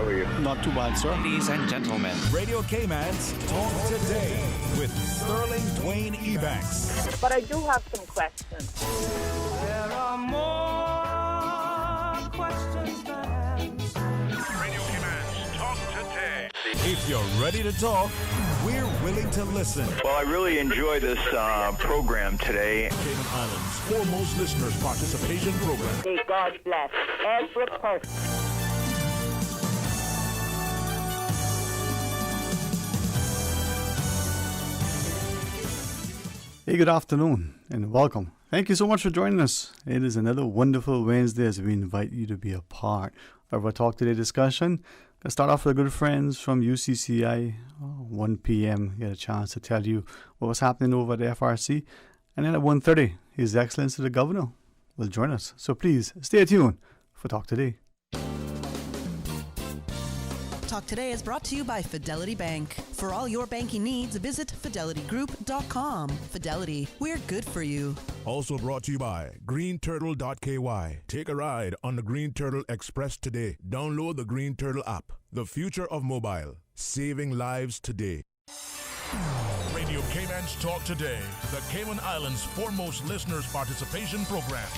How are you? Not too bad, sir. Ladies and gentlemen, Radio Cayman's Talk Today with Sterling Dwayne Ebanks. But I do have some questions. There are more questions than answers. Radio Cayman's Talk Today. If you're ready to talk, we're willing to listen. Well, I really enjoy this program today. Cayman Islands' foremost listeners participation program. May God bless every person. Hey, good afternoon and welcome. Thank you so much for joining us. It is another wonderful Wednesday as we invite you to be a part of our Talk Today discussion. Let's start off with our good friends from UCCI. 1 p.m. Get a chance to tell you what was happening over at the FRC. And then at 1:30, His Excellency the Governor will join us. So please stay tuned for Talk Today. Talk Today is brought to you by Fidelity Bank. For all your banking needs, visit fidelitygroup.com. Fidelity, we're good for you. Also brought to you by greenturtle.ky. Take a ride on the Green Turtle Express today. Download the Green Turtle app. The future of mobile. Saving lives today. Radio Cayman's Talk Today, the Cayman Islands' foremost listeners participation program.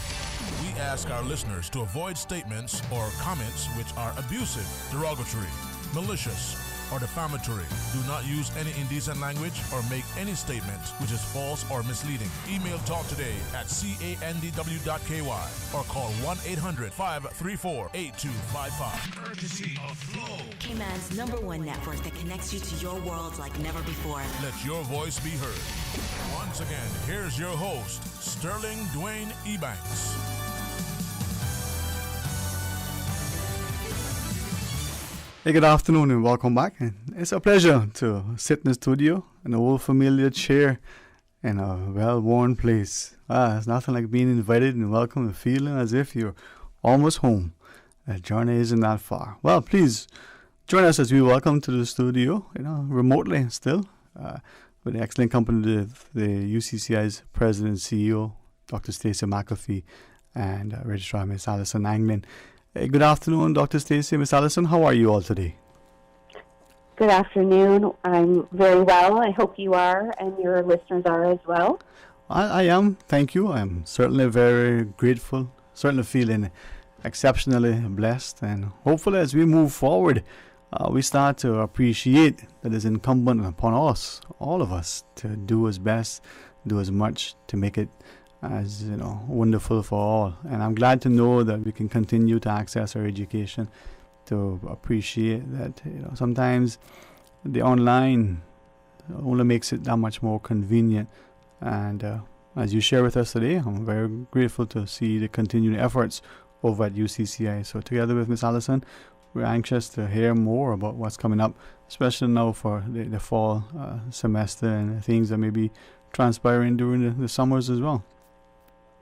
We ask our listeners to avoid statements or comments which are abusive, derogatory, malicious, or defamatory. Do not use any indecent language or make any statement which is false or misleading. Email Talk Today at candw.ky or call 1-800-534-8255. Courtesy of Flow, Cayman's #1 network that connects you to your world like never before. Let your voice be heard. Once again, here's your host, Sterling Dwayne Ebanks. Hey, good afternoon and welcome back. It's a pleasure to sit in the studio, an old familiar chair in a well-worn place. It's nothing like being invited and welcome and feeling as if you're almost home. The journey isn't that far. Well, please join us as we welcome to the studio, remotely still, with the excellent company of the UCCI's President and CEO, Dr. Stacey McAfee, and Registrar Ms. Alison Anglin. Hey, good afternoon, Dr. Stacey, Ms. Allison. How are you all today? Good afternoon. I'm very well. I hope you are, and your listeners are as well. I am. Thank you. I'm certainly very grateful, certainly feeling exceptionally blessed, and hopefully as we move forward, we start to appreciate that it's incumbent upon us, all of us, to do as best, do as much to make it as wonderful for all. And I'm glad to know that we can continue to access our education, to appreciate that sometimes the online only makes it that much more convenient. And as you share with us today, I'm very grateful to see the continued efforts over at UCCI. So together with Ms. Allison, we're anxious to hear more about what's coming up, especially now for the fall semester and things that may be transpiring during the summers as well.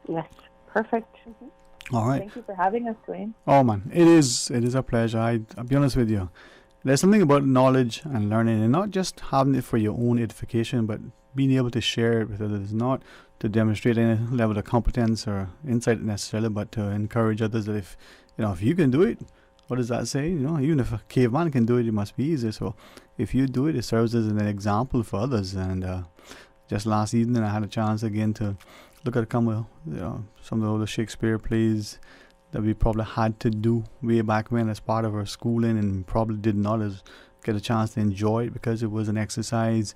Yes, perfect. Mm-hmm. All right. Thank you for having us, Dwayne. Oh man, it is a pleasure. I'll be honest with you. There's something about knowledge and learning, and not just having it for your own edification, but being able to share it with others, not to demonstrate any level of competence or insight necessarily, but to encourage others that if you can do it, what does that say? Even if a caveman can do it, it must be easy. So if you do it, it serves as an example for others. And just last evening, I had a chance again to look at some of the older Shakespeare plays that we probably had to do way back when as part of our schooling, and probably did not get a chance to enjoy it because it was an exercise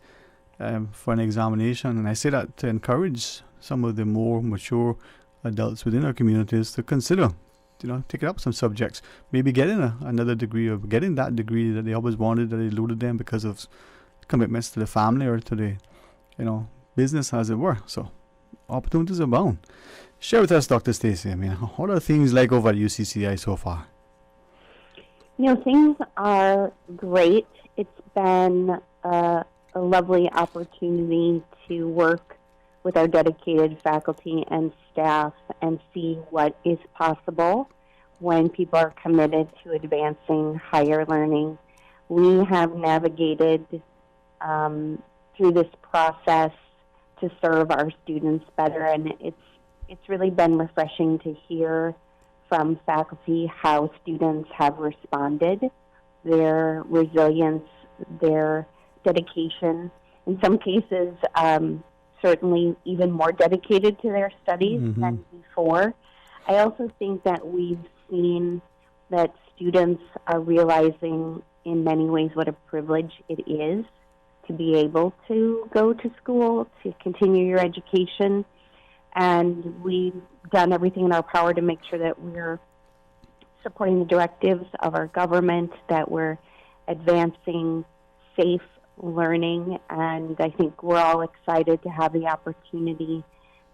for an examination. And I say that to encourage some of the more mature adults within our communities to consider, taking up some subjects, maybe getting another degree, or getting that degree that they always wanted, that eluded them because of commitments to the family or to the business, as it were. So opportunities abound. Share with us, Dr. Stacey. What are things like over at UCCI so far? Things are great. It's been a lovely opportunity to work with our dedicated faculty and staff and see what is possible when people are committed to advancing higher learning. We have navigated through this process to serve our students better, and it's really been refreshing to hear from faculty how students have responded their resilience, their dedication. In some cases, certainly even more dedicated to their studies than before. I also think that we've seen that students are realizing in many ways what a privilege it is to be able to go to school, to continue your education. And we've done everything in our power to make sure that we're supporting the directives of our government, that we're advancing safe learning. And I think we're all excited to have the opportunity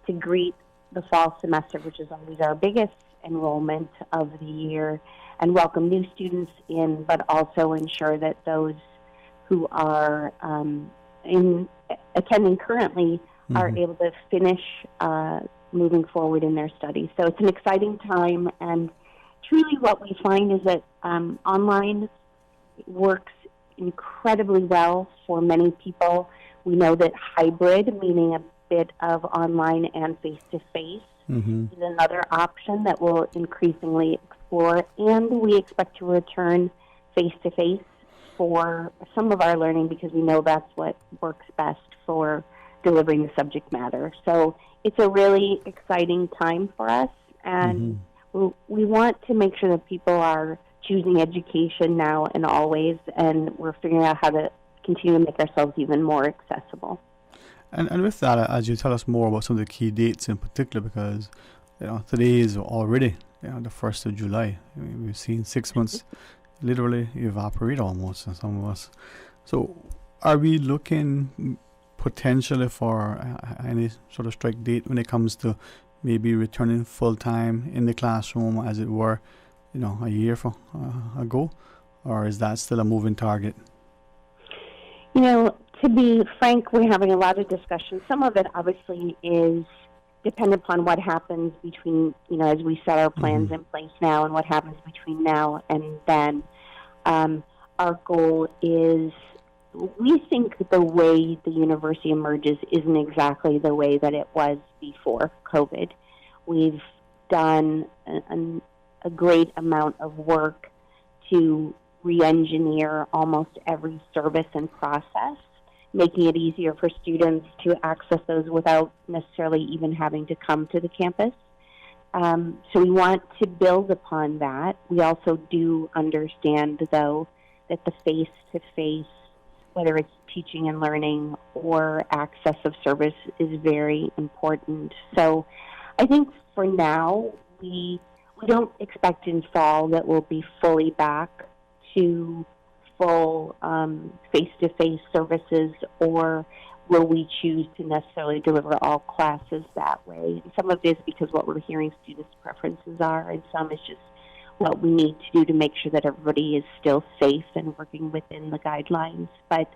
to greet the fall semester, which is always our biggest enrollment of the year, and welcome new students in, but also ensure that those who are attending currently are able to finish moving forward in their studies. So it's an exciting time, and truly what we find is that online works incredibly well for many people. We know that hybrid, meaning a bit of online and face-to-face, is another option that we'll increasingly explore, and we expect to return face-to-face for some of our learning because we know that's what works best for delivering the subject matter. So it's a really exciting time for us, and we want to make sure that people are choosing education now and always, and we're figuring out how to continue to make ourselves even more accessible. And with that, as you tell us more about some of the key dates in particular, because today is already the 1st of July. I mean, we've seen 6 months literally evaporate almost in some of us. So are we looking potentially for any sort of strike date when it comes to maybe returning full-time in the classroom, as it were, a year ago? Or is that still a moving target? To be frank, we're having a lot of discussion. Some of it obviously is dependent upon what happens between, as we set our plans in place now and what happens between now and then. Our goal is, we think the way the university emerges isn't exactly the way that it was before COVID. We've done a great amount of work to re-engineer almost every service and process, making it easier for students to access those without necessarily even having to come to the campus. So we want to build upon that. We also do understand, though, that the face-to-face, whether it's teaching and learning or access of service, is very important. So I think for now, we don't expect in fall that we'll be fully back to full face-to-face services, or will we choose to necessarily deliver all classes that way? And some of it is because what we're hearing students' preferences are, and some is just what we need to do to make sure that everybody is still safe and working within the guidelines. But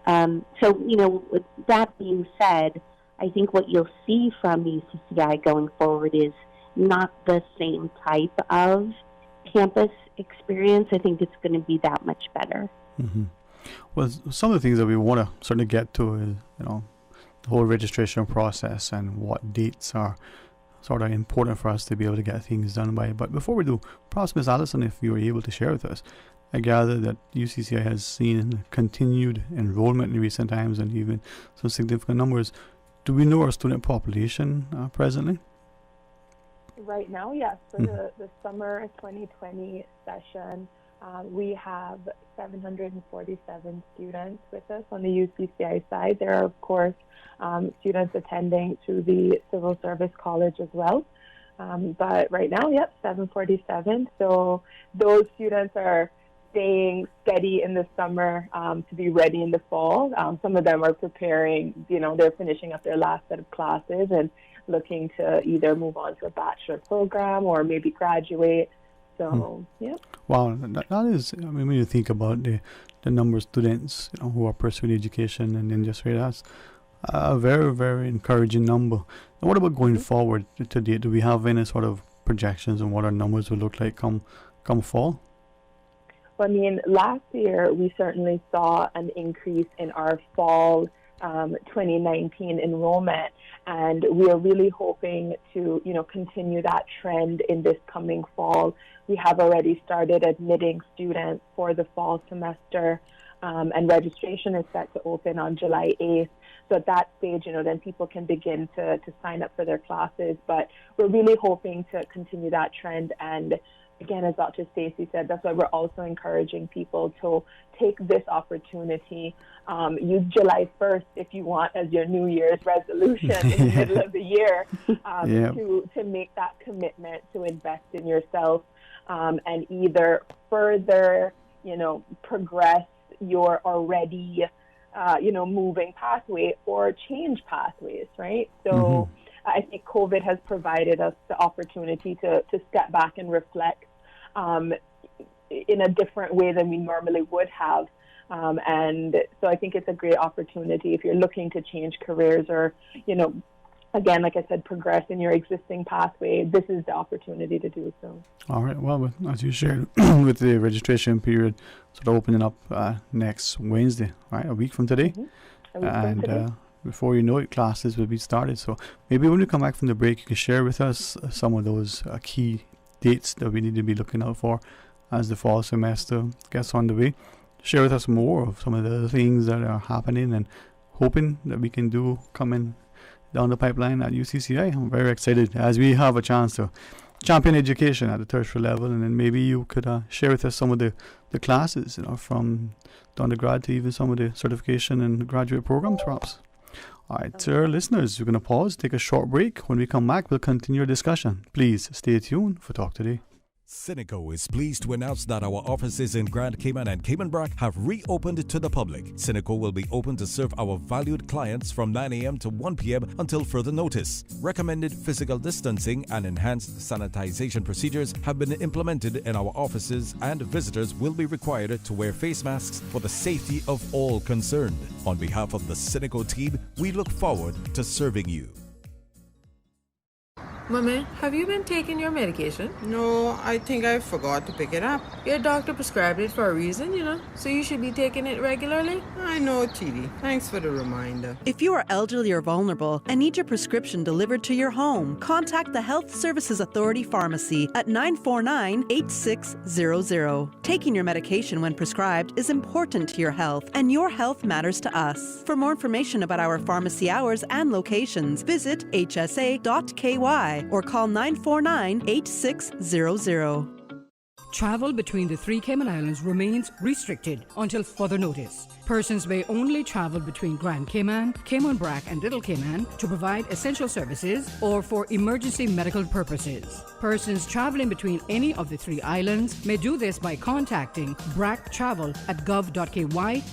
with that being said, I think what you'll see from UCCI going forward is not the same type of campus experience. I think it's going to be that much better. Well, some of the things that we want to sort of get to is, the whole registration process and what dates are sort of important for us to be able to get things done by. But before we do, perhaps Ms. Allison, if you were able to share with us, I gather that UCCI has seen continued enrollment in recent times and even some significant numbers. Do we know our student population presently? Right now, yes. For the summer 2020 session, we have 747 students with us on the UCCI side. There are, of course, students attending through the Civil Service College as well. But right now, 747. So those students are staying steady in the summer to be ready in the fall. Some of them are preparing, they're finishing up their last set of classes and looking to either move on to a bachelor program or maybe graduate. So, Wow, that is, when you think about the number of students who are pursuing education in the industry, that's a very, very encouraging number. And what about going forward today? Do we have any sort of projections on what our numbers will look like come fall? Well, last year we certainly saw an increase in our fall 2019 enrollment. And we are really hoping to, continue that trend in this coming fall. We have already started admitting students for the fall semester, and registration is set to open on July 8th. So at that stage, then people can begin to sign up for their classes. But we're really hoping to continue that trend. And again, as Dr. Stacy said, that's why we're also encouraging people to take this opportunity. Use July 1st if you want as your New Year's resolution in the middle of the year, to make that commitment to invest in yourself, and either further, progress your already moving pathway or change pathways, right? So I think COVID has provided us the opportunity to step back and reflect in a different way than we normally would have. And so I think it's a great opportunity if you're looking to change careers or, again, like I said, progress in your existing pathway. This is the opportunity to do so. All right. Well, as you shared, with the registration period sort of opening up next Wednesday, right, a week from today. Before you know it, classes will be started. So maybe when we come back from the break, you can share with us some of those key dates that we need to be looking out for as the fall semester gets on the way. Share with us more of some of the things that are happening and hoping that we can do coming down the pipeline at UCCI. I'm very excited as we have a chance to champion education at the tertiary level, and then maybe you could share with us some of the classes, from the undergrad to even some of the certification and graduate programs perhaps. All right, to our listeners, we're going to pause, take a short break. When we come back, we'll continue our discussion. Please stay tuned for Talk Today. Cineco is pleased to announce that our offices in Grand Cayman and Cayman Brac have reopened to the public. Cineco will be open to serve our valued clients from 9 a.m. to 1 p.m. until further notice. Recommended physical distancing and enhanced sanitization procedures have been implemented in our offices, and visitors will be required to wear face masks for the safety of all concerned. On behalf of the Cineco team, we look forward to serving you. Mommy, have you been taking your medication? No, I think I forgot to pick it up. Your doctor prescribed it for a reason, so you should be taking it regularly. I know, TD. Thanks for the reminder. If you are elderly or vulnerable and need your prescription delivered to your home, contact the Health Services Authority Pharmacy at 949-8600. Taking your medication when prescribed is important to your health, and your health matters to us. For more information about our pharmacy hours and locations, visit hsa.ky or call 949-8600. Travel between the 3 Cayman Islands remains restricted until further notice. Persons may only travel between Grand Cayman, Cayman Brac, and Little Cayman to provide essential services or for emergency medical purposes. Persons traveling between any of the 3 islands may do this by contacting BRAC Travel at gov.ky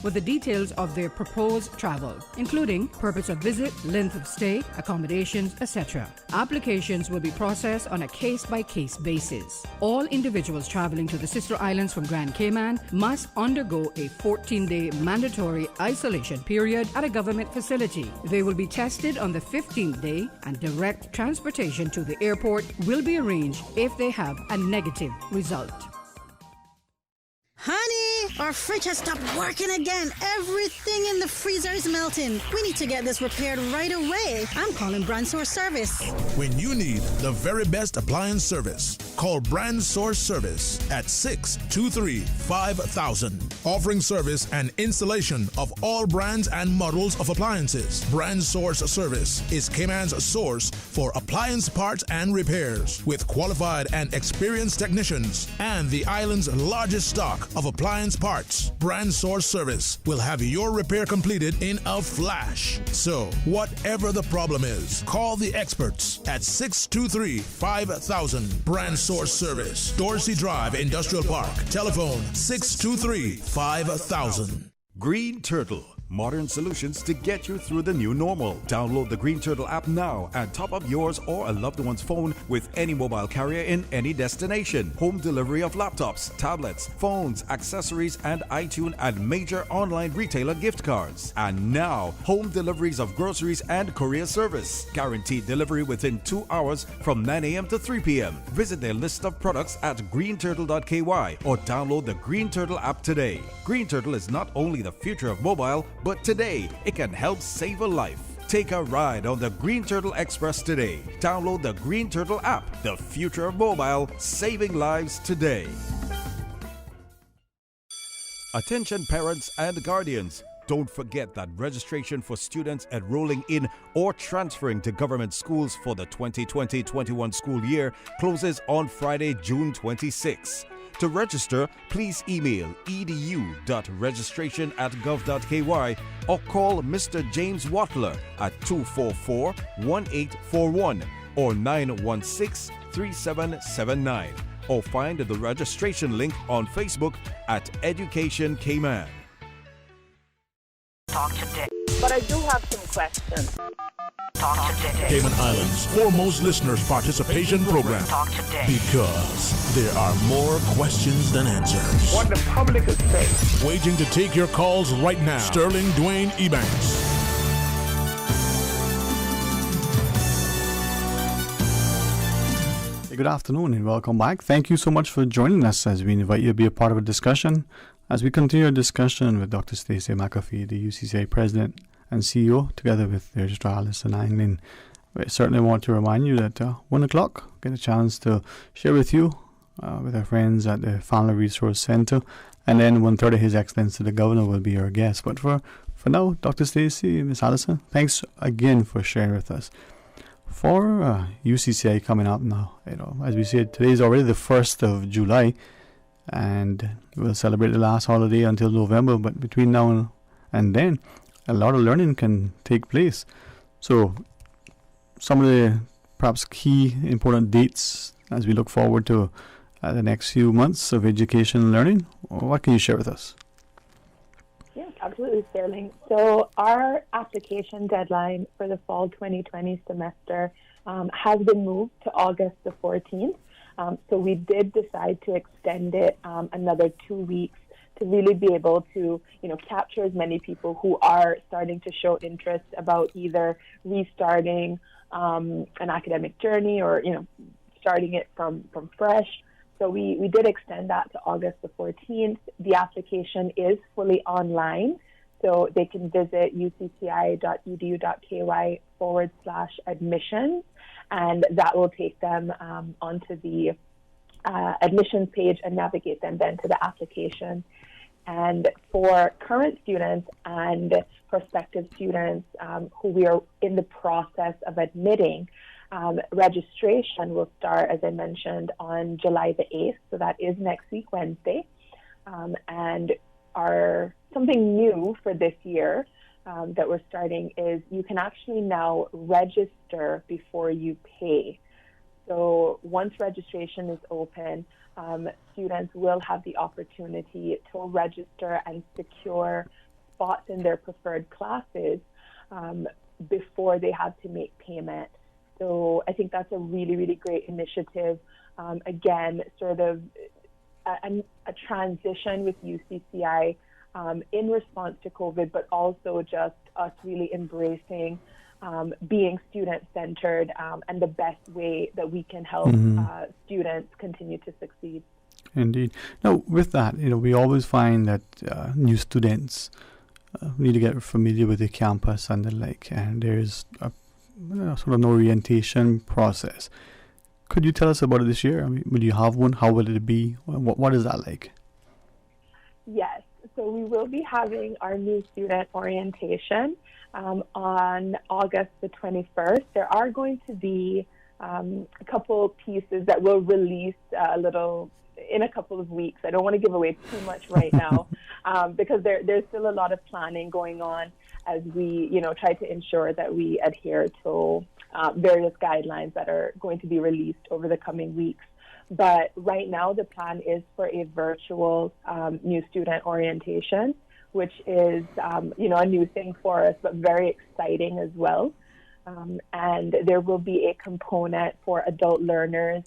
with the details of their proposed travel, including purpose of visit, length of stay, accommodations, etc. Applications will be processed on a case-by-case basis. All individuals traveling to the sister islands from Grand Cayman must undergo a 14-day mandatory isolation period at a government facility. They will be tested on the 15th day, and direct transportation to the airport will be arranged if they have a negative result. Honey, our fridge has stopped working again. Everything in the freezer is melting. We need to get this repaired right away. I'm calling Brand Source Service. When you need the very best appliance service, call Brand Source Service at 623-5000. Offering service and installation of all brands and models of appliances. Brand Source Service is Cayman's source for appliance parts and repairs, with qualified and experienced technicians and the island's largest stock of appliance parts. Brand Source Service will have your repair completed in a flash. So, whatever the problem is, call the experts at 623-5000. Brand Source Service, Dorsey Drive, Industrial Park. Telephone 623-5000. Green Turtle. Modern solutions to get you through the new normal. Download the Green Turtle app now and top up yours or a loved one's phone with any mobile carrier in any destination. Home delivery of laptops, tablets, phones, accessories, and iTunes and major online retailer gift cards. And now, home deliveries of groceries and courier service. Guaranteed delivery within 2 hours from 9 a.m. to 3 p.m. Visit their list of products at greenturtle.ky or download the Green Turtle app today. Green Turtle is not only the future of mobile, but today it can help save a life. Take a ride on the Green Turtle Express today. Download the Green Turtle app, the future of mobile, saving lives today. Attention parents and guardians. Don't forget that registration for students enrolling in or transferring to government schools for the 2020-21 school year closes on Friday, June 26. To register, please email edu.registration@gov.ky or call Mr. James Watler at 244-1841 or 916-3779 or find the registration link on Facebook at Education Cayman. Talk today. But I do have some questions. Talk today. Cayman Islands' foremost listeners participation program. Talk today. Because there are more questions than answers. What the public is saying. Waiting to take your calls right now. Sterling Dwayne Ebanks. Good afternoon and welcome back. Thank you so much for joining us as we invite you to be a part of a discussion. As we continue our discussion with Dr. Stacey McAfee, the UCCI President and CEO, together with Registrar Alison Anglin, we certainly want to remind you that 1 o'clock, get a chance to share with you, with our friends at the Family Resource Center, and then 1:30, His Excellency the Governor will be our guest. But for now, Dr. Stacey, Ms. Allison, thanks again for sharing with us. For UCCI coming up now, as we said, today is already the 1st of July, and we'll celebrate the last holiday until November. But between now and then, a lot of learning can take place. So, some of the perhaps key important dates as we look forward to the next few months of education and learning. What can you share with us? Yes, absolutely, Sterling. So our application deadline for the fall 2020 semester has been moved to August the 14th. So we did decide to extend it another 2 weeks to really be able to, capture as many people who are starting to show interest about either restarting an academic journey or, starting it from fresh. So we did extend that to August the 14th. The application is fully online, so they can visit ucci.edu.ky/admissions, and that will take them onto the admissions page and navigate them then to the application. And for current students and prospective students who we are in the process of admitting, registration will start, as I mentioned, on July the 8th, so that is next week, Wednesday. And something new for this year that we're starting is you can actually now register before you pay. So once registration is open, students will have the opportunity to register and secure spots in their preferred classes before they have to make payment. So I think that's a really, really great initiative. Again, sort of a transition with UCCI in response to COVID, but also just us really embracing being student-centered and the best way that we can help students continue to succeed. Indeed. Now, with that, we always find that new students need to get familiar with the campus and the like, and there's a sort of an orientation process. Could you tell us about it this year? I mean, will you have one? How will it be? What is that like? Yes. So we will be having our new student orientation on August the 21st. There are going to be a couple pieces that will release in a couple of weeks. I don't want to give away too much right now because there's still a lot of planning going on as we, try to ensure that we adhere to various guidelines that are going to be released over the coming weeks. But right now, the plan is for a virtual new student orientation, which is, a new thing for us, but very exciting as well. And there will be a component for adult learners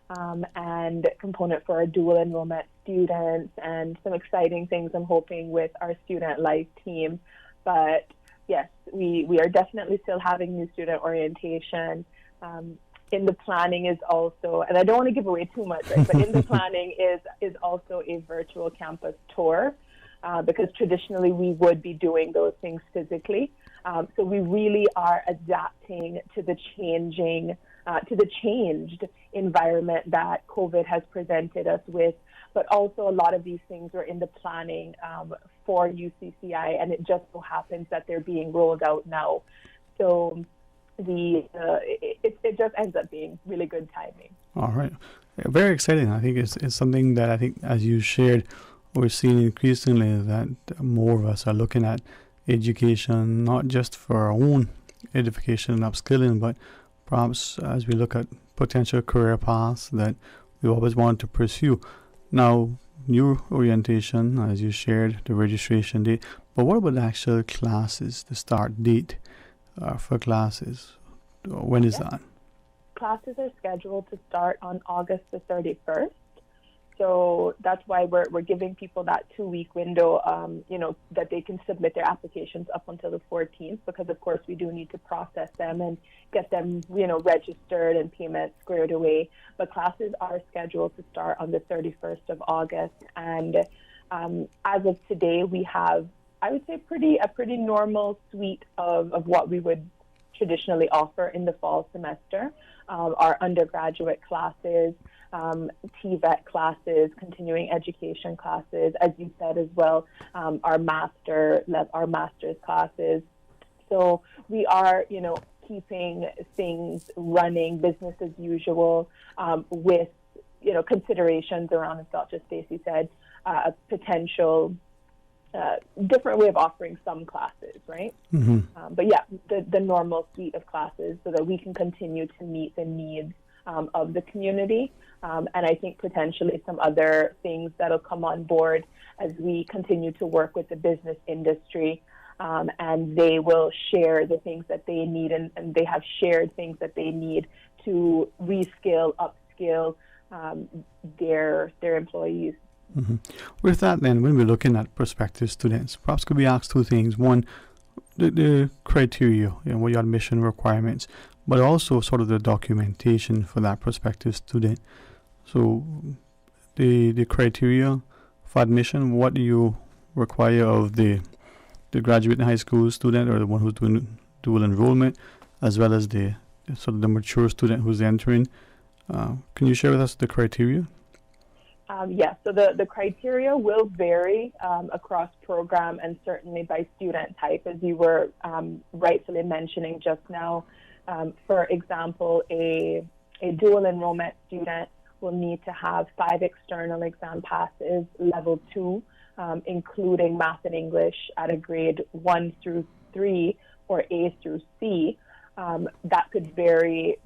and a component for our dual enrollment students and some exciting things I'm hoping with our student life team. But yes, we are definitely still having new student orientation. In the planning is also, and I don't want to give away too much, right, but in the planning is also a virtual campus tour because traditionally we would be doing those things physically. So we really are adapting to the changed environment that COVID has presented us with. But also a lot of these things are in the planning for UCCI, and it just so happens that they're being rolled out now. So it just ends up being really good timing. All right. Very exciting. I think it's something that I think, as you shared, we're seeing increasingly that more of us are looking at education, not just for our own edification and upskilling, but perhaps as we look at potential career paths that we always want to pursue. Now, new orientation, as you shared, the registration date, but what about the actual classes, the start date for classes? When is that? Classes are scheduled to start on August the 31st. So that's why we're giving people that 2-week window, that they can submit their applications up until the 14th, because of course we do need to process them and get them, registered and payments squared away. But classes are scheduled to start on the 31st of August. And as of today, we have, I would say, a pretty normal suite of what we would traditionally offer in the fall semester. Our undergraduate classes, TVET classes, continuing education classes, as you said as well, our master's classes. So we are, keeping things running, business as usual, with, considerations around, as Dr. Stacy said, a potential different way of offering some classes, right? Mm-hmm. But yeah, the normal suite of classes, so that we can continue to meet the needs of the community. And I think potentially some other things that'll come on board as we continue to work with the business industry, and they will share the things that they need, and they have shared things that they need to reskill, upskill their employees. Mm-hmm. With that, then, when we're looking at prospective students, perhaps could we ask two things? One, the criteria, what your admission requirements, but also sort of the documentation for that prospective student. So the criteria for admission, what do you require of the graduate high school student, or the one who's doing dual enrollment, as well as the sort of the mature student who's entering? Can you share with us the criteria? Yes, so the criteria will vary across program and certainly by student type, as you were rightfully mentioning just now. For example, a dual enrollment student will need to have 5 external exam passes, level 2, including math and English at a grade 1 through 3 or A through C. That could vary,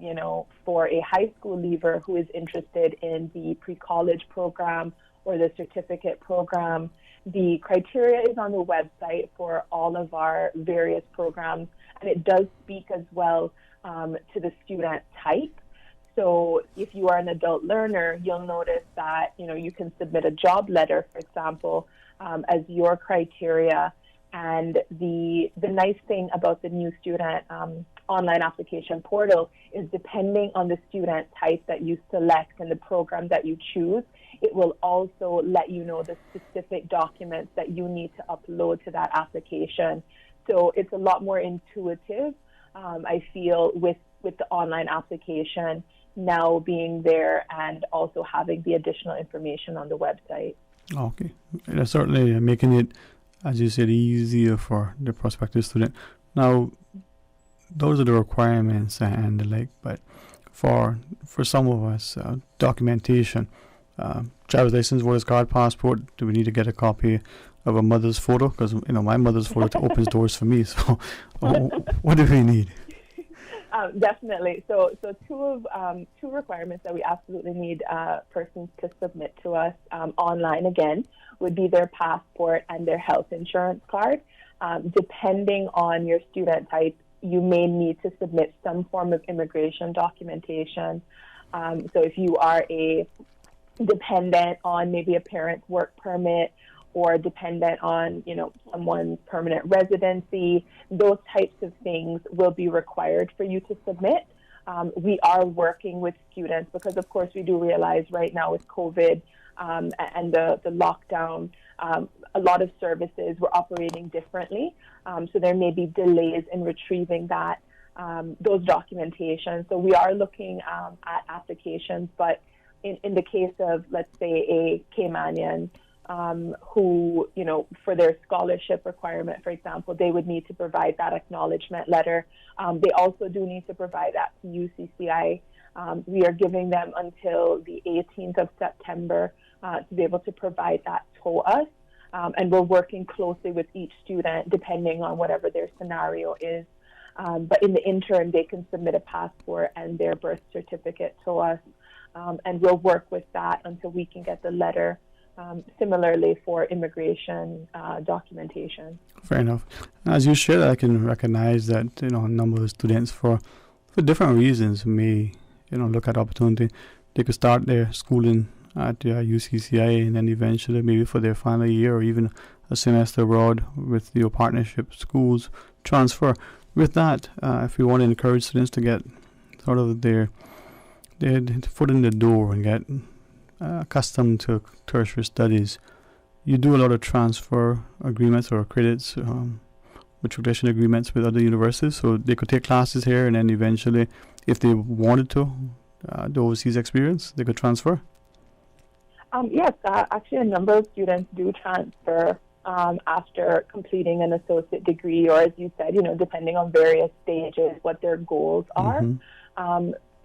for a high school leaver who is interested in the pre-college program or the certificate program. The criteria is on the website for all of our various programs, and it does speak as well to the student type. So if you are an adult learner, you'll notice that, you can submit a job letter, for example, as your criteria. And the nice thing about the new student online application portal is, depending on the student type that you select and the program that you choose, it will also let you know the specific documents that you need to upload to that application. So it's a lot more intuitive, I feel, with the online application now being there, and also having the additional information on the website. Okay. That's certainly making it, as you said, easier for the prospective student. Now, those are the requirements and the like, but for some of us, documentation, driver's license, voter's card, passport, do we need to get a copy of a mother's photo? Because, my mother's photo opens doors for me, so what do we need? Definitely. So two requirements that we absolutely need persons to submit to us online, again, would be their passport and their health insurance card. Depending on your student type, you may need to submit some form of immigration documentation. So if you are a dependent on maybe a parent's work permit, or dependent on, someone's permanent residency, those types of things will be required for you to submit. We are working with students, because of course we do realize right now with COVID and the lockdown, a lot of services were operating differently. So there may be delays in retrieving those documentation. So we are looking at applications, but in the case of, let's say, a Caymanian who, for their scholarship requirement, for example, they would need to provide that acknowledgement letter. They also do need to provide that to UCCI. We are giving them until the 18th of September to be able to provide that to us. And we're working closely with each student depending on whatever their scenario is. But in the interim, they can submit a passport and their birth certificate to us. And we'll work with that until we can get the letter. Similarly for immigration documentation. Fair enough. As you share, I can recognize that a number of students for different reasons may look at opportunity. They could start their schooling at UCCI and then eventually maybe for their final year or even a semester abroad with your partnership schools transfer. With that, if we want to encourage students to get sort of their foot in the door and get accustomed to tertiary studies, you do a lot of transfer agreements or credits, matriculation agreements with other universities, so they could take classes here and then eventually, if they wanted to, the overseas experience, they could transfer. Yes, actually a number of students do transfer after completing an associate degree, or as you said, depending on various stages, what their goals are.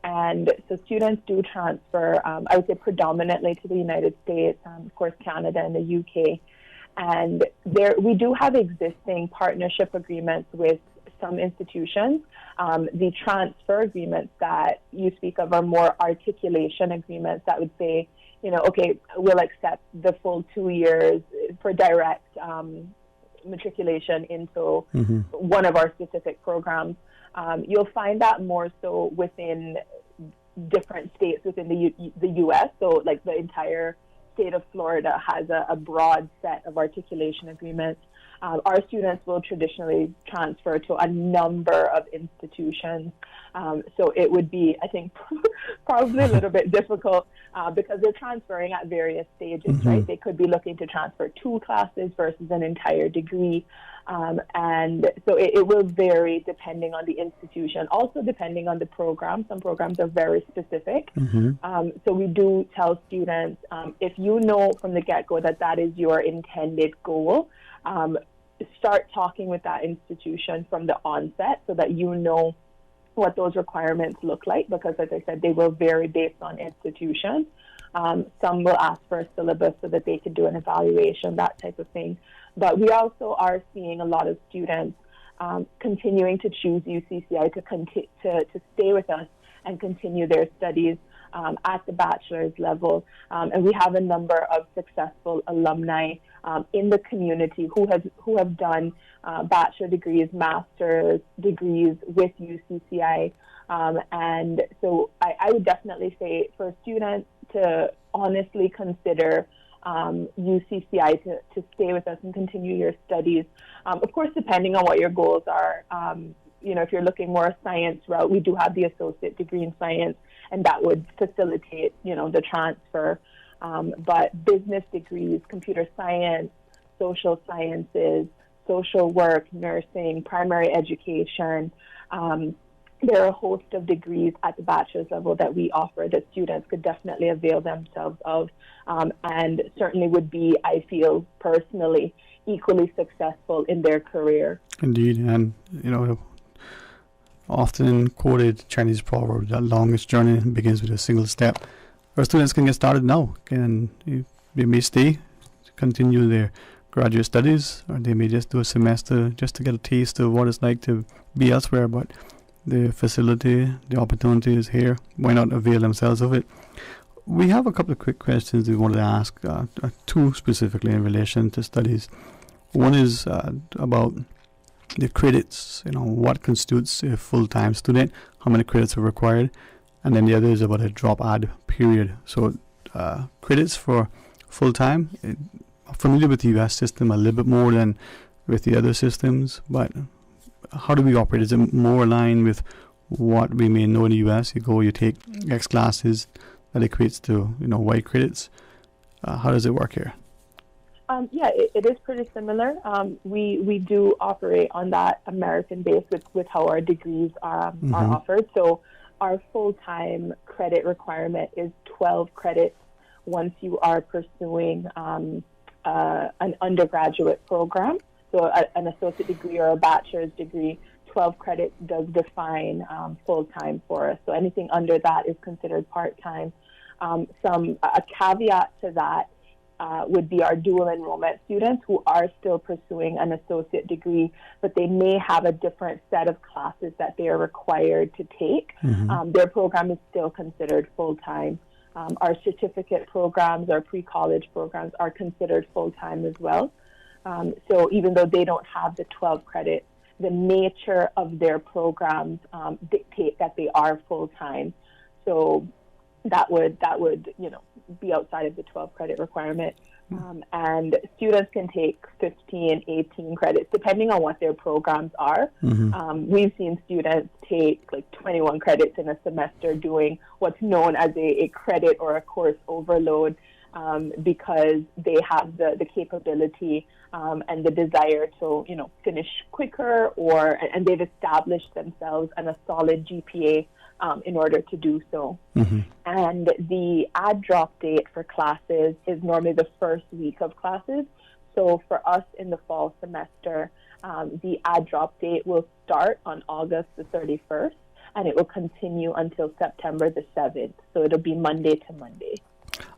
And so students do transfer, I would say predominantly to the United States, of course Canada and the UK. And we do have existing partnership agreements with some institutions. The transfer agreements that you speak of are more articulation agreements that would say, okay, we'll accept the full 2 years for direct matriculation into one of our specific programs. You'll find that more so within different states within the U.S. So like the entire state of Florida has a broad set of articulation agreements. Our students will traditionally transfer to a number of institutions. So it would be, I think, probably a little bit difficult because they're transferring at various stages, right? They could be looking to transfer 2 classes versus an entire degree. And so it will vary depending on the institution, also depending on the program. Some programs are very specific. So we do tell students, if you know from the get-go that is your intended goal, start talking with that institution from the onset so that you know what those requirements look like, because as I said, they will vary based on institution. Some will ask for a syllabus so that they can do an evaluation, that type of thing. But we also are seeing a lot of students continuing to choose UCCI to stay with us and continue their studies at the bachelor's level. And we have a number of successful alumni in the community who have done bachelor degrees, master's degrees with UCCI. And so I would definitely say for students to honestly consider UCCI to stay with us and continue your studies. Of course, depending on what your goals are, if you're looking more a science route, we do have the associate degree in science, and that would facilitate, the transfer. But business degrees, computer science, social sciences, social work, nursing, primary education, there are a host of degrees at the bachelor's level that we offer that students could definitely avail themselves of, and certainly would be, I feel personally, equally successful in their career. Indeed, and often quoted Chinese proverb, the longest journey begins with a single step. Our students can get started now, and they may stay to continue their graduate studies, or they may just do a semester just to get a taste of what it's like to be elsewhere, but the facility, the opportunity is here. Why not avail themselves of it? We have a couple of quick questions we wanted to ask, 2 specifically in relation to studies. One is about the credits, what constitutes a full-time student, how many credits are required, and then the other is about a drop-add period. So credits for full-time, I'm familiar with the US system a little bit more than with the other systems, but how do we operate? Is it more aligned with what we may know in the US? You take X classes, that equates to Y credits. How does it work here? Yeah, it is pretty similar. We do operate on that American base with how our degrees are offered. So our full-time credit requirement is 12 credits once you are pursuing an undergraduate program. So an associate degree or a bachelor's degree, 12 credits does define full-time for us. So anything under that is considered part-time. A caveat to that would be our dual enrollment students who are still pursuing an associate degree, but they may have a different set of classes that they are required to take. Their program is still considered full-time. Our certificate programs, our pre-college programs are considered full-time as well. So even though they don't have the 12 credits, the nature of their programs dictate that they are full-time. So that would be outside of the 12 credit requirement. And students can take 15, 18 credits, depending on what their programs are. We've seen students take like 21 credits in a semester doing what's known as a credit or a course overload because they have the capability and the desire to, finish quicker and they've established themselves and a solid GPA in order to do so. And the add drop date for classes is normally the first week of classes. So for us in the fall semester, the add drop date will start on August the 31st and it will continue until September the 7th. So it'll be Monday to Monday.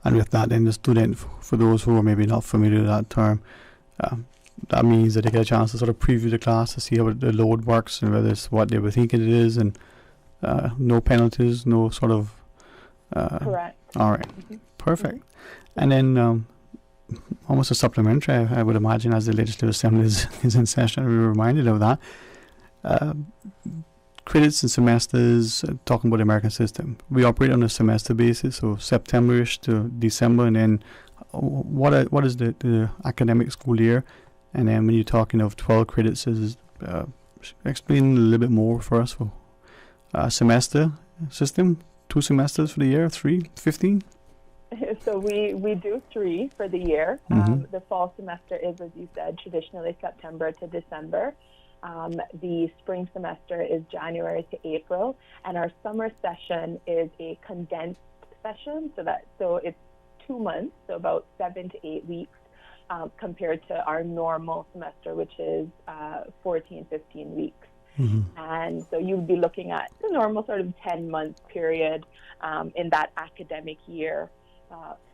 And with that, then the student, for those who are maybe not familiar with that term, that means that they get a chance to sort of preview the class to see how the load works and whether it's what they were thinking it is, and no penalties, no sort of... Correct. All right. Perfect. And then almost a supplementary, I would imagine, as the Legislative Assembly is in session, we're reminded of that. Credits and semesters, talking about the American system, we operate on a semester basis, so September-ish to December, and then what is the academic school year? And then when you're talking of 12 credits, explain a little bit more for us for semester system, 2 semesters for the year, 3, 15? So we do 3 for the year. The fall semester is, as you said, traditionally September to December. The spring semester is January to April, and our summer session is a condensed session. So it's 2 months, so about 7 to 8 weeks, compared to our normal semester, which is 14, 15 weeks. And so you would be looking at the normal sort of 10-month period in that academic year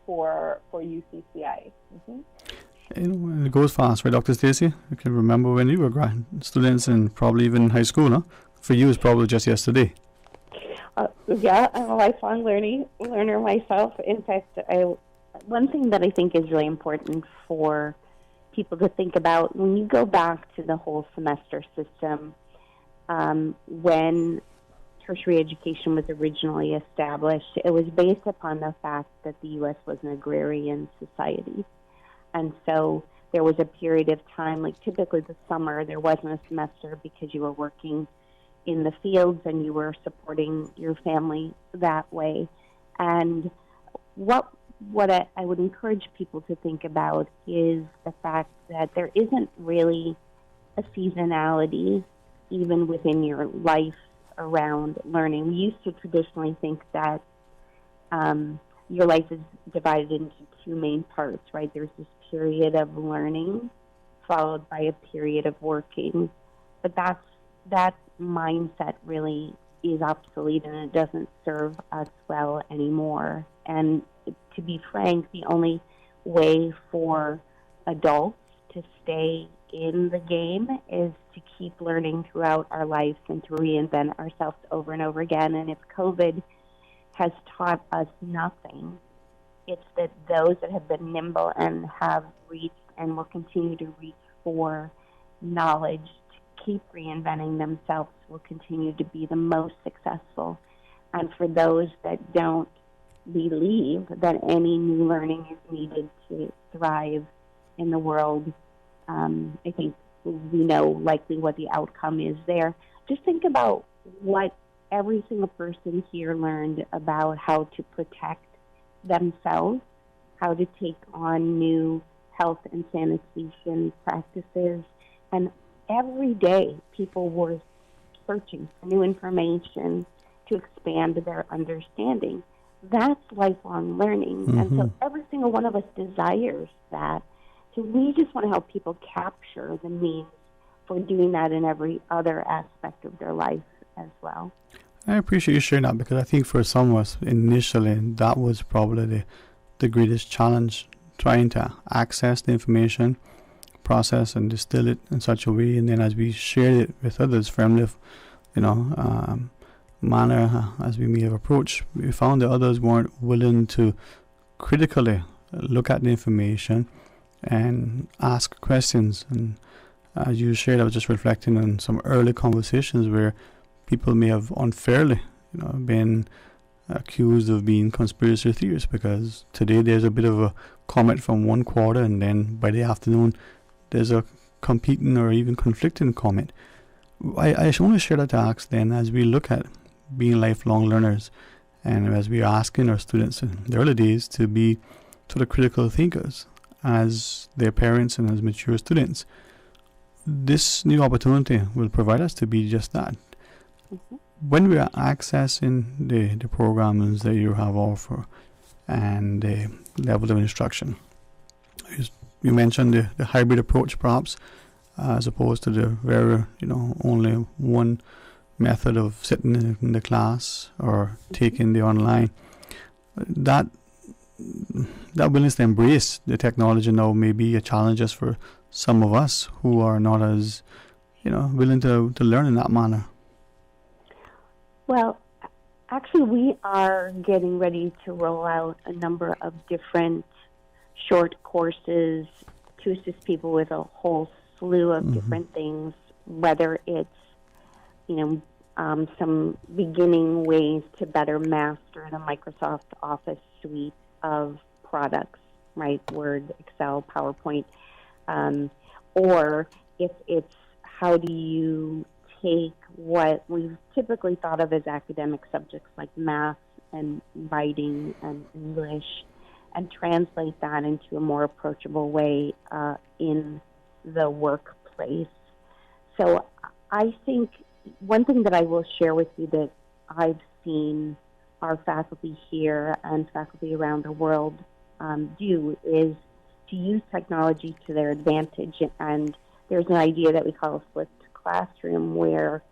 for UCCI. It goes fast, right, Dr. Stacey? I can remember when you were students and probably even in high school, huh? For you, it's probably just yesterday. Yeah, I'm a lifelong learner myself. In fact, one thing that I think is really important for people to think about, when you go back to the whole semester system, when tertiary education was originally established, it was based upon the fact that the U.S. was an agrarian society. And so there was a period of time, like typically the summer, there wasn't a semester because you were working in the fields and you were supporting your family that way. And what I would encourage people to think about is the fact that there isn't really a seasonality even within your life around learning. We used to traditionally think that your life is divided into 2 main parts, right? There's this period of learning followed by a period of working. But that mindset really is obsolete and it doesn't serve us well anymore. And to be frank, the only way for adults to stay in the game is to keep learning throughout our lives and to reinvent ourselves over and over again. And if COVID has taught us nothing, it's that those that have been nimble and have reached and will continue to reach for knowledge to keep reinventing themselves will continue to be the most successful. And for those that don't believe that any new learning is needed to thrive in the world, I think we know likely what the outcome is there. Just think about what every single person here learned about how to protect themselves, how to take on new health and sanitation practices. And every day people were searching for new information to expand their understanding. That's lifelong learning. And so every single one of us desires that. So we just want to help people capture the means for doing that in every other aspect of their life as well. I appreciate you sharing that, because I think for some of us initially that was probably the greatest challenge, trying to access the information, process and distill it in such a way, and then as we shared it with others, friendly, manner as we may have approached, we found that others weren't willing to critically look at the information and ask questions. And as you shared, I was just reflecting on some early conversations where people may have unfairly, been accused of being conspiracy theorists, because today there's a bit of a comment from one quarter, and then by the afternoon there's a competing or even conflicting comment. I just want to share that to ask then, as we look at being lifelong learners, and as we are asking our students in the early days to be sort of critical thinkers as their parents and as mature students, this new opportunity will provide us to be just that. When we are accessing the programs that you have offer and the level of instruction, you mentioned the hybrid approach perhaps, as opposed to the very, only one method of sitting in the class or taking the online. That willingness to embrace the technology now may be a challenge just for some of us who are not as, willing to learn in that manner. Well, actually, we are getting ready to roll out a number of different short courses to assist people with a whole slew of different things, whether it's, some beginning ways to better master the Microsoft Office suite of products, right? Word, Excel, PowerPoint, or if it's how do you take what we've typically thought of as academic subjects like math and writing and English and translate that into a more approachable way in the workplace. So I think one thing that I will share with you that I've seen our faculty here and faculty around the world do is to use technology to their advantage. And there's an idea that we call a flipped classroom, where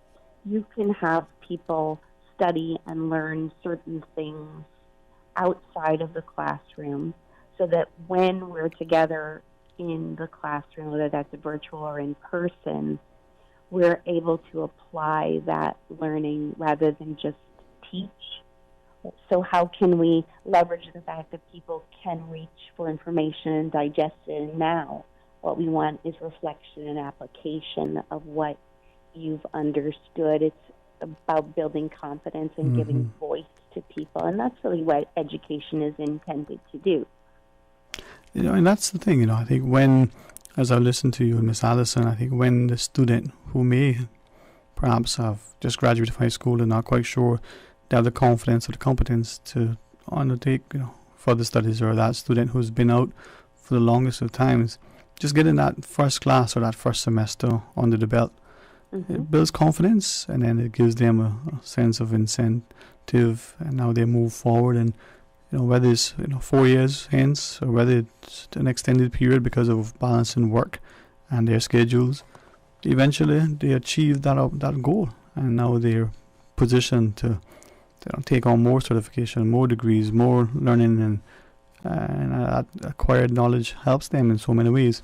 you can have people study and learn certain things outside of the classroom, so that when we're together in the classroom, whether that's virtual or in person, we're able to apply that learning rather than just teach. So how can we leverage the fact that people can reach for information and digest it? And now what we want is reflection and application of what you've understood. It's about building confidence and giving voice to people. And that's really what education is intended to do. And that's the thing, I think when, as I listen to you, Miss Allison, I think when the student who may perhaps have just graduated from high school and not quite sure they have the confidence or the competence to undertake, further studies, or that student who's been out for the longest of times, just getting that first class or that first semester under the belt, it builds confidence, and then it gives them a sense of incentive, and now they move forward. And whether it's 4 years hence, or whether it's an extended period because of balancing work and their schedules, eventually they achieve that goal, and now they're positioned to take on more certification, more degrees, more learning, and that acquired knowledge helps them in so many ways.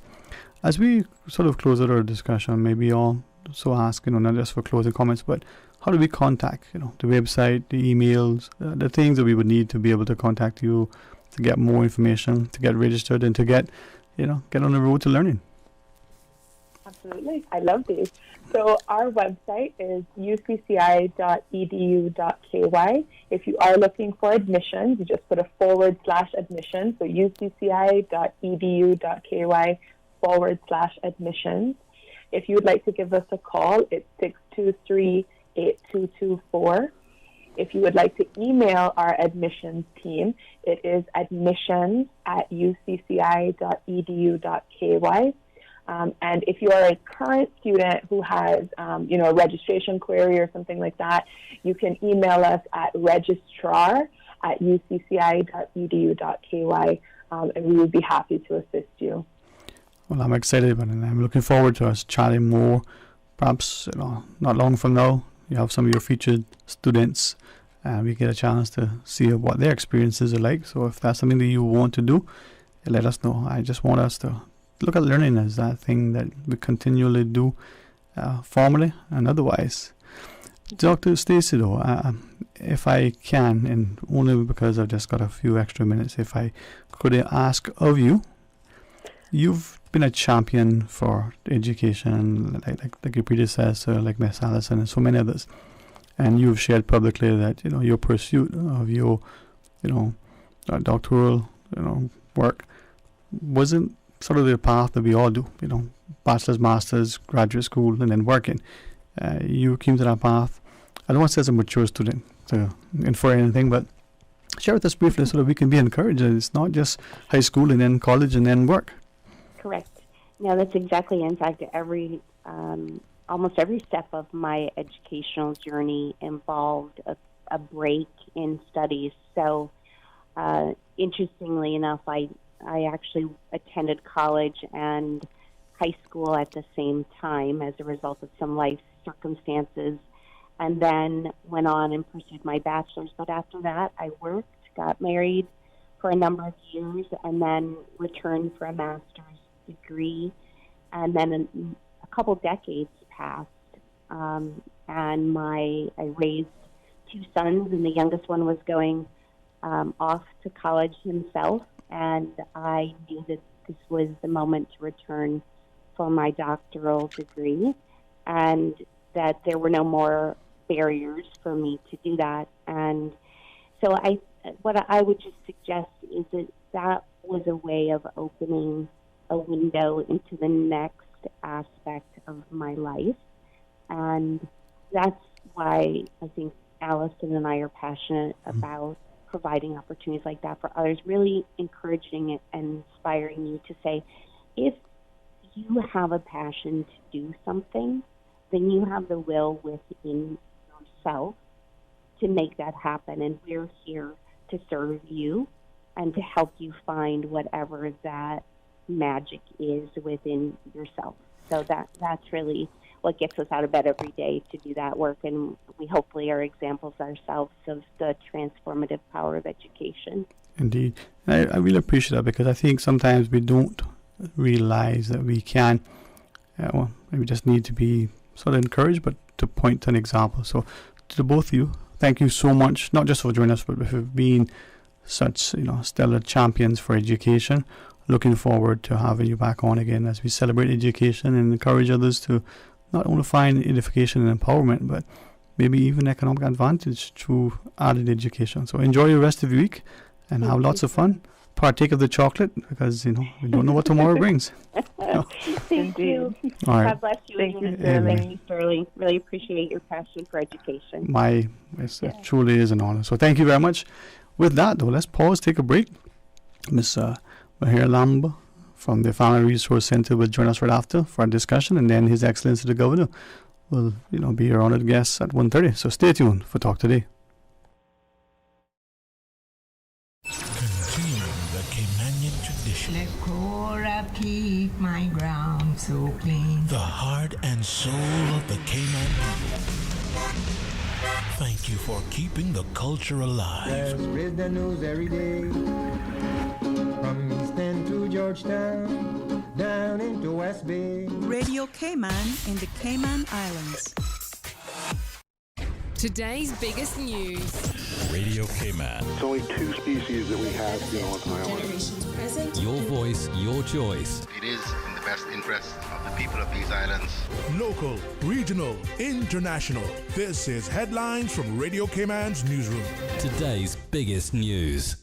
As we sort of close out our discussion, maybe also ask, not just for closing comments, but how do we contact, the website, the emails, the things that we would need to be able to contact you to get more information, to get registered, and to get on the road to learning? Absolutely. I love these. So our website is ucci.edu.ky. If you are looking for admissions, you just put a /admissions. So ucci.edu.ky/admissions. If you would like to give us a call, it's 623-8224. If you would like to email our admissions team, it is admissions@ucci.edu.ky. And if you are a current student who has, a registration query or something like that, you can email us at registrar@ucci.edu.ky, and we would be happy to assist you. Well, I'm excited about it, and I'm looking forward to us chatting more. Perhaps not long from now, you have some of your featured students, and we get a chance to see what their experiences are like. So if that's something that you want to do, let us know. I just want us to look at learning as that thing that we continually do, formally and otherwise. Dr. Stacey, though, if I can, and only because I've just got a few extra minutes, if I could ask of you, you've been a champion for education, like your predecessor, like Miss Allison, and so many others, and you've shared publicly that your pursuit of your, doctoral, work wasn't sort of the path that we all do. Bachelor's, master's, graduate school, and then working. You came to that path. I don't want to say as a mature student to infer anything, but share with us briefly so that we can be encouraged. It's not just high school and then college and then work. Correct. No, that's exactly. In fact, almost every step of my educational journey involved a break in studies. So, interestingly enough, I actually attended college and high school at the same time as a result of some life circumstances, and then went on and pursued my bachelor's. But after that, I worked, got married for a number of years, and then returned for a master's degree. And then a couple decades passed, and I raised two sons, and the youngest one was going off to college himself, and I knew that this was the moment to return for my doctoral degree, and that there were no more barriers for me to do that. And so what I would just suggest is that was a way of opening a window into the next aspect of my life. And that's why I think Allison and I are passionate about providing opportunities like that for others, really encouraging it and inspiring you to say, if you have a passion to do something, then you have the will within yourself to make that happen. And we're here to serve you and to help you find whatever that magic is within yourself. So that's really what gets us out of bed every day to do that work, and we hopefully are examples ourselves of the transformative power of education. Indeed. And I really appreciate that, because I think sometimes we don't realize that we can, we just need to be sort of encouraged, but to point to an example. So to the both of you, thank you so much, not just for joining us, but for being such stellar champions for education. Looking forward to having you back on again as we celebrate education and encourage others to not only find edification and empowerment, but maybe even economic advantage through added education. So enjoy the rest of the week and have lots of fun. Partake of the chocolate, because we don't know what tomorrow brings. Thank you. All right. God bless you. Thank you, Sterling. Really appreciate your passion for education. It truly is an honor. So thank you very much. With that, though, let's pause, take a break. Miss Mahir Lamba from the Family Resource Center will join us right after for our discussion, and then His Excellency the Governor will be your honored guest at 1:30. So stay tuned for Talk Today. Continuing the Caymanian tradition. Let Cora keep my ground so clean. The heart and soul of the Cayman people. Thank you for keeping the culture alive. There's spread the news every day. From East End to Georgetown, down into West Bay. Radio Cayman in the Cayman Islands. Today's biggest news. Radio Cayman. It's only two species that we have here on the island. Generations present. Your voice, your choice. It is in the best interest of the people of these islands. Local, regional, international. This is Headlines from Radio Cayman's newsroom. Today's biggest news.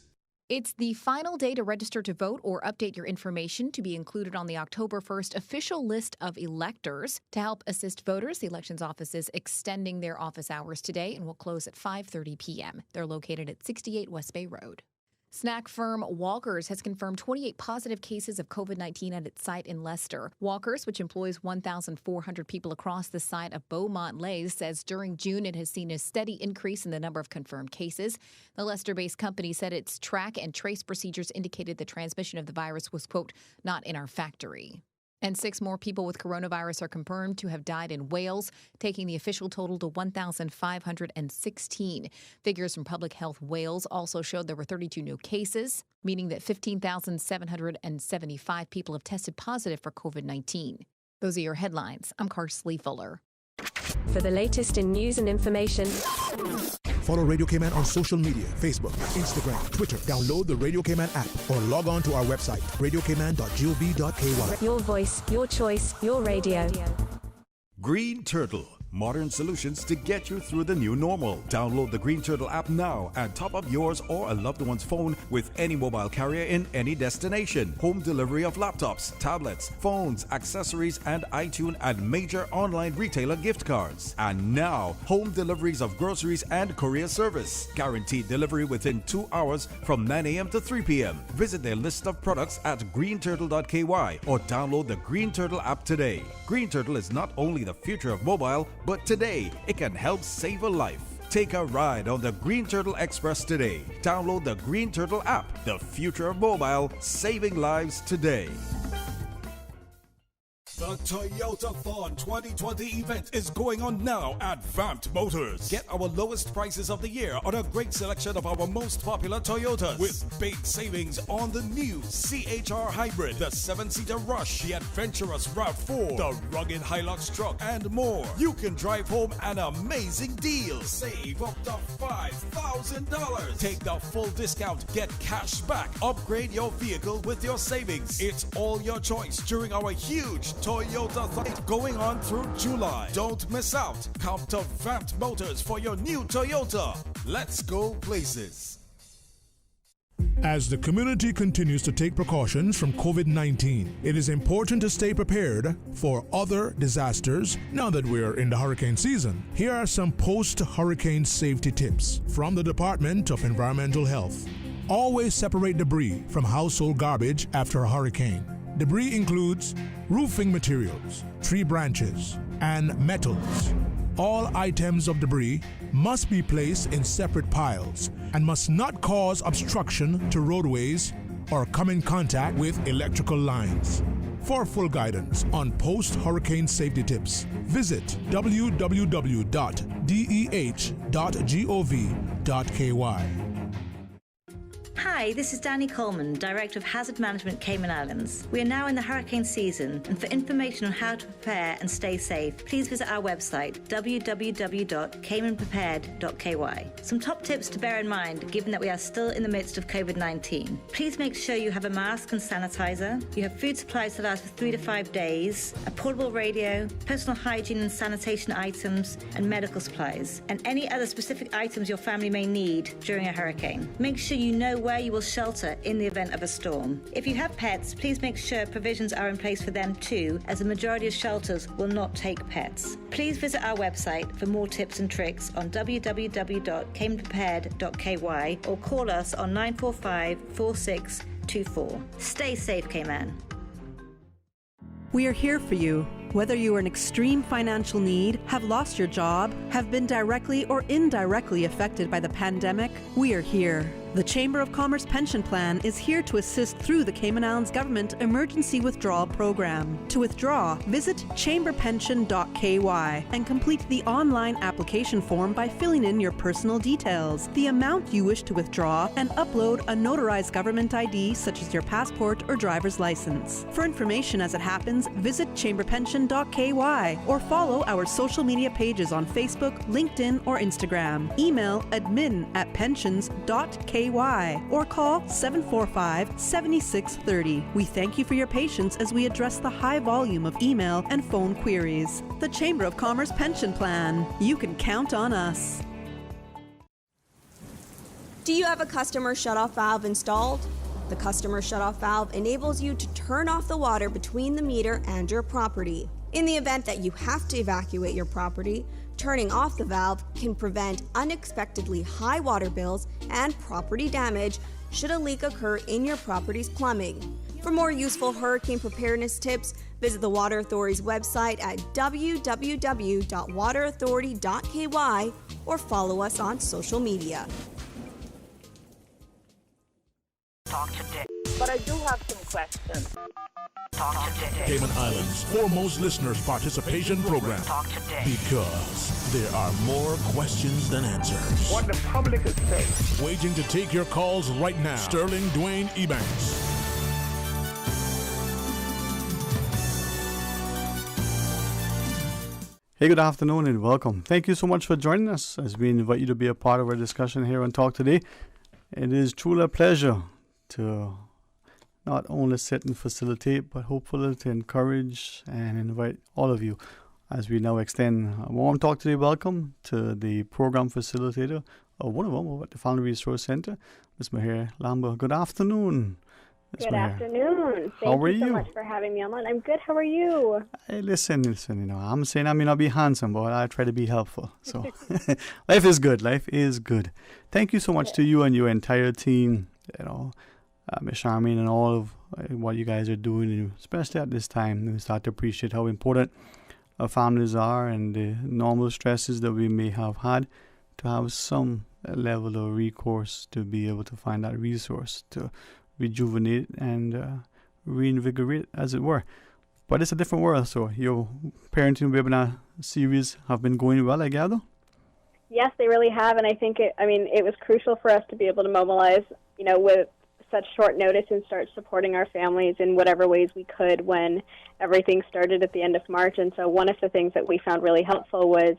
It's the final day to register to vote or update your information to be included on the October 1st official list of electors. To help assist voters, the elections office is extending their office hours today and will close at 5:30 p.m. They're located at 68 West Bay Road. Snack firm Walker's has confirmed 28 positive cases of COVID-19 at its site in Leicester. Walker's, which employs 1,400 people across the site of Beaumont-Lays, says during June it has seen a steady increase in the number of confirmed cases. The Leicester-based company said its track and trace procedures indicated the transmission of the virus was, quote, not in our factory. And 6 more people with coronavirus are confirmed to have died in Wales, taking the official total to 1,516. Figures from Public Health Wales also showed there were 32 new cases, meaning that 15,775 people have tested positive for COVID-19. Those are your headlines. I'm Karsley Fuller. For the latest in news and information, follow Radio Cayman on social media, Facebook, Instagram, Twitter. Download the Radio Cayman app or log on to our website, radiocayman.gov.ky. your voice, your choice, your radio. Green Turtle. Modern solutions to get you through the new normal. Download the Green Turtle app now and top up yours or a loved one's phone with any mobile carrier in any destination. Home delivery of laptops, tablets, phones, accessories, and iTunes and major online retailer gift cards. And now, home deliveries of groceries and courier service. Guaranteed delivery within 2 hours from 9 a.m. to 3 p.m. Visit their list of products at greenturtle.ky or download the Green Turtle app today. Green Turtle is not only the future of mobile, but today, it can help save a life. Take a ride on the Green Turtle Express today. Download the Green Turtle app, the future of mobile, saving lives today. The Toyota Fawn 2020 event is going on now at Vamped Motors. Get our lowest prices of the year on a great selection of our most popular Toyotas with big savings on the new CHR Hybrid, the 7-seater Rush, the adventurous RAV4, the rugged Hilux truck, and more. You can drive home an amazing deal. Save up to $5,000. Take the full discount, get cash back, upgrade your vehicle with your savings. It's all your choice during our huge Toyota site going on through July. Don't miss out. Come to Vamped Motors for your new Toyota. Let's go places. As the community continues to take precautions from COVID-19, it is important to stay prepared for other disasters now that we're in the hurricane season. Here are some post-hurricane safety tips from the Department of Environmental Health. Always separate debris from household garbage after a hurricane. Debris includes roofing materials, tree branches, and metals. All items of debris must be placed in separate piles and must not cause obstruction to roadways or come in contact with electrical lines. For full guidance on post-hurricane safety tips, visit www.deh.gov.ky. Hi, this is Danny Coleman, Director of Hazard Management Cayman Islands. We are now in the hurricane season, and for information on how to prepare and stay safe, please visit our website, www.caymanprepared.ky. Some top tips to bear in mind, given that we are still in the midst of COVID-19. Please make sure you have a mask and sanitizer, you have food supplies to last for 3 to 5 days, a portable radio, personal hygiene and sanitation items, and medical supplies, and any other specific items your family may need during a hurricane. Make sure you know where you will shelter in the event of a storm. If you have pets, please make sure provisions are in place for them too, as the majority of shelters will not take pets. Please visit our website for more tips and tricks on www.caymanprepared.ky or call us on 945-4624. Stay safe, Cayman. We are here for you. Whether you are in extreme financial need, have lost your job, have been directly or indirectly affected by the pandemic, we are here. The Chamber of Commerce Pension Plan is here to assist through the Cayman Islands Government Emergency Withdrawal Program. To withdraw, visit chamberpension.ky and complete the online application form by filling in your personal details, the amount you wish to withdraw, and upload a notarized government ID such as your passport or driver's license. For information as it happens, visit chamberpension.ky or follow our social media pages on Facebook, LinkedIn, or Instagram. Email admin@pensions.ky or call 745-7630. We thank you for your patience as we address the high volume of email and phone queries. The Chamber of Commerce Pension Plan. You can count on us. Do you have a customer shutoff valve installed? The customer shutoff valve enables you to turn off the water between the meter and your property. In the event that you have to evacuate your property, turning off the valve can prevent unexpectedly high water bills and property damage should a leak occur in your property's plumbing. For more useful hurricane preparedness tips, visit the Water Authority's website at www.waterauthority.ky or follow us on social media. Talk today. But I do have some questions. Talk today. Cayman Islands' foremost listeners participation program. Talk today. Because there are more questions than answers. What the public is saying. Waiting to take your calls right now. Sterling Dwayne Ebanks. Hey, good afternoon and welcome. Thank you so much for joining us as we invite you to be a part of our discussion here on Talk Today. It is truly a pleasure to not only sit and facilitate, but hopefully to encourage and invite all of you as we now extend a warm Talk Today welcome to the program facilitator of one of them over at the Family Resource Center, Ms. Mahir Lamba. Good afternoon. Good afternoon. Thank you so much for having me online. I'm good. How are you? Hey, listen, I'm saying I may not be handsome, but I try to be helpful. So life is good. Life is good. Thank you so much to you and your entire team, Ms. Charmaine, and all of what you guys are doing, and especially at this time. We start to appreciate how important our families are and the normal stresses that we may have had, to have some level of recourse to be able to find that resource to rejuvenate and reinvigorate, as it were. But it's a different world, so your parenting webinar series have been going well, I gather? Yes, they really have, and I think it was crucial for us to be able to mobilize, with such short notice and start supporting our families in whatever ways we could when everything started at the end of March. And so one of the things that we found really helpful was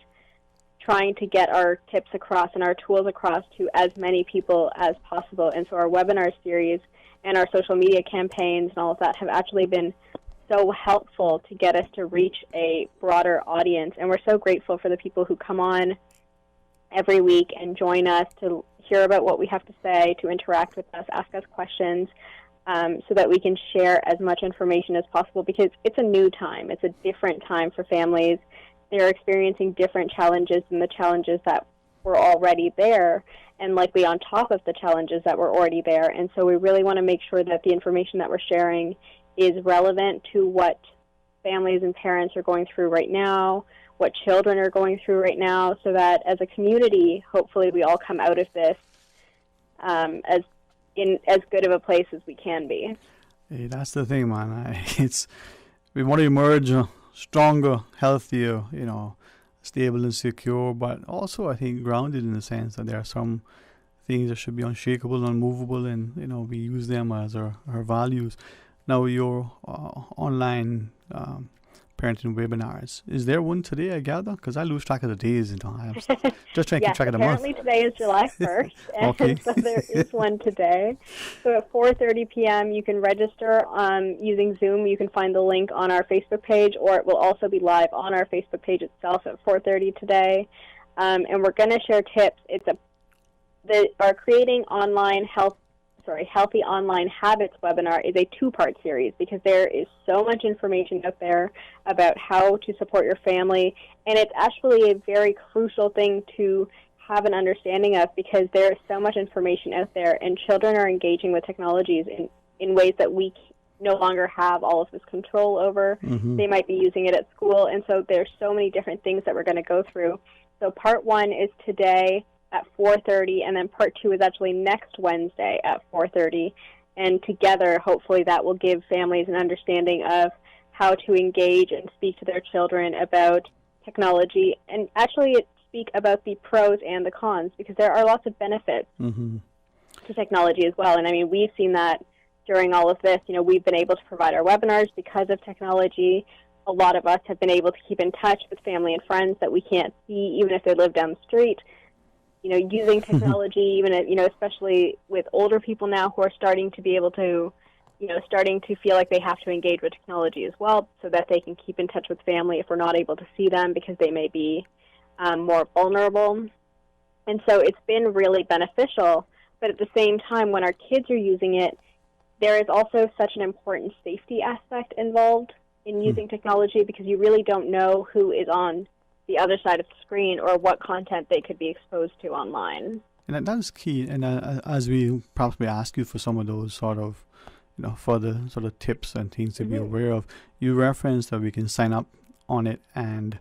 trying to get our tips across and our tools across to as many people as possible. And so our webinar series and our social media campaigns and all of that have actually been so helpful to get us to reach a broader audience. And we're so grateful for the people who come on every week and join us to hear about what we have to say, to interact with us, ask us questions, so that we can share as much information as possible, because it's a new time. It's a different time for families. They're experiencing different challenges than the challenges that were already there, and likely on top of the challenges that were already there. And so we really want to make sure that the information that we're sharing is relevant to what families and parents are going through right now, what children are going through right now, so that as a community, hopefully we all come out of this as good of a place as we can be. Hey, that's the thing, man. We want to emerge stronger, healthier, stable and secure, but also I think grounded in the sense that there are some things that should be unshakable, unmovable, and we use them as our values. Now, your online parenting webinars, is there one today, I gather? Because I lose track of the days. I'm just trying to keep track of the month. Apparently today is July 1st, and okay. So there is one today. So at 4:30 p.m. you can register using Zoom. You can find the link on our Facebook page, or it will also be live on our Facebook page itself at 4:30 today. And we're going to share tips. Our Creating Healthy Online Habits webinar is a two-part series, because there is so much information out there about how to support your family, and it's actually a very crucial thing to have an understanding of, because there is so much information out there, and children are engaging with technologies in ways that we no longer have all of this control over. Mm-hmm. They might be using it at school, and so there's so many different things that we're going to go through. So part one is today at 4:30, and then part two is actually next Wednesday at 4:30. And together, hopefully, that will give families an understanding of how to engage and speak to their children about technology, and actually speak about the pros and the cons, because there are lots of benefits to technology as well. And we've seen that during all of this. We've been able to provide our webinars because of technology. A lot of us have been able to keep in touch with family and friends that we can't see, even if they live down the street. Using technology, even especially with older people now who are starting to be able to, starting to feel like they have to engage with technology as well, so that they can keep in touch with family if we're not able to see them, because they may be more vulnerable. And so it's been really beneficial But at the same time, when our kids are using it, there is also such an important safety aspect involved in using technology, because you really don't know who is on the other side of the screen or what content they could be exposed to online. And that's key. And as we probably ask you for some of those sort of, further sort of tips and things to be aware of, you referenced that we can sign up on it. And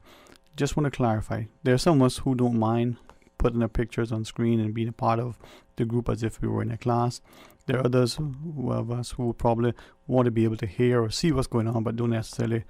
just want to clarify, there are some of us who don't mind putting their pictures on screen and being a part of the group as if we were in a class. There are others of us who probably want to be able to hear or see what's going on, but don't necessarily,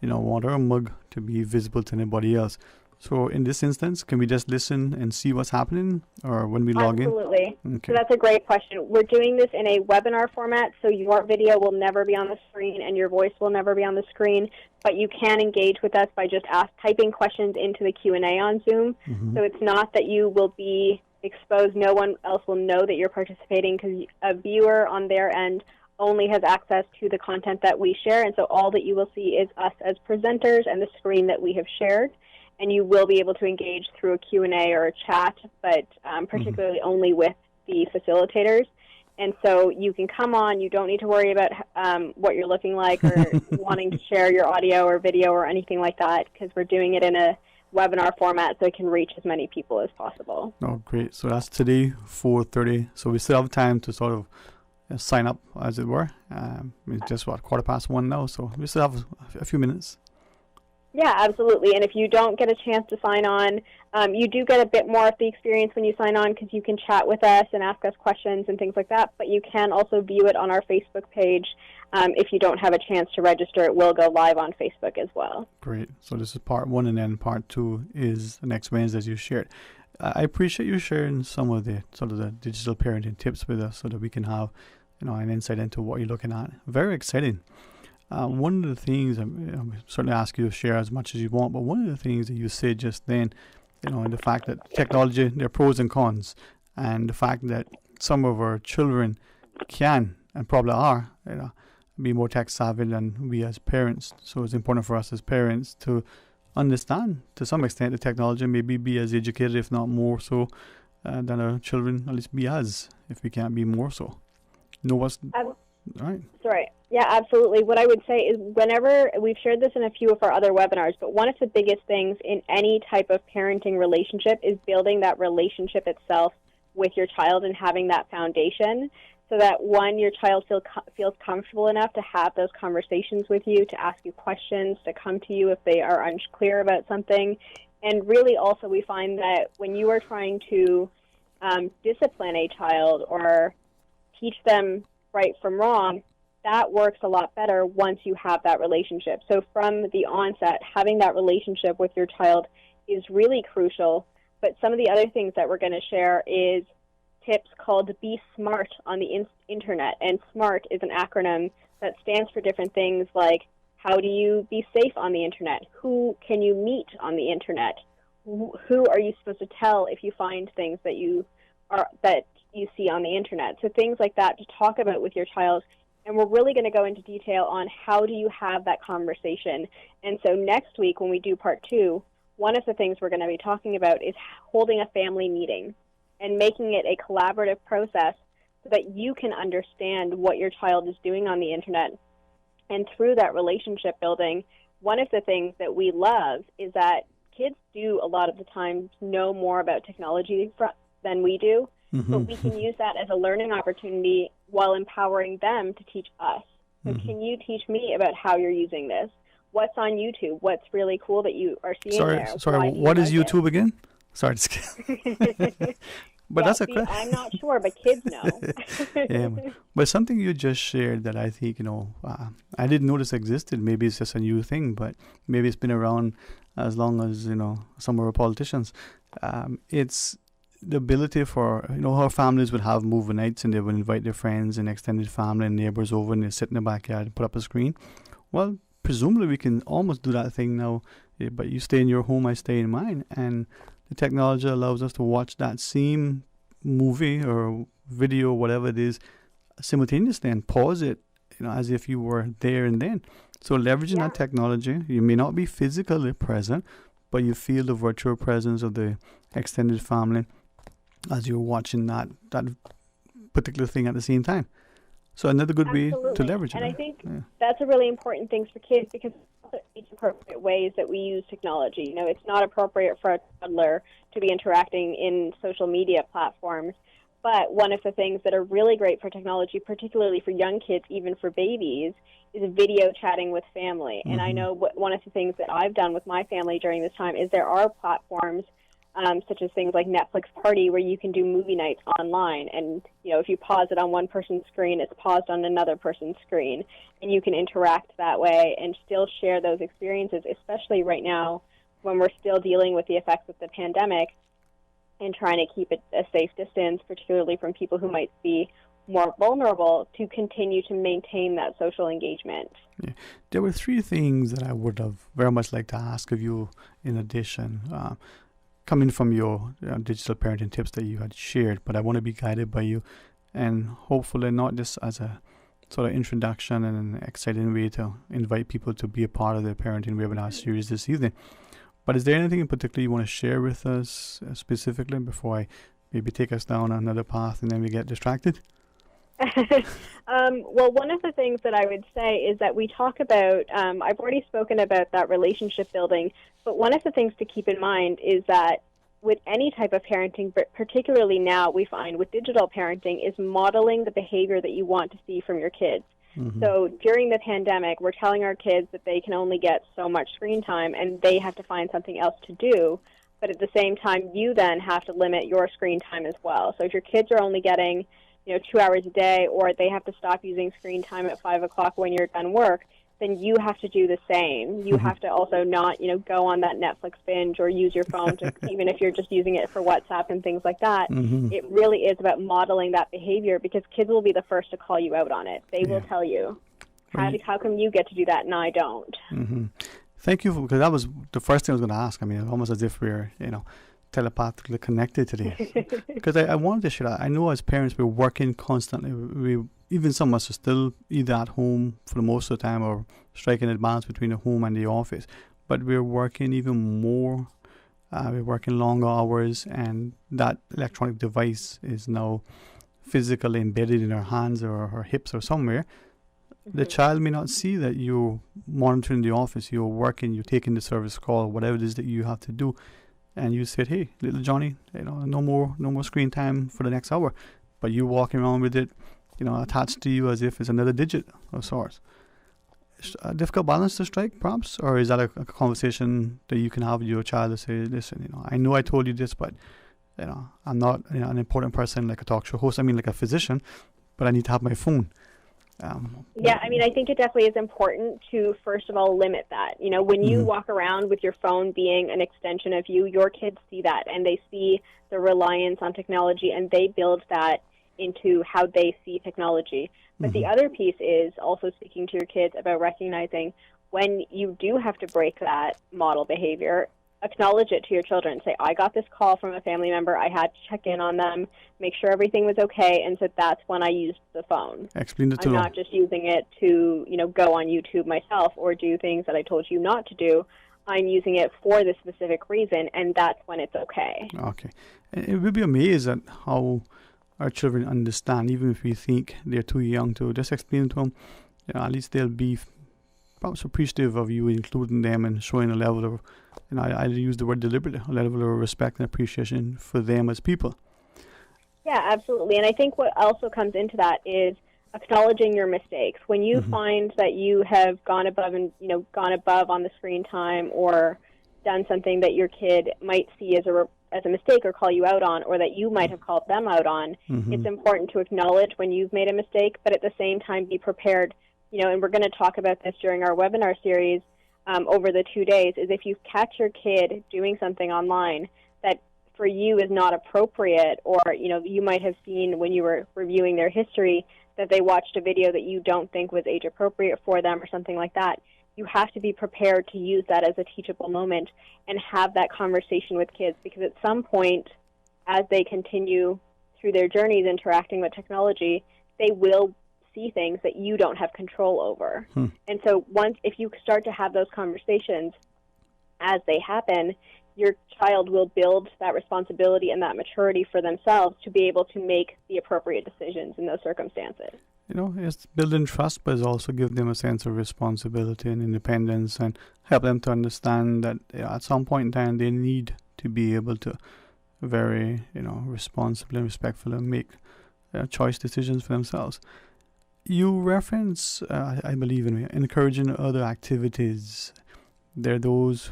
want our mug to be visible to anybody else. So in this instance, can we just listen and see what's happening, or when we log in? Absolutely. Okay. So that's a great question. We're doing this in a webinar format, so your video will never be on the screen and your voice will never be on the screen, but you can engage with us by just typing questions into the Q&A on Zoom. So it's not that you will be exposed. No one else will know that you're participating, because a viewer on their end only has access to the content that we share, and so all that you will see is us as presenters and the screen that we have shared. And you will be able to engage through a Q&A or a chat, but particularly only with the facilitators. And so you can come on. You don't need to worry about what you're looking like or wanting to share your audio or video or anything like that, because we're doing it in a webinar format so it can reach as many people as possible. Oh, great. So that's today, 4:30. So we still have time to sort of sign up, as it were. It's just, 1:15 now, so we still have a few minutes. Yeah, absolutely. And if you don't get a chance to sign on, you do get a bit more of the experience when you sign on, because you can chat with us and ask us questions and things like that. But you can also view it on our Facebook page. If you don't have a chance to register, it will go live on Facebook as well. Great. So this is part 1, and then part 2 is the next Wednesday, as you shared. I appreciate you sharing some of the sort of the digital parenting tips with us, so that we can have an insight into what you're looking at. Very exciting. One of the things, I'm certainly ask you to share as much as you want, but one of the things that you said just then, and the fact that technology, there are pros and cons, and the fact that some of our children can, and probably are, be more tech savvy than we as parents. So it's important for us as parents to understand, to some extent, the technology, maybe be as educated, if not more so, than our children, at least be as, if we can't be more so. Know what's... Right. Sorry. Yeah, absolutely. What I would say is, whenever we've shared this in a few of our other webinars, but one of the biggest things in any type of parenting relationship is building that relationship itself with your child and having that foundation, so that, one, your child feels comfortable enough to have those conversations with you, to ask you questions, to come to you if they are unclear about something. And really also, we find that when you are trying to discipline a child or teach them right from wrong, that works a lot better once you have that relationship. So from the onset, having that relationship with your child is really crucial. But some of the other things that we're going to share is tips called Be Smart on the internet. And SMART is an acronym that stands for different things like, how do you be safe on the internet? Who can you meet on the internet? Who are you supposed to tell if you find things that you see on the internet? So things like that to talk about with your child. And we're really going to go into detail on how do you have that conversation. And so next week, when we do part 2, one of the things we're going to be talking about is holding a family meeting and making it a collaborative process so that you can understand what your child is doing on the internet. And through that relationship building, one of the things that we love is that kids do a lot of the time know more about technology than we do. But we can use that as a learning opportunity while empowering them to teach us. So can you teach me about how you're using this? What's on YouTube? What's really cool that you are seeing there? Sorry, what is YouTube again? Sorry, just kidding. But that's a question. I'm not sure, but kids know. Yeah, but something you just shared that I think, I didn't know this existed. Maybe it's just a new thing, but maybe it's been around as long as, some of our politicians. It's the ability for, how families would have movie nights and they would invite their friends and extended family and neighbors over and they sit in the backyard and put up a screen. Well, presumably we can almost do that thing now, but you stay in your home, I stay in mine. And the technology allows us to watch that same movie or video, whatever it is, simultaneously and pause it, as if you were there and then. So leveraging that technology, you may not be physically present, but you feel the virtual presence of the extended family as you're watching that particular thing at the same time. So another good way to leverage it. And I think that's a really important thing for kids, because it's appropriate ways that we use technology. You know, it's not appropriate for a toddler to be interacting in social media platforms. But one of the things that are really great for technology, particularly for young kids, even for babies, is video chatting with family. And I know one of the things that I've done with my family during this time is there are platforms such as things like Netflix Party, where you can do movie nights online. And, you know, if you pause it on one person's screen, it's paused on another person's screen. And you can interact that way and still share those experiences, especially right now when we're still dealing with the effects of the pandemic and trying to keep it a safe distance, particularly from people who might be more vulnerable, to continue to maintain that social engagement. Yeah. There were three things that I would have very much liked to ask of you in addition. Coming from your digital parenting tips that you had shared, but I want to be guided by you, and hopefully not just as a sort of introduction and an exciting way to invite people to be a part of the parenting webinar series this evening. But is there anything in particular you want to share with us specifically before I maybe take us down another path and then we get distracted? Well, one of the things that I would say is that we talk about, I've already spoken about that relationship building, but one of the things to keep in mind is that with any type of parenting, but particularly now we find with digital parenting, is modeling the behavior that you want to see from your kids. So during the pandemic, we're telling our kids that they can only get so much screen time and they have to find something else to do. But at the same time, you then have to limit your screen time as well. So if your kids are only getting 2 hours a day, or they have to stop using screen time at 5 o'clock when you're done work, then you have to do the same. You have to also not, go on that Netflix binge or use your phone, to, even if you're just using it for WhatsApp and things like that. It really is about modeling that behavior, because kids will be the first to call you out on it. They will tell you, how come you get to do that and I don't? Thank you, because that was the first thing I was going to ask. I mean, almost as if we're, telepathically connected today, because I wanted to share that. I know as parents we're working constantly. Even some of us are still either at home for the most of the time or striking a balance between the home and the office, but we're working even more. We're working longer hours, and that electronic device is now physically embedded in our hands or our hips or somewhere. The child may not see that you're monitoring the office, you're working, you're taking the service call, whatever it is that you have to do. And you said, "Hey, little Johnny, no more screen time for the next hour." But you walking around with it, attached to you as if it's another digit of sorts. It's a difficult balance to strike, perhaps, or is that a conversation that you can have with your child to say, "Listen, I know I told you this, but I'm not an important person like a talk show host. I mean, like a physician, but I need to have my phone." Yeah, I mean, I think it definitely is important to, first of all, limit that. When you walk around with your phone being an extension of you, your kids see that, and they see the reliance on technology, and they build that into how they see technology. But the other piece is also speaking to your kids about recognizing when you do have to break that model behavior, acknowledge it to your children. Say, I got this call from a family member. I had to check in on them, make sure everything was okay, and so that's when I used the phone. Explain it to them. I'm not just using it to, go on YouTube myself or do things that I told you not to do. I'm using it for this specific reason, and that's when it's okay. Okay. It would be amazed at how our children understand, even if we think they're too young to just explain to them. At least they'll be perhaps appreciative of you including them and showing a level of, I use the word deliberately, a level of respect and appreciation for them as people. Yeah, absolutely. And I think what also comes into that is acknowledging your mistakes. When you find that you have gone above on the screen time or done something that your kid might see as a mistake or call you out on, or that you might have called them out on, it's important to acknowledge when you've made a mistake, but at the same time be prepared. And we're going to talk about this during our webinar series over the 2 days, is if you catch your kid doing something online that for you is not appropriate, or, you might have seen when you were reviewing their history that they watched a video that you don't think was age appropriate for them or something like that, you have to be prepared to use that as a teachable moment and have that conversation with kids, because at some point, as they continue through their journeys interacting with technology, they will see things that you don't have control over. And so if you start to have those conversations as they happen, your child will build that responsibility and that maturity for themselves to be able to make the appropriate decisions in those circumstances. It's building trust, but it's also give them a sense of responsibility and independence, and help them to understand that at some point in time they need to be able to very, responsibly and respectfully make choice decisions for themselves. You reference, I believe, in encouraging other activities. There are those,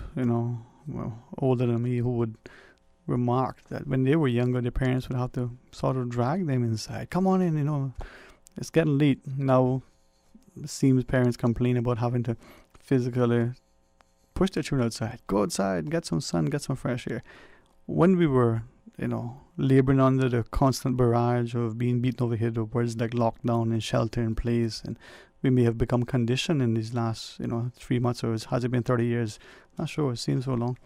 older than me who would remark that when they were younger, their parents would have to sort of drag them inside. Come on in, it's getting late. Now, it seems parents complain about having to physically push their children outside. Go outside, get some sun, get some fresh air. When we were, laboring under the constant barrage of being beaten over the head with words like lockdown and shelter in place, and we may have become conditioned in these last, 3 months, or has it been 30 years? Not sure, it seems so long.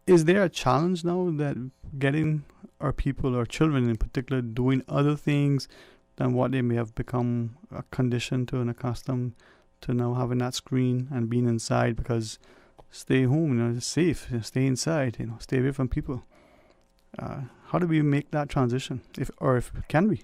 Is there a challenge now that getting our people, our children in particular, doing other things than what they may have become conditioned to and accustomed to, now having that screen and being inside? Because stay home, it's safe, stay inside, stay away from people. How do we make that transition, if can we?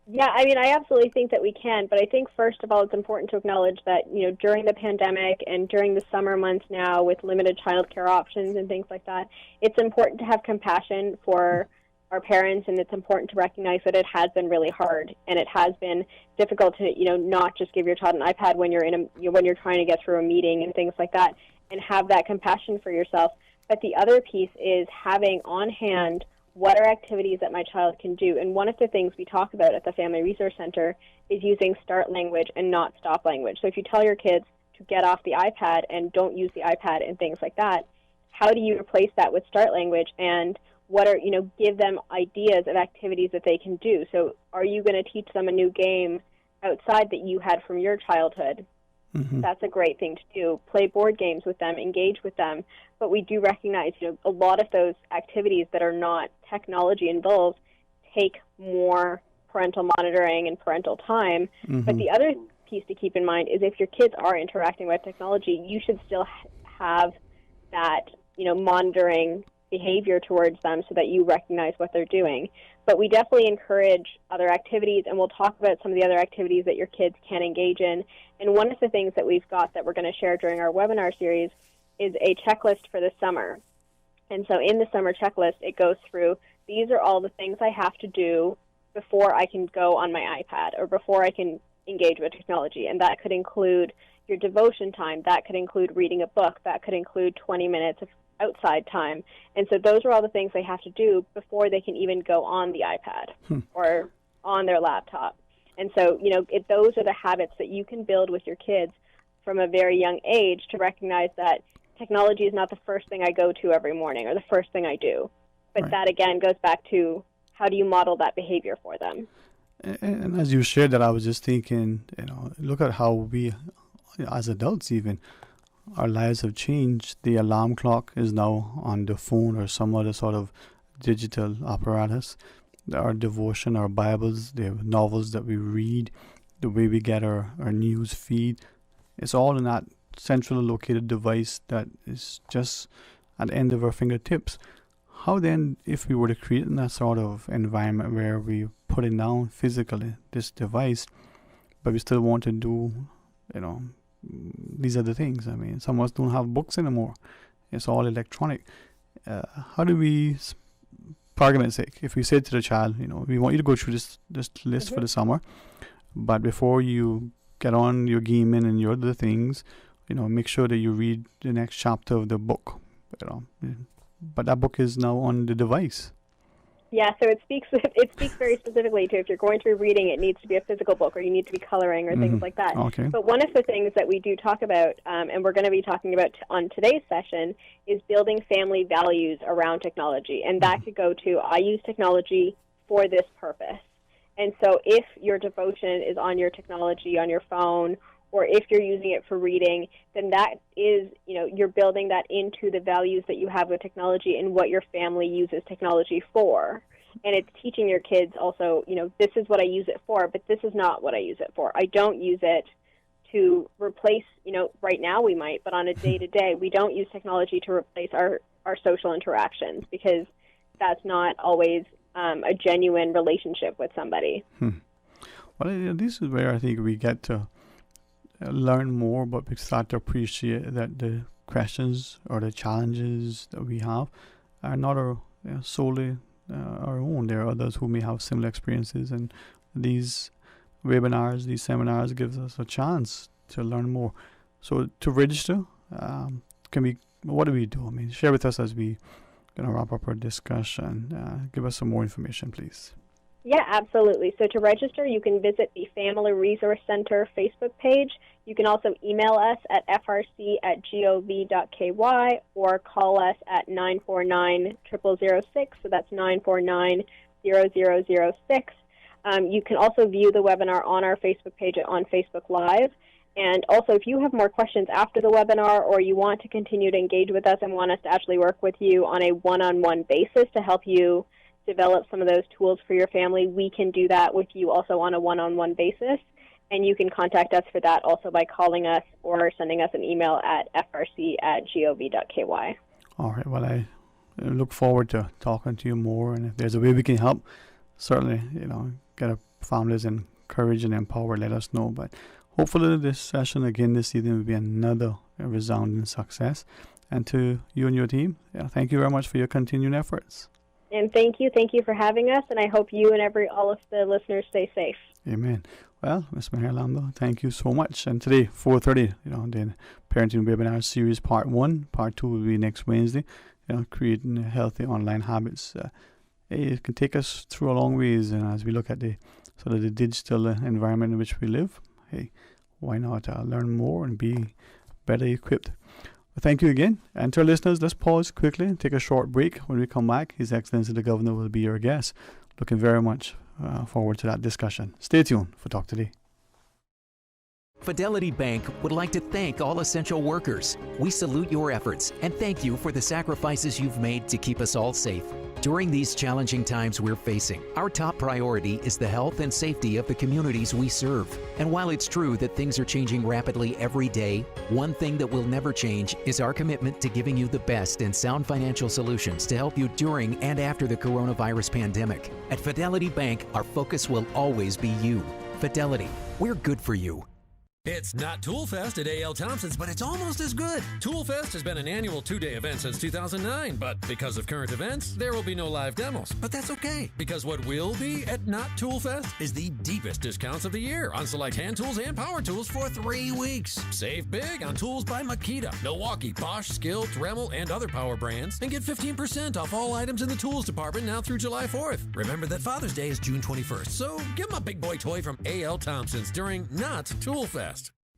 Yeah, I absolutely think that we can, but I think first of all it's important to acknowledge that, during the pandemic and during the summer months now with limited childcare options and things like that, it's important to have compassion for our parents, and it's important to recognize that it has been really hard, and it has been difficult to, not just give your child an iPad when when you're trying to get through a meeting and things like that, and have that compassion for yourself. But the other piece is having on hand what are activities that my child can do. And one of the things we talk about at the Family Resource Center is using start language and not stop language. So if you tell your kids to get off the iPad and don't use the iPad and things like that, how do you replace that with start language? And what are, give them ideas of activities that they can do. So are you going to teach them a new game outside that you had from your childhood? Mm-hmm. That's a great thing to do. Play board games with them, engage with them. But we do recognize, a lot of those activities that are not technology involved take more parental monitoring and parental time. Mm-hmm. But the other piece to keep in mind is if your kids are interacting with technology, you should still have that, monitoring behavior towards them so that you recognize what they're doing. But we definitely encourage other activities, and we'll talk about some of the other activities that your kids can engage in. And one of the things that we've got that we're going to share during our webinar series is a checklist for the summer. And so in the summer checklist, it goes through, these are all the things I have to do before I can go on my iPad or before I can engage with technology. And that could include your devotion time. That could include reading a book. That could include 20 minutes of outside time. And so those are all the things they have to do before they can even go on the iPad or on their laptop. And so, those are the habits that you can build with your kids from a very young age to recognize that technology is not the first thing I go to every morning or the first thing I do. But that, again, goes back to how do you model that behavior for them? And as you shared that, I was just thinking, look at how we, as adults even, our lives have changed. The alarm clock is now on the phone or some other sort of digital apparatus. Our devotion, our Bibles, the novels that we read, the way we get our news feed, it's all in that centrally located device that is just at the end of our fingertips. How then, if we were to create in that sort of environment where we put it down physically, this device, but we still want to do, these are the things. Some of us don't have books anymore. It's all electronic. How do we, for argument's sake, if we say to the child, we want you to go through this list for the summer, but before you get on your gaming and your other things, make sure that you read the next chapter of the book. But that book is now on the device. Yeah, so it speaks very specifically to if you're going to be reading, it needs to be a physical book, or you need to be coloring or things like that. Okay. But one of the things that we do talk about, and we're going to be talking about on today's session, is building family values around technology. And that could go to, I use technology for this purpose. And so if your devotion is on your technology, on your phone, or if you're using it for reading, then that is, you're building that into the values that you have with technology and what your family uses technology for. And it's teaching your kids also, this is what I use it for, but this is not what I use it for. I don't use it to replace, right now we might, but on a day-to-day, we don't use technology to replace our social interactions, because that's not always a genuine relationship with somebody. Well, this is where I think we get to learn more, but we start to appreciate that the questions or the challenges that we have are not solely our own. There are others who may have similar experiences, and these webinars, these seminars gives us a chance to learn more. So to register, what do we do? I mean, share with us as we wrap up our discussion. Give us some more information, please. Yeah, absolutely. So to register, you can visit the Family Resource Center Facebook page. You can also email us at frc@gov.ky or call us at 949-0006. So that's 949-0006. You can also view the webinar on our Facebook page on Facebook Live. And also, if you have more questions after the webinar, or you want to continue to engage with us and want us to actually work with you on a one-on-one basis to help you develop some of those tools for your family, we can do that with you also on a one-on-one basis. And you can contact us for that also by calling us or sending us an email at frc@gov.ky. All right. Well, I look forward to talking to you more. And if there's a way we can help, certainly, get our families encouraged and empowered, let us know. But hopefully this session again this evening will be another resounding success. And to you and your team, thank you very much for your continuing efforts. And thank you for having us, and I hope you and all of the listeners stay safe. Amen. Well, Ms. Maher Lando, thank you so much. And today, 4:30, the Parenting Webinar Series Part 1. Part 2 will be next Wednesday, creating healthy online habits. It can take us through a long ways, and as we look at the sort of the digital environment in which we live, why not learn more and be better equipped? Well, thank you again. And to our listeners, let's pause quickly and take a short break. When we come back, His Excellency the Governor will be your guest. Looking very much forward to that discussion. Stay tuned for Talk Today. Fidelity Bank would like to thank all essential workers. We salute your efforts and thank you for the sacrifices you've made to keep us all safe. During these challenging times we're facing, our top priority is the health and safety of the communities we serve. And while it's true that things are changing rapidly every day, one thing that will never change is our commitment to giving you the best and sound financial solutions to help you during and after the coronavirus pandemic. At Fidelity Bank, our focus will always be you. Fidelity, we're good for you. It's not Toolfest at A.L. Thompson's, but it's almost as good. Toolfest has been an annual 2-day event since 2009, but because of current events, there will be no live demos. But that's okay, because what will be at Not Toolfest is the deepest discounts of the year on select hand tools and power tools for 3 weeks. Save big on tools by Makita, Milwaukee, Bosch, Skill, Dremel, and other power brands, and get 15% off all items in the tools department now through July 4th. Remember that Father's Day is June 21st, so give them a big boy toy from A.L. Thompson's during Not Toolfest.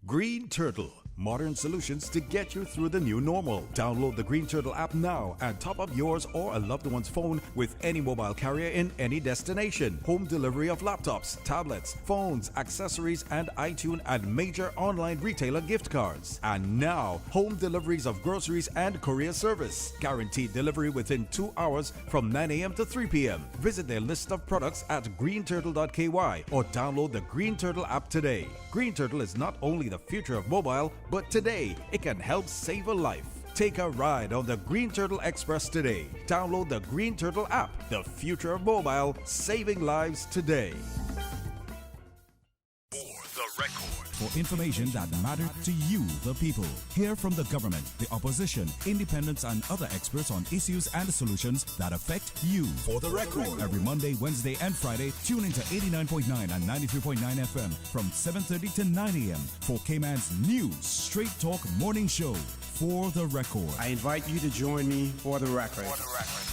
Green Turtle, modern solutions to get you through the new normal. Download the Green Turtle app now and top up yours or a loved one's phone with any mobile carrier in any destination. Home delivery of laptops, tablets, phones, accessories, and iTunes and major online retailer gift cards. And now, home deliveries of groceries and courier service. Guaranteed delivery within 2 hours from 9 a.m. to 3 p.m. Visit their list of products at greenturtle.ky or download the Green Turtle app today. Green Turtle is not only the future of mobile, but today it can help save a life. Take a ride on the Green Turtle Express today. Download the Green Turtle app, the future of mobile, saving lives today. For the record. For information that matters to you, the people. Hear from the government, the opposition, independents, and other experts on issues and solutions that affect you. For the record. Every Monday, Wednesday, and Friday, tune into 89.9 and 93.9 FM from 7:30 to 9 a.m. for Cayman's new Straight Talk Morning Show. For the record. I invite you to join me for the record.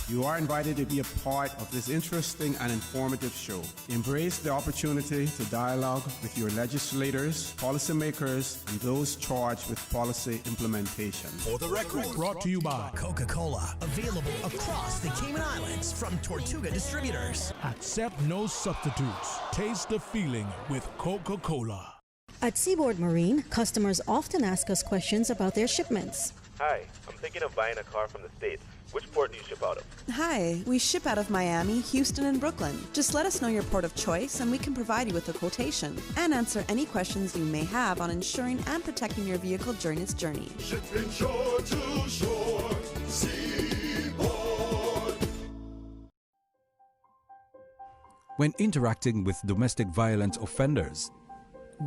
You are invited to be a part of this interesting and informative show. Embrace the opportunity to dialogue with your legislators, policymakers, and those charged with policy implementation. For the record. Brought to you by Coca-Cola. Available across the Cayman Islands from Tortuga Distributors. Accept no substitutes. Taste the feeling with Coca-Cola. At Seaboard Marine, customers often ask us questions about their shipments. Hi, I'm thinking of buying a car from the States. Which port do you ship out of? Hi, we ship out of Miami, Houston, and Brooklyn. Just let us know your port of choice and we can provide you with a quotation and answer any questions you may have on insuring and protecting your vehicle during its journey. Shipping shore to shore, seaboard. When interacting with domestic violence offenders,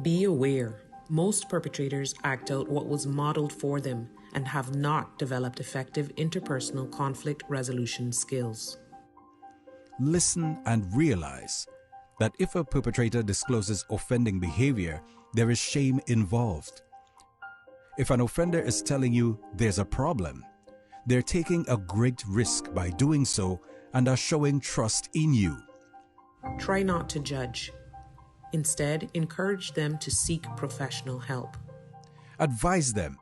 be aware, most perpetrators act out what was modeled for them and have not developed effective interpersonal conflict resolution skills. listen and realize that if a perpetrator discloses offending behavior, there is shame involved. If an offender is telling you there's a problem, they're taking a great risk by doing so and are showing trust in you. Try not to judge. Instead, encourage them to seek professional help. Advise them.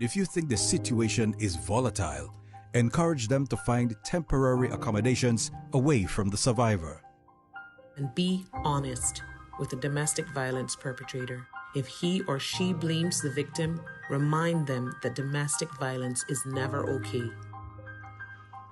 If you think the situation is volatile, encourage them to find temporary accommodations away from the survivor. And be honest with a domestic violence perpetrator. If he or she blames the victim, remind them that domestic violence is never okay.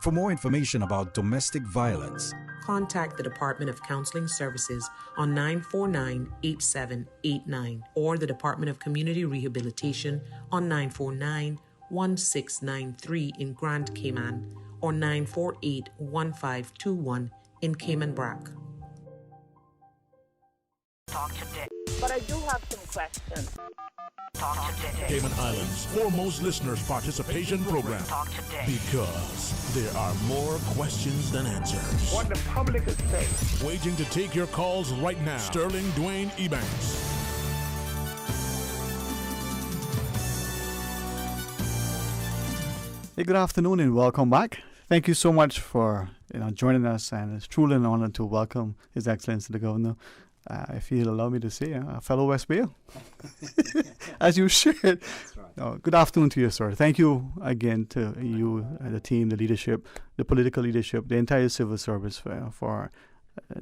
For more information about domestic violence, contact the Department of Counseling Services on 949-8789 or the Department of Community Rehabilitation on 949-1693 in Grand Cayman or 948-1521 in Cayman Brac. Talk today. But I do have some questions. Talk today. Cayman Islands' foremost listeners participation program. Talk today. Because there are more questions than answers. What the public is saying. Waiting to take your calls right now. Sterling Dwayne Ebanks. Hey, good afternoon and welcome back. Thank you so much for joining us, and it's truly an honor to welcome His Excellency the Governor. If he'll allow me to say, a fellow West Bayer, as you should. That's right. Good afternoon to you, sir. Thank you again to you, the team, the leadership, the political leadership, the entire civil service for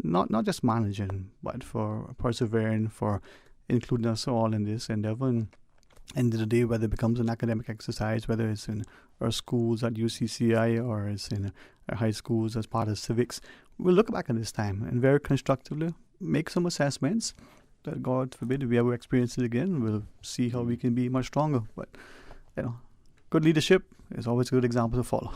not just managing, but for persevering, for including us all in this endeavor. And end of the day, whether it becomes an academic exercise, whether it's in our schools at UCCI or it's in our high schools as part of civics, we'll look back at this time and very constructively make some assessments that, God forbid, if we ever experience it again, we'll see how we can be much stronger. But, good leadership is always a good example to follow.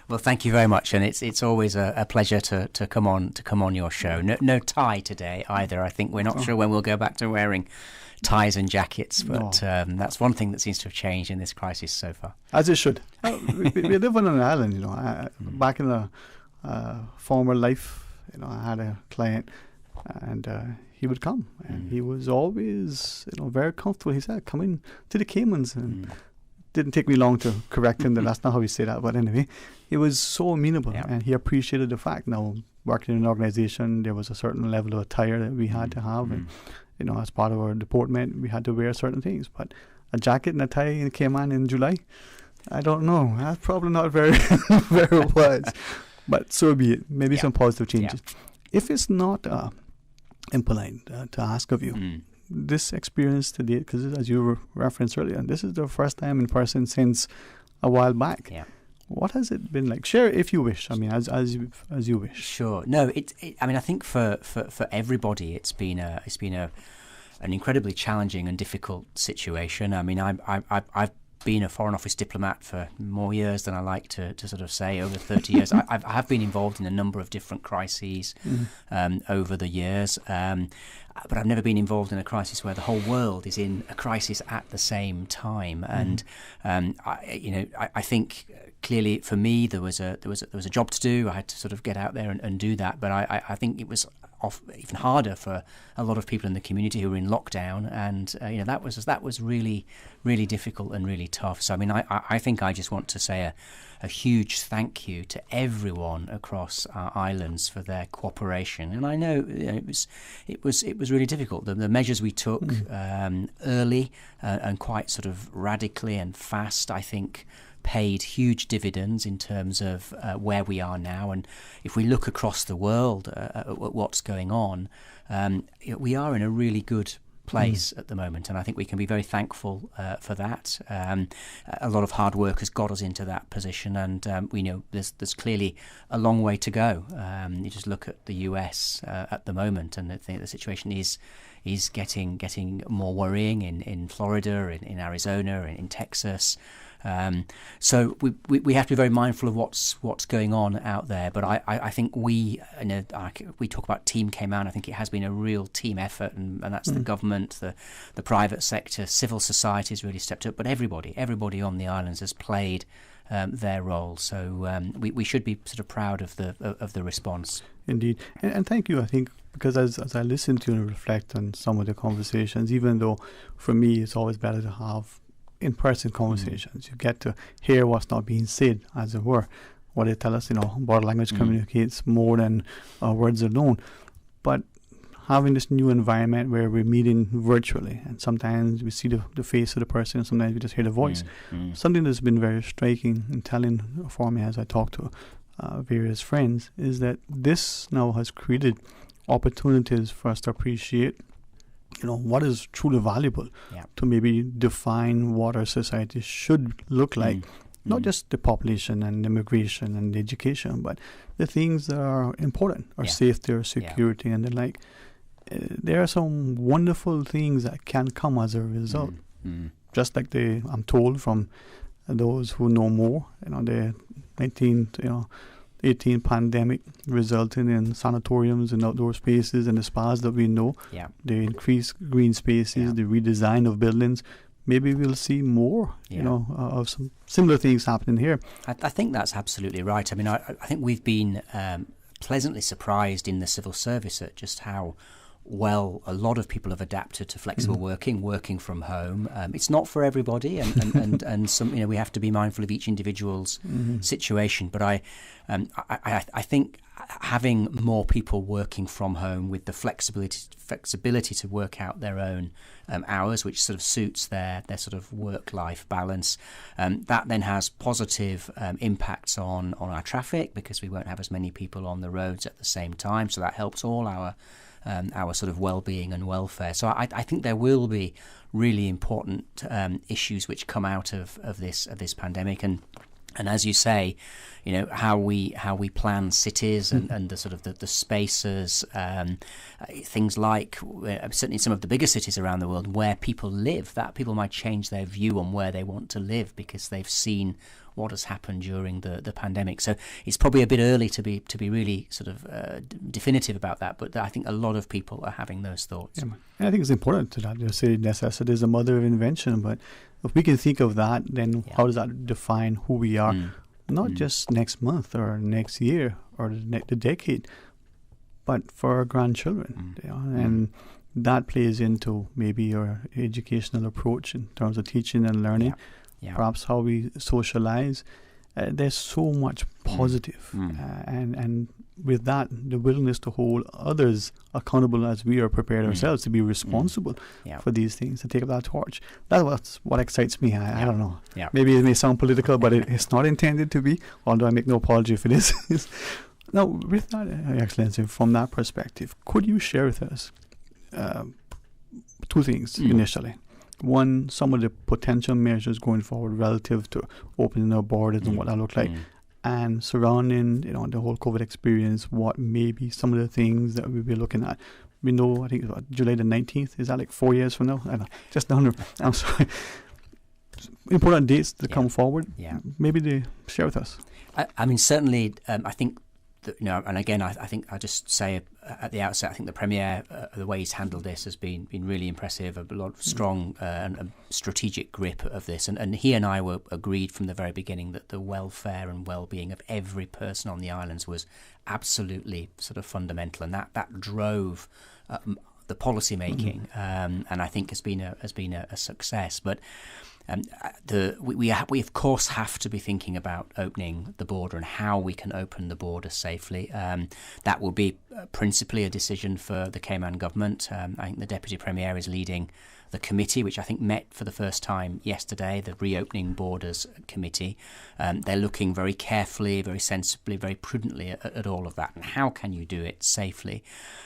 Well, thank you very much, and it's always a pleasure to come on your show. No tie today either. I think we're not sure when we'll go back to wearing ties and jackets, but that's one thing that seems to have changed in this crisis so far. As it should. We live on an island, back in a former life, I had a client, and he would come, and he was always, very comfortable. He said, "Come in to the Caymans," and didn't take me long to correct him that that's not how we say that. But anyway, he was so amenable, and he appreciated the fact. Now, working in an organization, there was a certain level of attire that we had to have, and as part of our deportment, we had to wear certain things. But a jacket and a tie in Cayman in July, I don't know. That's probably not very, very wise. But so be it. Maybe some positive changes. If it's not impolite to ask of you, this experience today, because as you referenced earlier, this is the first time in person since a while back. Yeah. What has it been like? Share if you wish. I mean, as you wish. Sure. No, I think for everybody, it's been an incredibly challenging and difficult situation. I mean, I've been a Foreign Office diplomat for more years than I like to sort of say, over 30 years. I have been involved in a number of different crises over the years, but I've never been involved in a crisis where the whole world is in a crisis at the same time. And I think clearly for me there was a job to do. I had to sort of get out there and do that. But I think it was even harder for a lot of people in the community who were in lockdown, and that was really, really difficult and really tough. So I mean, I think I just want to say a huge thank you to everyone across our islands for their cooperation. And I know it was really difficult. The measures we took early and quite sort of radically and fast, I think, paid huge dividends in terms of where we are now. And if we look across the world at what's going on, we are in a really good place at the moment, and I think we can be very thankful for that. A lot of hard work has got us into that position, and we know there's clearly a long way to go. You just look at the US at the moment, and I think the situation is getting more worrying in Florida, in Arizona, in Texas. So we have to be very mindful of what's going on out there. But I think we talk about Team Cayman. I think it has been a real team effort, and that's the government, the private sector, civil society has really stepped up. But everybody on the islands has played their role. So we should be sort of proud of the response. Indeed, and thank you. I think because as I listen to you and reflect on some of the conversations, even though for me it's always better to have in-person conversations. You get to hear what's not being said, as it were. What they tell us, body language communicates more than words alone. But having this new environment where we're meeting virtually, and sometimes we see the face of the person, and sometimes we just hear the voice. Something that's been very striking and telling for me as I talk to various friends is that this now has created opportunities for us to appreciate what is truly valuable, to maybe define what our society should look like. Not just the population and immigration and education, but the things that are important, our safety, our security, and the like. There are some wonderful things that can come as a result. Just like I'm told from those who know more, the 18 pandemic resulting in sanatoriums and outdoor spaces and the spas that we know, the increased green spaces, the redesign of buildings. Maybe we'll see more, of some similar things happening here. I think that's absolutely right. I mean, I think we've been pleasantly surprised in the civil service at just how well a lot of people have adapted to flexible working from home. It's not for everybody, and some we have to be mindful of each individual's situation. But I think having more people working from home with the flexibility to work out their own hours, which sort of suits their sort of work-life balance, that then has positive impacts on our traffic, because we won't have as many people on the roads at the same time. So that helps all our sort of well-being and welfare. So I think there will be really important issues which come out of this pandemic, and as you say, how we plan cities and the sort of the spaces, things like certainly some of the bigger cities around the world where people live, that people might change their view on where they want to live because they've seen what has happened during the pandemic. So it's probably a bit early to be really sort of definitive about that, but I think a lot of people are having those thoughts. Yeah, and I think it's important to that. You say necessity is the mother of invention, but if we can think of that, then how does that define who we are? Not just next month or next year or the decade, but for our grandchildren. And that plays into maybe your educational approach in terms of teaching and learning. Perhaps how we socialize. There's so much positive. And with that, the willingness to hold others accountable as we are prepared ourselves to be responsible for these things, to take up that torch. That's what excites me. I don't know. Maybe it may sound political, but it's not intended to be, although I make no apology for this. Now, with that, Excellency, from that perspective, could you share with us two things initially? One, some of the potential measures going forward relative to opening our borders and what that look like, and surrounding the whole COVID experience, what may be some of the things that we'll be looking at. We know, I think it's about July the 19th. Is that like 4 years from now? I don't know, just under. I'm sorry. Important dates to come forward. Maybe they share with us. I mean, certainly, I think. And again, I think I just say at the outset, I think the Premier, the way he's handled this has been really impressive. A lot of strong and strategic grip of this, and he and I were agreed from the very beginning that the welfare and well-being of every person on the islands was absolutely sort of fundamental, and that drove the policy making, and I think has been a success. But we of course have to be thinking about opening the border and how we can open the border safely. That will be principally a decision for the Cayman government. I think the Deputy Premier is leading the committee, which I think met for the first time yesterday, the Reopening Borders Committee. They're looking very carefully, very sensibly, very prudently at all of that. And how can you do it safely?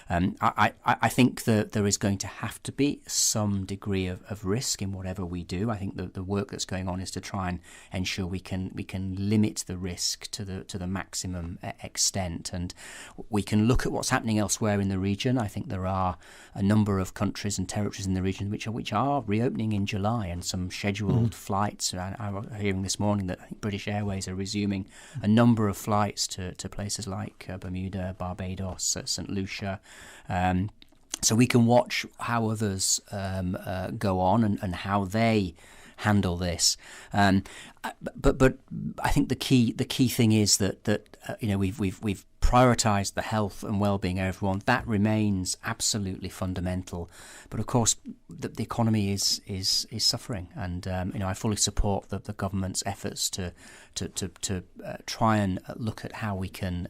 I think that there is going to have to be some degree of risk in whatever we do. I think the work that's going on is to try and ensure we can limit the risk to the maximum extent. And we can look at what's happening elsewhere in the region. I think there are a number of countries and territories in the region which are reopening in July, and some scheduled flights. I was hearing this morning that I think British Airways are resuming a number of flights to places like Bermuda, Barbados, St. Lucia. So we can watch how others go on and how they handle this. But I think the key thing is that we've prioritised the health and well-being of everyone. That remains absolutely fundamental. But of course, the economy is suffering, and I fully support the government's efforts to try and look at how we can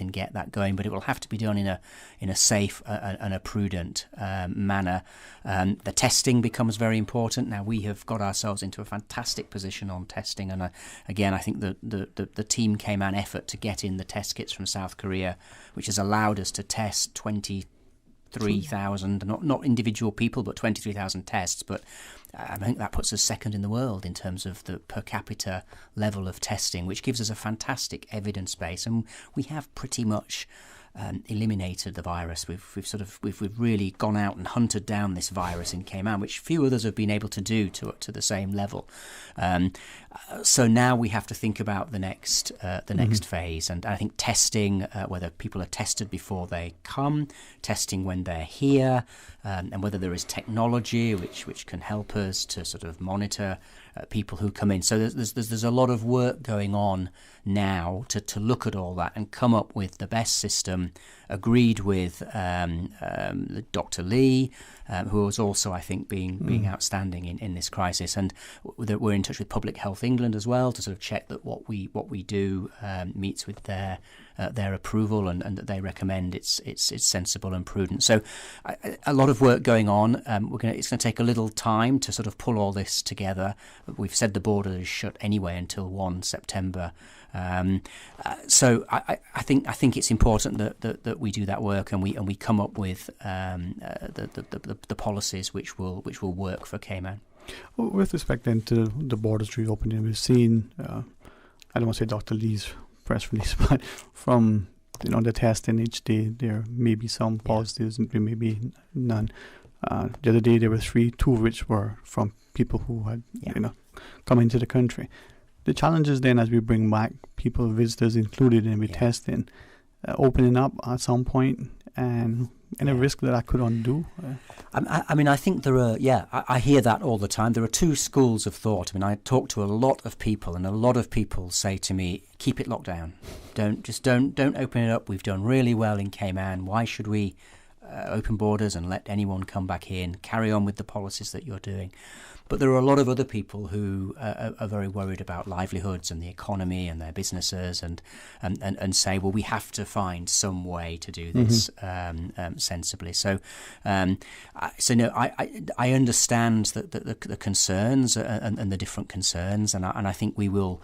get that going. But it will have to be done in a safe and a prudent manner. The testing becomes very important. Now we have got ourselves into a fantastic position on testing, and again, I think the Team Cayman effort to get in the test kits from South Korea, which has allowed us to test 23,000, not individual people, but 23,000 tests. But I think that puts us second in the world in terms of the per capita level of testing, which gives us a fantastic evidence base, and we have pretty much eliminated the virus. We've really gone out and hunted down this virus in Cayman, which few others have been able to do to the same level. So now we have to think about the next phase, and I think testing, whether people are tested before they come, testing when they're here, and whether there is technology which can help us to sort of monitor people who come in. So there's a lot of work going on now to look at all that and come up with the best system, agreed with Dr. Lee, who was also, I think, being outstanding in this crisis. And we're in touch with Public Health England as well to sort of check that what we do meets with their approval, and that they recommend it's sensible and prudent. So a lot of work going on. It's going to take a little time to sort of pull all this together. We've said the border is shut anyway until 1 September. So I think it's important that we do that work, and we come up with the policies which will work for Cayman. Well, with respect then to the borders reopening, we've seen I don't want to say Dr. Lee's press release, but from the testing each day, there may be some positives and there may be none. The other day there were 3, 2 of which were from people who had come into the country. The challenge is then, as we bring back people, visitors included, and we testing, opening up at some point, and a risk that could undo. I mean, I think there are, I hear that all the time. There are two schools of thought. I mean, I talk to a lot of people, and a lot of people say to me, keep it locked down. Don't open it up. We've done really well in Cayman. Why should we open borders and let anyone come back in? Carry on with the policies that you're doing. But there are a lot of other people who are very worried about livelihoods and the economy and their businesses, and say, well, we have to find some way to do this sensibly. So, I understand the concerns and the different concerns, and I think we will.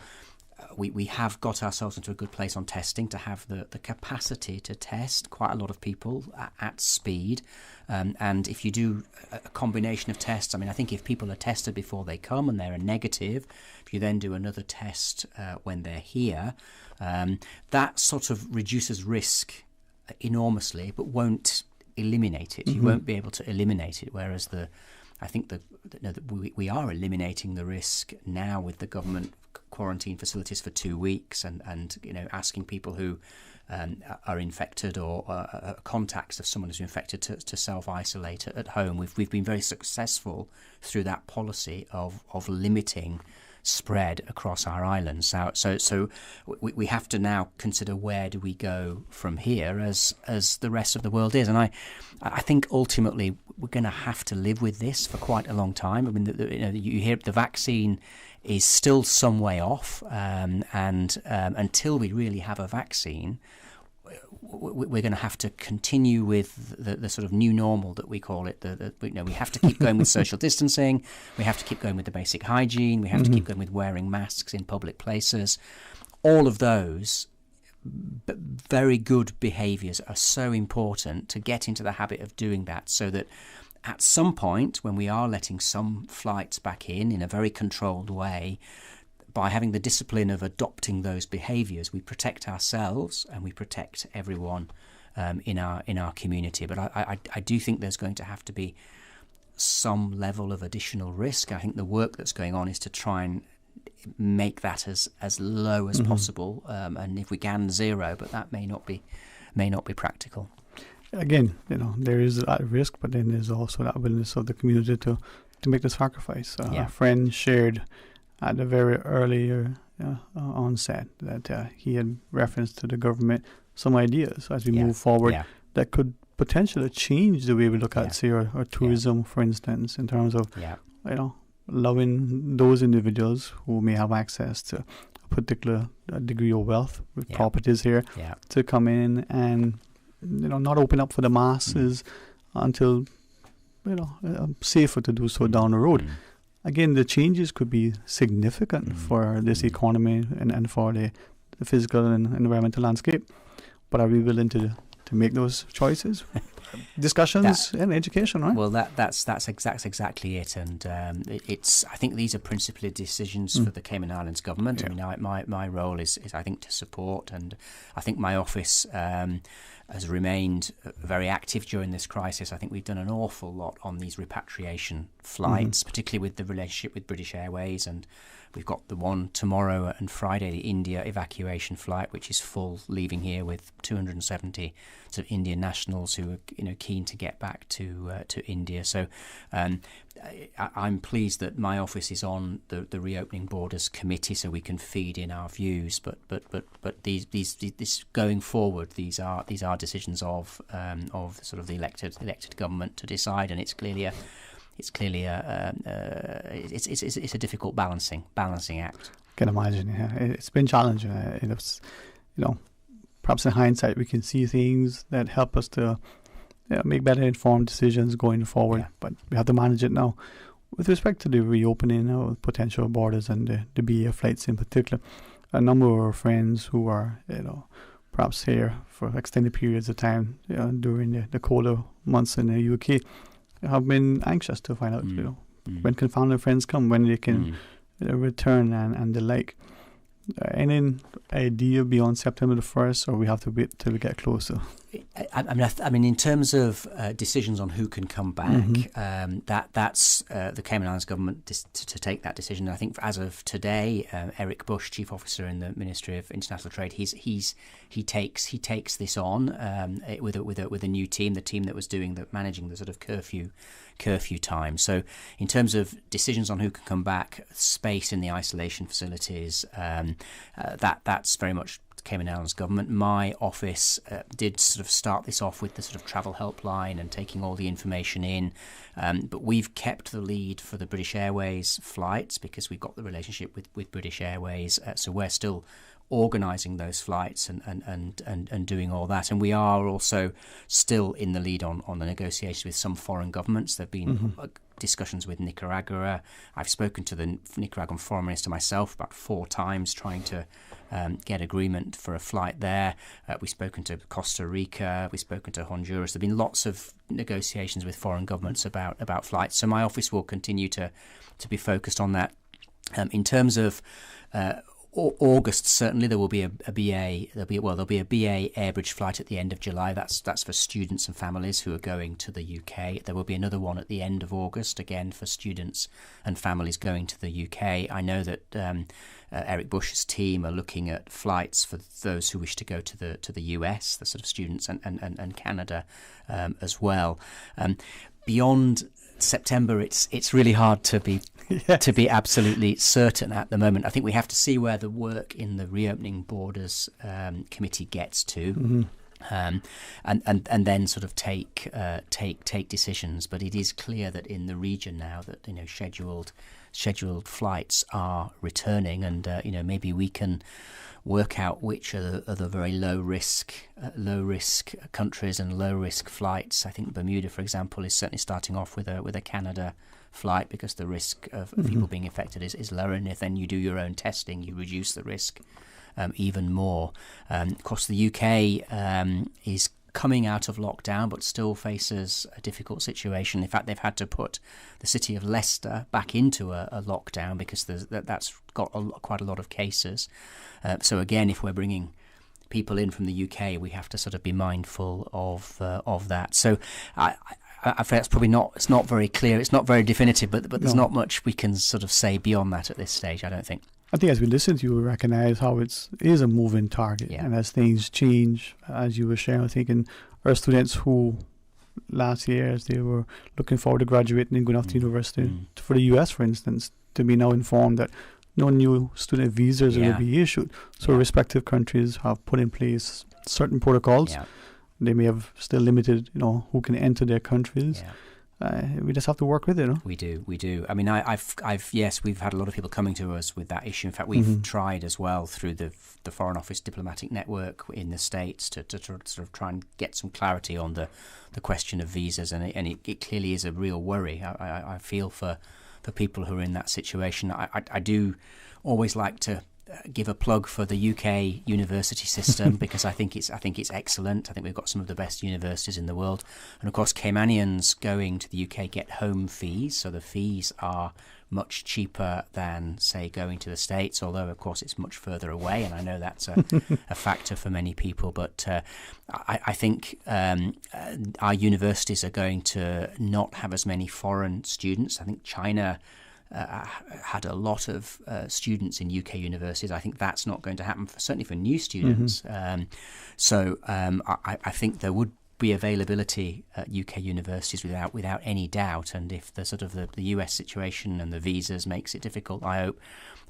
We have got ourselves into a good place on testing to have the capacity to test quite a lot of people at speed. And if you do a combination of tests, I mean, I think if people are tested before they come and they're a negative, if you then do another test when they're here, that sort of reduces risk enormously, but won't eliminate it. You won't be able to eliminate it, whereas I think we are eliminating the risk now with the government quarantine facilities for 2 weeks, and asking people who are infected or contacts of someone who's infected to self-isolate at home. We've been very successful through that policy of limiting spread across our islands. So we have to now consider, where do we go from here as the rest of the world is. And I think ultimately we're going to have to live with this for quite a long time. I mean, you hear the vaccine is still some way off, and until we really have a vaccine, we're going to have to continue with the sort of new normal that we call it. We have to keep going with social distancing. We have to keep going with the basic hygiene. We have to keep going with wearing masks in public places. All of those very good behaviours are so important to get into the habit of doing that, so that at some point when we are letting some flights back in a very controlled way, by having the discipline of adopting those behaviours, we protect ourselves and we protect everyone in our community. But I do think there's going to have to be some level of additional risk. I think the work that's going on is to try and make that as low as possible, and if we can, zero. But that may not be practical. Again, there is that risk, but then there's also that willingness of the community to make the sacrifice. A friend shared at the very early onset that he had referenced to the government some ideas as we move forward that could potentially change the way we look at, say, our tourism, for instance, in terms of, allowing those individuals who may have access to a particular degree of wealth with properties here to come in and, not open up for the masses until, safer to do so down the road. Again, the changes could be significant for this economy and for the physical and environmental landscape. But are we willing to make those choices? Discussions and education, right? Well, that's exactly it, and it's. I think these are principally decisions for the Cayman Islands government. Yeah. I mean, my role is I think to support, and I think my office has remained very active during this crisis. I think we've done an awful lot on these repatriation flights, particularly with the relationship with British Airways, and we've got the one tomorrow and Friday, the India evacuation flight, which is full, leaving here with 270 sort of Indian nationals who are keen to get back to India. So I'm pleased that my office is on the Reopening Borders Committee, so we can feed in our views. But these going forward, these are decisions of sort of the elected government to decide, and it's clearly a difficult balancing act. I can imagine. Yeah. It's been challenging. It's, perhaps in hindsight we can see things that help us to make better informed decisions going forward. But we have to manage it now. With respect to the reopening of potential borders and the BA flights in particular, a number of our friends who are perhaps here for extended periods of time during the colder months in the UK have been anxious to find out, when can family and friends come, when they can return and the like. Any idea beyond September the 1st, or we have to wait till we get closer? I mean, in terms of decisions on who can come back, that's the Cayman Islands government to take that decision. I think as of today, Eric Bush, Chief Officer in the Ministry of International Trade, he takes this on with a new team, the team that was managing the sort of curfew time. So in terms of decisions on who can come back, space in the isolation facilities, that's very much Cayman Islands government. My office did sort of start this off with the sort of travel helpline and taking all the information in, but we've kept the lead for the British Airways flights because we've got the relationship with British Airways, so we're still organising those flights and doing all that. And we are also still in the lead on the negotiations with some foreign governments. There have been discussions with Nicaragua. I've spoken to the Nicaraguan foreign minister myself about 4 times trying to get agreement for a flight there. We've spoken to Costa Rica. We've spoken to Honduras. There have been lots of negotiations with foreign governments about flights. So my office will continue to be focused on that. In terms of August, certainly there will be a BA. There'll be a BA Airbridge flight at the end of July. That's for students and families who are going to the UK. There will be another one at the end of August, again for students and families going to the UK. I know that Eric Bush's team are looking at flights for those who wish to go to the US, the sort of students and Canada as well. Beyond September, it's really hard to be absolutely certain at the moment. I think we have to see where the work in the Reopening Borders Committee gets to. and then sort of take decisions. But it is clear that in the region now that scheduled flights are returning, and maybe we can work out which are the very low risk countries and low risk flights. I think Bermuda, for example, is certainly starting off with a Canada flight because the risk of people being infected is lower, and if then you do your own testing, you reduce the risk even more. Of course, the UK is coming out of lockdown but still faces a difficult situation. In fact, they've had to put the city of Leicester back into a lockdown because that's got quite a lot of cases. So again, if we're bringing people in from the UK, we have to sort of be mindful of that. So I think that's probably it's not very clear, it's not very definitive, but there's not much we can sort of say beyond that at this stage, I don't think. I think as we listen to you, we recognize how it is a moving target. Yeah. And as things change, as you were sharing, I think in our students who last year, as they were looking forward to graduating and going off to university, for the US, for instance, to be now informed that no new student visas are going to be issued. So respective countries have put in place certain protocols. Yeah. They may have still limited, who can enter their countries. Yeah. We just have to work with it, We do. I mean, we've had a lot of people coming to us with that issue. In fact, we've tried as well through the Foreign Office diplomatic network in the States to sort of try and get some clarity on the question of visas, and it clearly is a real worry. I feel for people who are in that situation. I do always like to give a plug for the UK university system because I think it's excellent. I think we've got some of the best universities in the world, and of course Caymanians going to the UK get home fees, so the fees are much cheaper than, say, going to the States, although of course it's much further away, and I know that's a factor for many people. But I think our universities are going to not have as many foreign students. I think China had a lot of students in UK universities. I think that's not going to happen, certainly for new students. So I think there would be availability at UK universities without any doubt. And if the sort of the US situation and the visas makes it difficult, I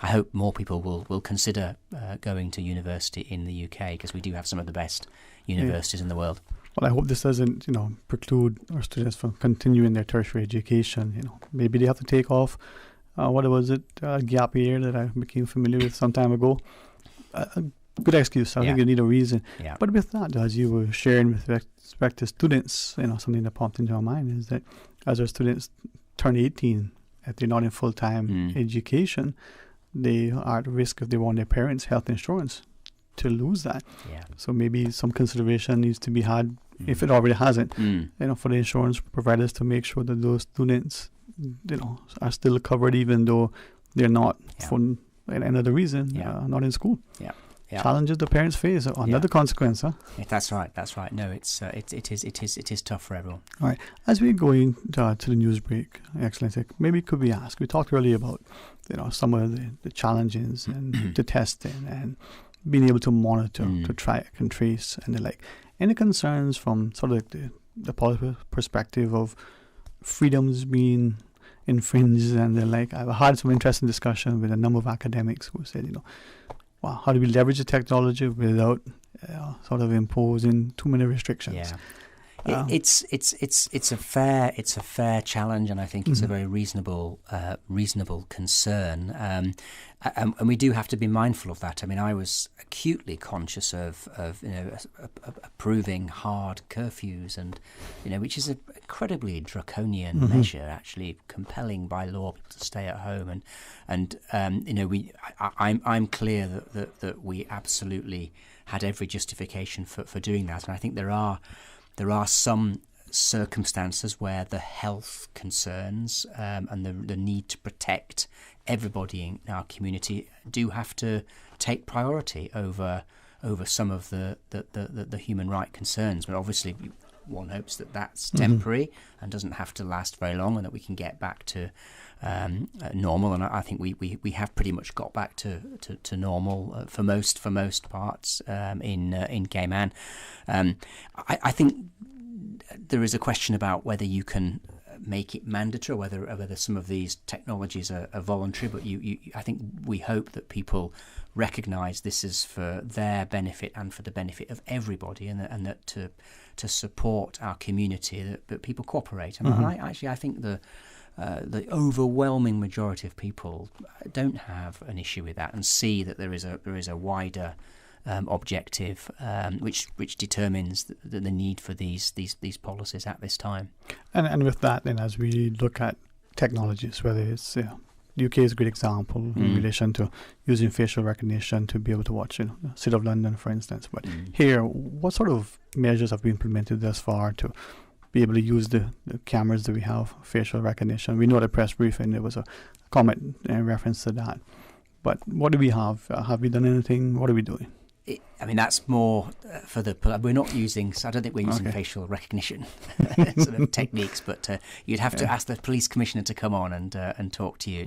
hope more people will consider going to university in the UK, because we do have some of the best universities in the world. Well, I hope this doesn't, preclude our students from continuing their tertiary education. Maybe they have to take off. What was it? A gap year that I became familiar with some time ago. A good excuse. I think you need a reason. Yeah. But with that, as you were sharing with respect to students, something that popped into our mind is that as our students turn 18, if they're not in full-time education, they are at risk if they want their parents' health insurance to lose that. Yeah. So maybe some consideration needs to be had, if it already hasn't, for the insurance providers to make sure that those students, are still covered, even though they're not for another reason, not in school. Yeah. Challenges the parents face, another consequence, huh? Yeah, that's right. No, it is tough for everyone. All right. As we go to the news break, Excellency, maybe could we ask? We talked earlier about some of the challenges and the testing and being able to monitor, to track and trace and the like. Any concerns from sort of the political perspective of freedoms being infringed and the like? I've had some interesting discussion with a number of academics who said, wow, how do we leverage the technology without sort of imposing too many restrictions? Yeah. It's a fair challenge, and I think it's a very reasonable concern. And we do have to be mindful of that. I mean, I was acutely conscious of approving hard curfews, and which is an incredibly draconian measure, actually compelling by law people to stay at home. And I'm clear that we absolutely had every justification for doing that, and I think there are some circumstances where the health concerns and the need to protect everybody in our community do have to take priority over some of the human right concerns. But obviously, one hopes that that's temporary and doesn't have to last very long, and that we can get back to normal. And I think we have pretty much got back to normal for most parts in Cayman. I think there is a question about whether you can make it mandatory, whether some of these technologies are voluntary. But I think we hope that people recognise this is for their benefit and for the benefit of everybody, and that to support our community, that people cooperate. And I think the overwhelming majority of people don't have an issue with that, and see that there is a wider objective which determines the need for these policies at this time. And with that, then, as we look at technologies, whether it's UK is a great example in relation to using facial recognition to be able to watch, the City of London, for instance. But here, what sort of measures have been implemented thus far to be able to use the cameras that we have, facial recognition? We know the press briefing, there was a comment in reference to that. But what do we have? Have we done anything? What are we doing? That's more for we're not using, so I don't think we're using facial recognition sort of techniques, but you'd have to ask the police commissioner to come on and talk to you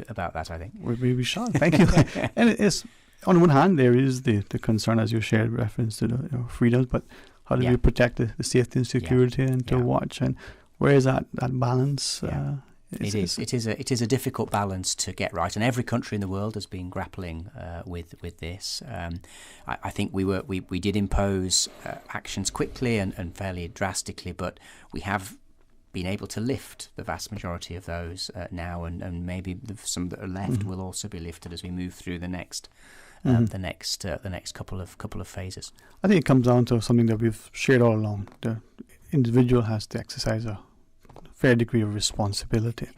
about that, I think. We shall. Thank you. And it's, on one hand, there is the concern, as you shared, reference to the freedoms, but how do we protect the safety and security and to watch, and where is that balance? It is a difficult balance to get right, and every country in the world has been grappling with this. I think we did impose actions quickly and fairly drastically, but we have been able to lift the vast majority of those now, and maybe some that are left will also be lifted as we move through the next couple of phases. I think it comes down to something that we've shared all along. The individual has to exercise a fair degree of responsibility.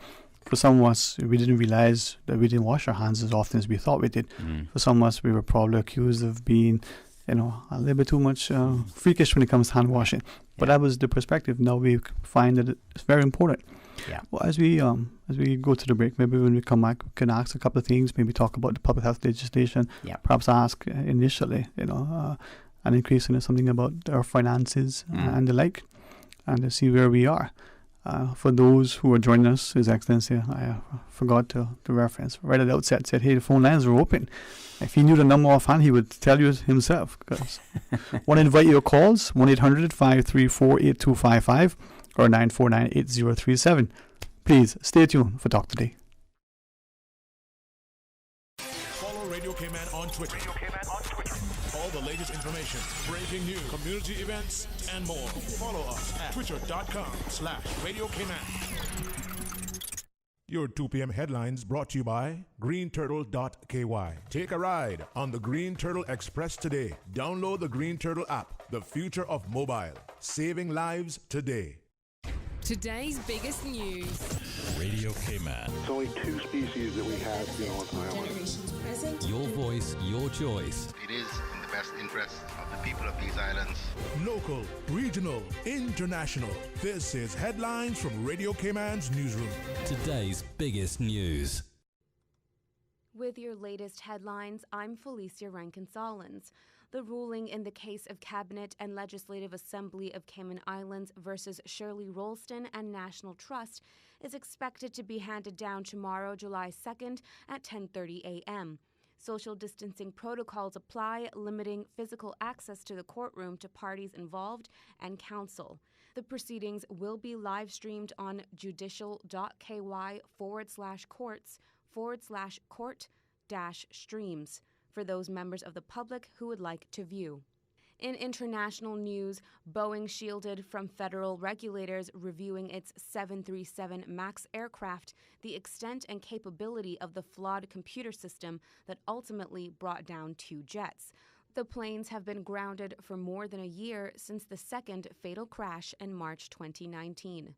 For some of us, we didn't realize that we didn't wash our hands as often as we thought we did. For some of us, we were probably accused of being, a little bit too much freakish when it comes to hand washing. But that was the perspective. Now we find that it's very important. Yeah. Well, as we go to the break, maybe when we come back, we can ask a couple of things. Maybe talk about the public health legislation. Yeah. Perhaps ask initially, an increase in something about our finances and the like, and to see where we are. For those who are joining us, His Excellency, I forgot to reference right at the outset, said, hey, the phone lines are open. If he knew the number offhand, he would tell you himself. Because want to invite your calls, 1-800-534-8255 or 949-8037. Please stay tuned for Talk Today. Follow Radio K-Man on Twitter. All the latest information, breaking news, community events, and more. Follow us at twitter.com/Radio K-Man. Your 2 p.m. headlines brought to you by greenturtle.ky. Take a ride on the Green Turtle Express today. Download the Green Turtle app, the future of mobile, saving lives today. Today's biggest news. Radio K-Man. It's only 2 species that we have, on the island. Generations present. Your voice, your choice. It is in the best interest of the people of these islands. Local, regional, international. This is Headlines from Radio K-Man's newsroom. Today's biggest news. With your latest headlines, I'm Felicia Rankin-Solins. The ruling in the case of Cabinet and Legislative Assembly of Cayman Islands versus Shirley Rolston and National Trust is expected to be handed down tomorrow, July 2nd at 10:30 a.m. Social distancing protocols apply, limiting physical access to the courtroom to parties involved and counsel. The proceedings will be live streamed on judicial.ky/courts/court-streams. For those members of the public who would like to view. In international news, Boeing shielded from federal regulators reviewing its 737 MAX aircraft the extent and capability of the flawed computer system that ultimately brought down 2 jets. The planes have been grounded for more than a year since the second fatal crash in March 2019.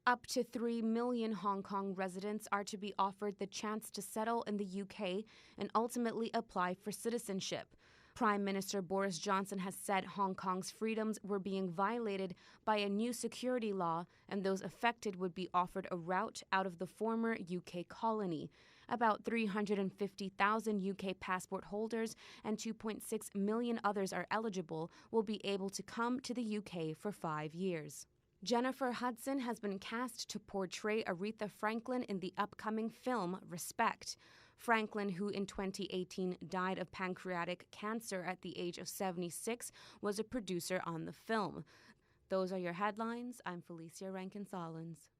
Up to 3 million Hong Kong residents are to be offered the chance to settle in the UK and ultimately apply for citizenship. Prime Minister Boris Johnson has said Hong Kong's freedoms were being violated by a new security law, and those affected would be offered a route out of the former UK colony. About 350,000 UK passport holders and 2.6 million others are eligible will be able to come to the UK for 5 years. Jennifer Hudson has been cast to portray Aretha Franklin in the upcoming film Respect. Franklin, who in 2018 died of pancreatic cancer at the age of 76, was a producer on the film. Those are your headlines. I'm Felicia Rankin-Solins.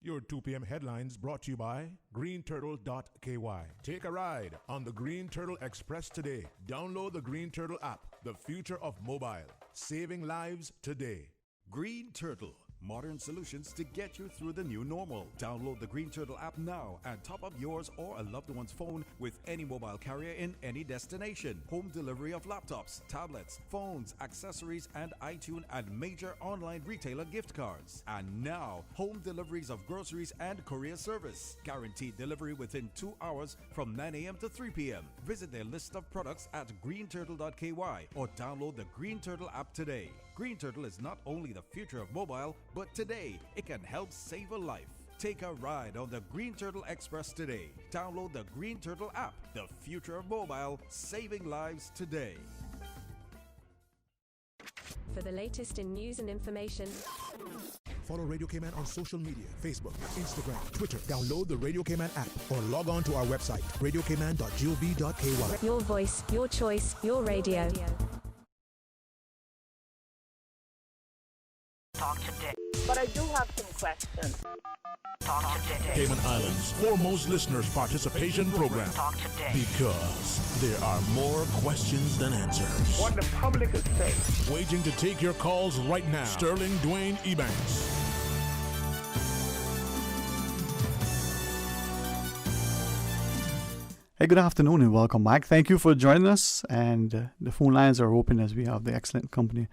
Your 2 p.m. headlines brought to you by greenturtle.ky. Take a ride on the Green Turtle Express today. Download the Green Turtle app, the future of mobile, saving lives today. Green Turtle, modern solutions to get you through the new normal. Download the Green Turtle app now and top up yours or a loved one's phone with any mobile carrier in any destination. Home delivery of laptops, tablets, phones, accessories, and iTunes and major online retailer gift cards. And now, home deliveries of groceries and courier service. Guaranteed delivery within 2 hours from 9 a.m. to 3 p.m. Visit their list of products at greenturtle.ky or download the Green Turtle app today. Green Turtle is not only the future of mobile, but today it can help save a life. Take a ride on the Green Turtle Express today. Download the Green Turtle app, the future of mobile, saving lives today. For the latest in news and information, Follow Radio Cayman on social media, Facebook, Instagram, Twitter. Download the Radio Cayman app or log on to our website, radiocayman.gov.ky. your voice, your choice, your radio. Talk today. But I do have some questions. Talk today. Cayman Islands' foremost listeners participation program. Talk today. Because there are more questions than answers. What the public is saying. Waiting to take your calls right now. Sterling Dwayne Ebanks. Hey, good afternoon and welcome back. Thank you for joining us. And the phone lines are open as we have the excellent company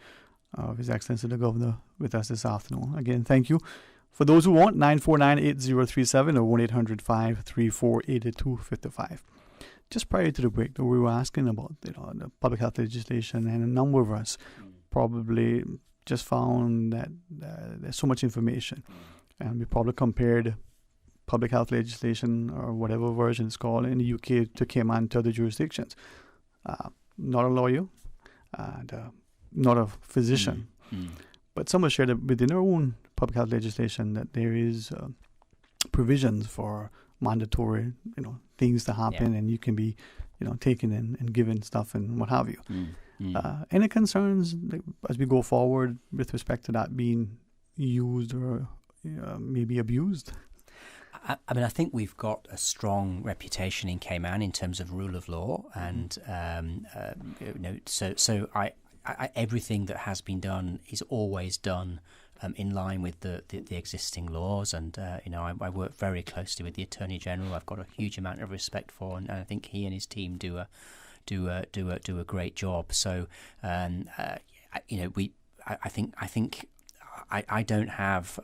of His Excellency the Governor with us this afternoon. Again, thank you. For those who want, 949-8037 or 1-800-534-8255. Just prior to the break, though, we were asking about the public health legislation, and a number of us probably just found that there's so much information, and we probably compared public health legislation or whatever version it's called in the UK to Cayman to other jurisdictions. Not a lawyer, and not a physician, but someone shared that within our own public health legislation that there is provisions for mandatory, things to happen, and you can be, taken and given stuff and what have you. Any concerns as we go forward with respect to that being used or maybe abused? I mean, I think we've got a strong reputation in Cayman in terms of rule of law, and so everything that has been done is always done in line with the existing laws, and I work very closely with the Attorney General. I've got a huge amount of respect for, and I think he and his team do a great job. So I think I don't have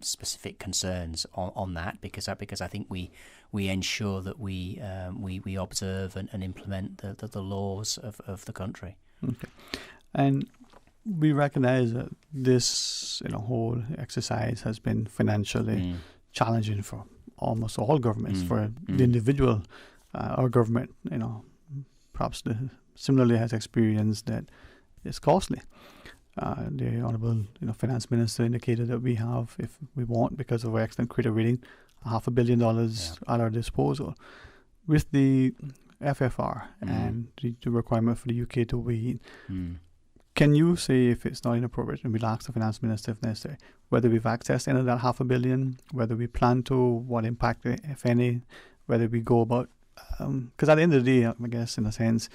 specific concerns on that because I think we ensure that we observe and implement the laws of the country. Okay, and we recognize that this whole exercise has been financially challenging for almost all governments. For the individual, our government, perhaps similarly has experienced that it's costly. The Honourable Finance Minister indicated that we have, if we want, because of our excellent credit rating, $500 million at our disposal. With the FFR and the requirement for the UK to weigh in, can you say if it's not inappropriate, and we'll ask the Finance Minister if necessary, whether we've accessed any of that $500 million, whether we plan to, what impact, if any, whether we go about, because at the end of the day, I guess, in a sense,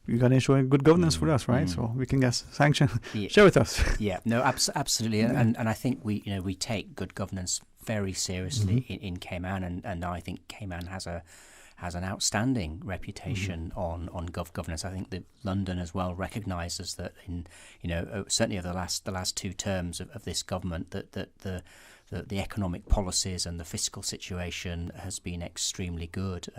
you got to ensure good governance for us, right? So we can get sanctioned. Share with us. Yeah, no, absolutely, and I think we take good governance very seriously in Cayman, and I think Cayman has an outstanding reputation on governance. I think that London as well recognises that in certainly of the last two terms of this government that the economic policies and the fiscal situation has been extremely good.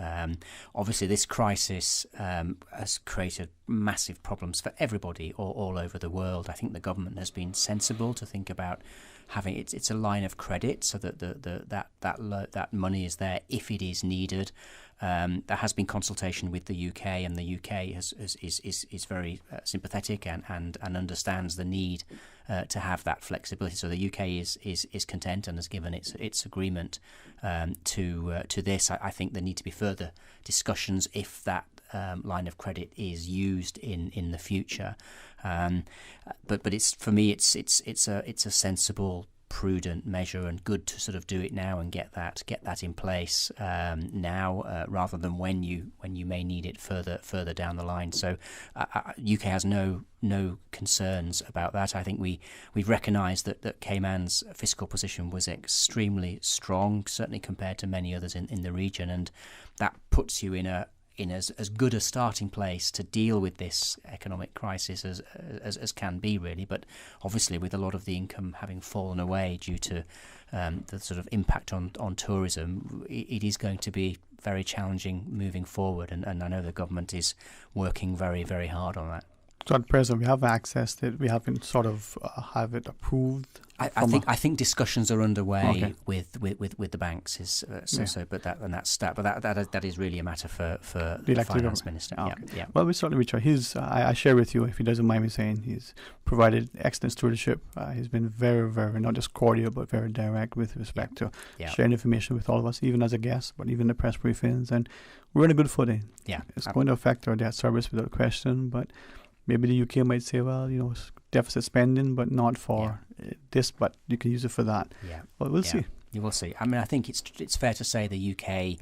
Obviously, this crisis has created massive problems for everybody all over the world. I think the government has been sensible to think about having it's a line of credit so that that money is there if it is needed. There has been consultation with the UK, and the UK is very sympathetic and understands the need to have that flexibility. So the UK is content and has given its agreement to this. I think there need to be further discussions if that line of credit is used in the future. But it's for me it's a sensible prudent measure and good to sort of do it now and get that in place now rather than when you may need it further down the line. So UK has no concerns about that. I think we've recognised that Cayman's fiscal position was extremely strong, certainly compared to many others in the region, and that puts you in as good a starting place to deal with this economic crisis as can be, really. But obviously, with a lot of the income having fallen away due to the sort of impact on tourism, it is going to be very challenging moving forward. And I know the government is working very, very hard on that. So at present, we have accessed it. We haven't sort of have it approved. I think discussions are underway Okay. with the banks. That is really a matter for The the elected finance government. minister. Okay. Yeah. Well, we certainly reach out. I share with you, if he doesn't mind me saying, he's provided excellent stewardship. He's been very, very, not just cordial, but very direct with respect to sharing information with all of us, even as a guest, but even the press briefings. And we're in a good footing. Yeah. It's going to affect our debt service without question, but maybe the UK might say, well, it's deficit spending, but not for this, but you can use it for that. Yeah. Well, we'll see. You will see. I mean, I think it's fair to say the UK.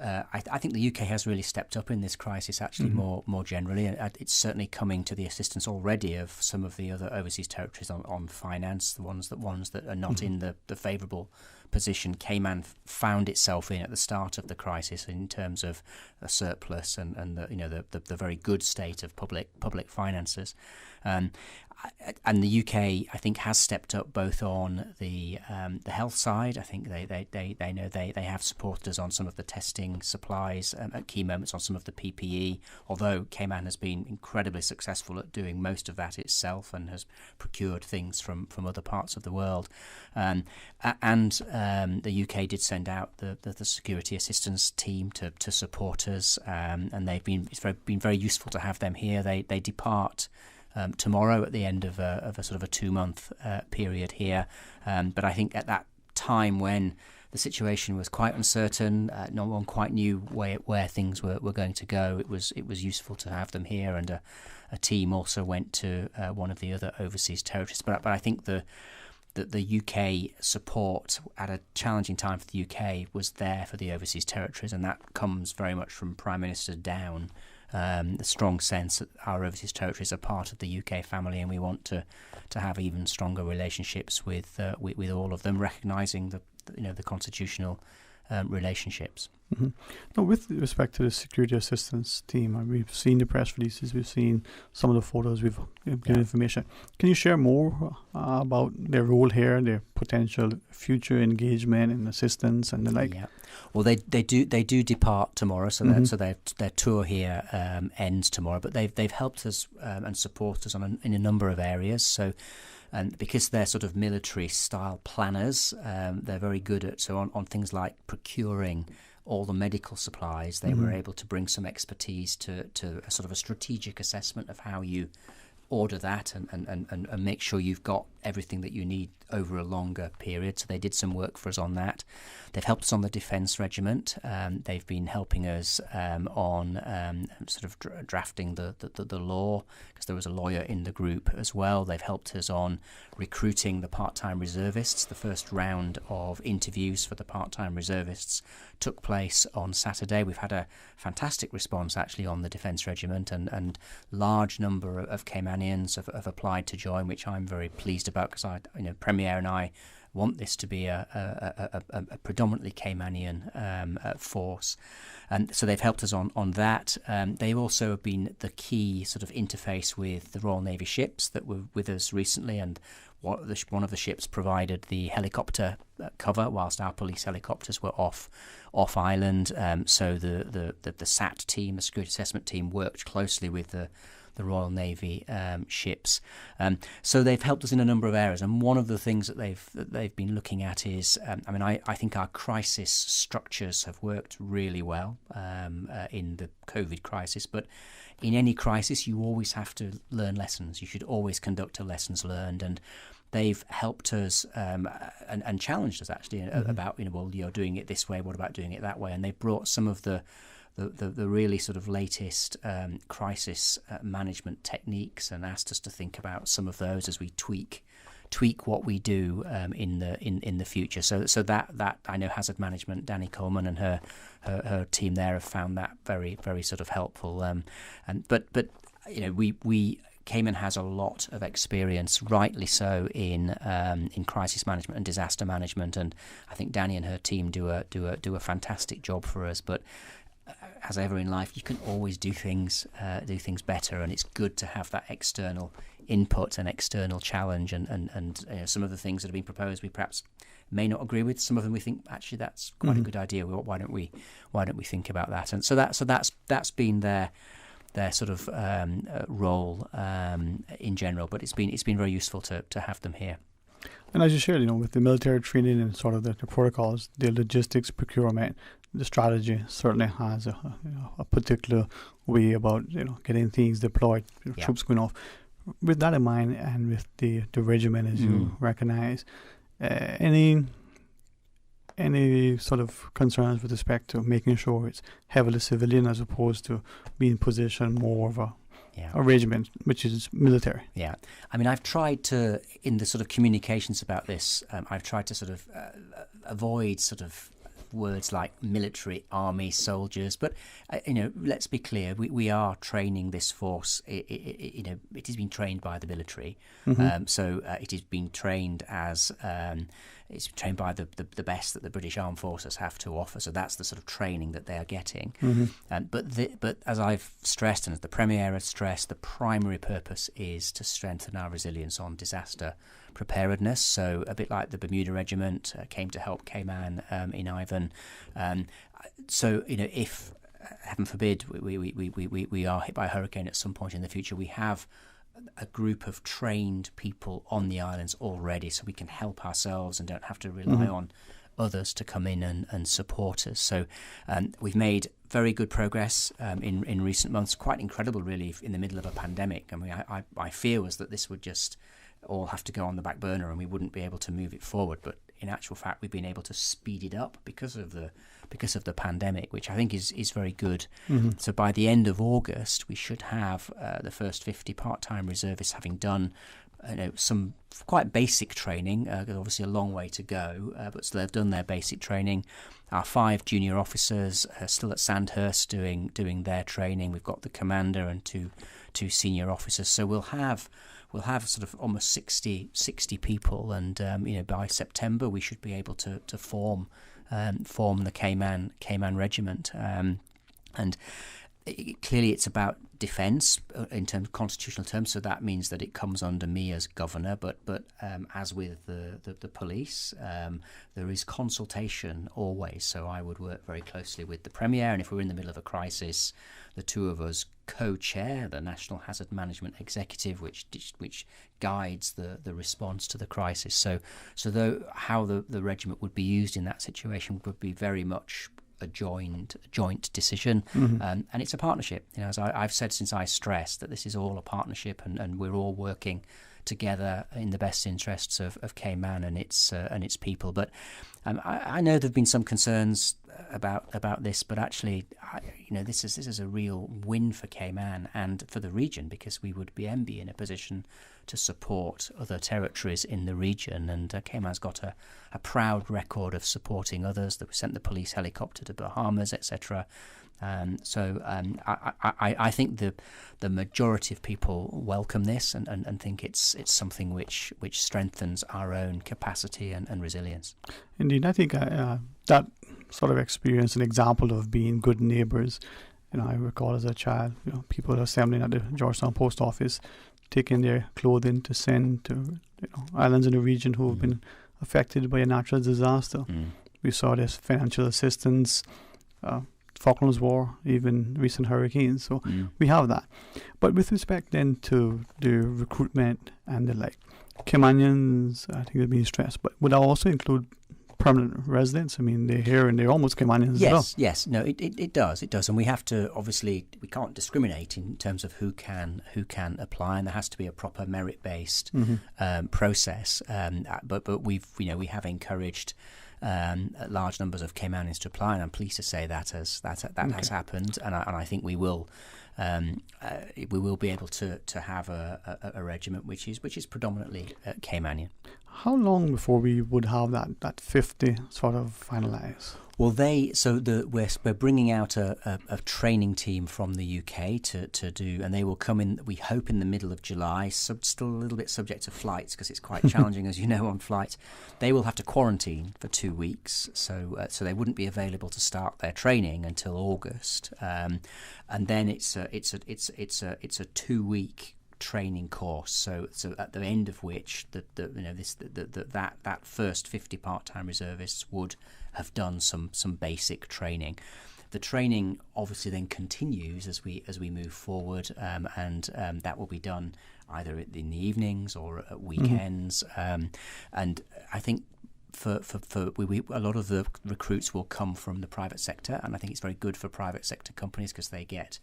I think the UK has really stepped up in this crisis, actually, more generally, and it's certainly coming to the assistance already of some of the other overseas territories on finance, the ones that are not in the favourable position Cayman found itself in at the start of the crisis in terms of a surplus and the very good state of public finances. And the UK, I think, has stepped up both on the health side. I think they have supported us on some of the testing supplies at key moments, on some of the PPE. Although Cayman has been incredibly successful at doing most of that itself and has procured things from other parts of the world. And the UK did send out the security assistance team to support us, and it's been very useful to have them here. They depart tomorrow at the end of a sort of a 2-month period here. But I think at that time when the situation was quite uncertain, no one quite knew where things were going to go, it was useful to have them here. And a team also went to one of the other overseas territories. But I think the UK support at a challenging time for the UK was there for the overseas territories, and that comes very much from Prime Minister down. The strong sense that our overseas territories are part of the UK family, and we want to have even stronger relationships with all of them, recognising the constitutional relationships. Mm-hmm. Now, with respect to the security assistance team, we've seen the press releases, we've seen some of the photos, we've given information. Can you share more about their role here, their potential future engagement and assistance and the like? Yeah. Well, they do depart tomorrow, so their tour here ends tomorrow. But they've helped us and supported us in a number of areas. So. And because they're sort of military style planners, they're very good at on things like procuring all the medical supplies. They were able to bring some expertise to a sort of a strategic assessment of how you order that and make sure you've got everything that you need over a longer period. So they did some work for us on that. They've helped us on the defence regiment. They've been helping us on sort of drafting the law, because there was a lawyer in the group as well. They've helped us on recruiting the part-time reservists. The first round of interviews for the part-time reservists took place on Saturday. We've had a fantastic response actually on the defence regiment, and large number of Caymanians have applied to join, which I'm very pleased about, because Premier and I want this to be a predominantly Caymanian force. And so they've helped us on that. They also have been the key sort of interface with the Royal Navy ships that were with us recently, and one of the ships provided the helicopter cover whilst our police helicopters were off island. So the SAT team, the security assessment team, worked closely with the Royal Navy ships. So they've helped us in a number of areas, and one of the things that they've been looking at is, I think our crisis structures have worked really well in the COVID crisis, but in any crisis you always have to learn lessons. You should always conduct a lessons learned, and they've helped us and challenged us actually about, you're doing it this way, what about doing it that way? And they brought some of the really sort of latest crisis management techniques and asked us to think about some of those as we tweak tweak what we do in the future. So that I know Hazard Management, Danny Coleman and her team there have found that very, very sort of helpful. But we Cayman has a lot of experience, rightly so, in crisis management and disaster management, and I think Danny and her team do a fantastic job for us. But as ever in life, you can always do things better, and it's good to have that external input and external challenge. And some of the things that have been proposed, we perhaps may not agree with. Some of them we think actually that's quite a good idea. Why don't we think about that? And so that's been their sort of role in general. But it's been very useful to have them here. And as you shared, with the military training and sort of the protocols, the logistics, procurement, the strategy certainly has a particular way about getting things deployed, troops going off. With that in mind, and with the regiment, as you recognize, any sort of concerns with respect to making sure it's heavily civilian as opposed to being positioned more of a regiment, which is military? Yeah. I mean, I've tried to, in the sort of communications about this, I've tried to sort of avoid sort of words like military, army, soldiers. But, let's be clear, we are training this force. It has been trained by the military. So it has been trained as... it's trained by the best that the British Armed Forces have to offer, so that's the sort of training that they are getting. But as I've stressed, and as the Premier has stressed, the primary purpose is to strengthen our resilience on disaster preparedness. So a bit like the Bermuda Regiment came to help Cayman in Ivan. So if heaven forbid we are hit by a hurricane at some point in the future, we have a group of trained people on the islands already, so we can help ourselves and don't have to rely on others to come in and support us. So we've made very good progress in recent months, quite incredible really in the middle of a pandemic. I mean, my fear was that this would just all have to go on the back burner and we wouldn't be able to move it forward, but in actual fact we've been able to speed it up because of the pandemic, which I think is very good. So by the end of August we should have the first 50 part-time reservists having done some quite basic training. Obviously a long way to go, but so they've done their basic training. Our 5 junior officers are still at Sandhurst doing their training. We've got the commander and two senior officers, so we'll have sort of almost 60 people, and by September we should be able to form the Cayman Regiment, and clearly it's about defence in terms of constitutional terms. So that means that it comes under me as governor, but as with the police, there is consultation always. So I would work very closely with the Premier, and if we're in the middle of a crisis, the two of us co-chair the National Hazard Management Executive, which guides the response to the crisis. So how the regiment would be used in that situation would be very much a joint decision, and it's a partnership. As I've said since I stressed that this is all a partnership, and we're all working together in the best interests of Cayman and its people. But I know there have been some concerns about this, but actually, this is a real win for Cayman and for the region, because we would be in a position to support other territories in the region, and Cayman's got a proud record of supporting others. That we sent the police helicopter to Bahamas, etc. So I think the majority of people welcome this and think it's something which strengthens our own capacity and resilience. Indeed, I think that sort of experience, an example of being good neighbours. I recall as a child, people assembling at the Georgetown Post Office, taking their clothing to send to islands in the region who have been affected by a natural disaster. We saw this financial assistance, Falklands War, even recent hurricanes. So we have that. But with respect then to the recruitment and the Caymanians, I think they're being stressed, but would that also include permanent residents? I mean, they're here and they're almost Caymanians as well. Yes, no, it does, and we have to, obviously, we can't discriminate in terms of who can apply, and there has to be a proper merit-based process. But we have encouraged large numbers of Caymanians to apply, and I'm pleased to say that has happened, and I think we will we will be able to have a regiment which is predominantly Caymanian. How long before we would have that 50 sort of finalised? Well, we're bringing out a training team from the UK to do, and they will come in, we hope, in the middle of July, still a little bit subject to flights because it's quite challenging, as you know, on flights. They will have to quarantine for 2 weeks, so they wouldn't be available to start their training until August, and then it's a 2-week training course. So at the end of which that first 50 part-time reservists would have done some basic training. The training obviously then continues as we move forward, and that will be done either in the evenings or at weekends. And I think for a lot of the recruits will come from the private sector, and I think it's very good for private sector companies because they get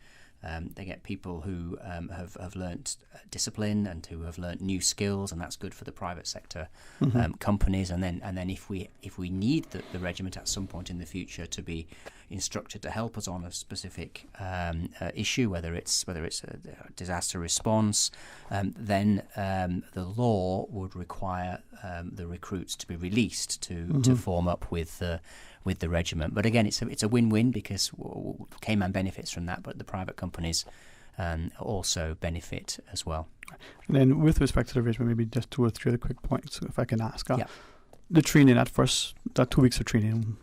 people who have learnt discipline and who have learnt new skills, and that's good for the private sector companies. And then if we need the regiment at some point in the future to be instructed to help us on a specific issue, whether it's a disaster response, then the law would require the recruits to be released to form up with the regiment. But again, it's a win-win because Cayman benefits from that, but the private companies also benefit as well. And then with respect to the regiment, maybe just 2 or 3 other quick points, if I can ask. The training, that 2 weeks of training,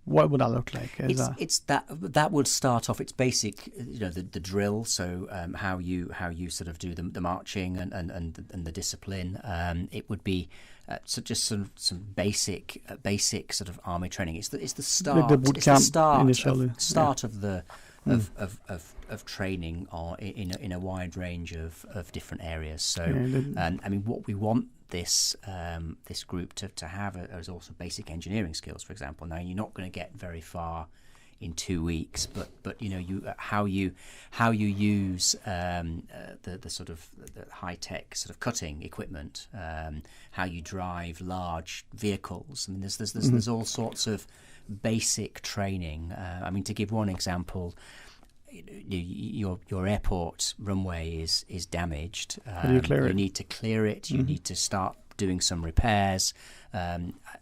what would that look like? That would start off. It's basic, the drill. So how you sort of do the marching and the discipline. It would be just some basic sort of army training. It's the start. Like the boot camp start of the of training in a wide range of different areas. So I mean, what we want this group to have is also basic engineering skills, for example. Now, you're not going to get very far in 2 weeks, but how you use the sort of the high tech sort of cutting equipment, how you drive large vehicles. I mean, there's all sorts of basic training. I mean, to give one example, your airport runway is damaged. How do you clear it? You need to clear it. You need to start doing some repairs.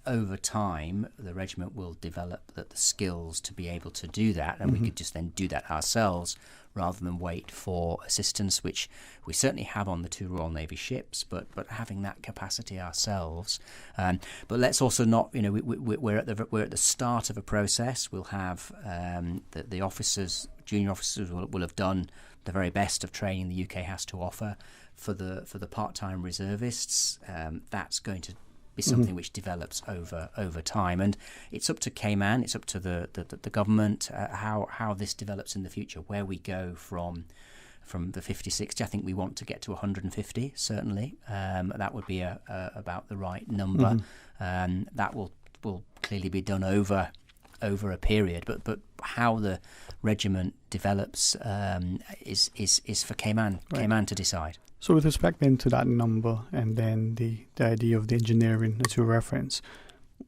Over time, the regiment will develop the skills to be able to do that, and we could just then do that ourselves rather than wait for assistance, which we certainly have on the 2 Royal Navy ships, but having that capacity ourselves. But let's also not, we're at the start of a process. We'll have the officers, junior officers will have done the very best of training the UK has to offer. For the part-time reservists, that's going to be something which develops over time, and it's up to Cayman, it's up to the government how this develops in the future, where we go from the 50-60. I think we want to get to 150 certainly. That would be about the right number. That will clearly be done over a period, but how the regiment develops is for Cayman to decide. So with respect then to that number and then the idea of the engineering that you reference,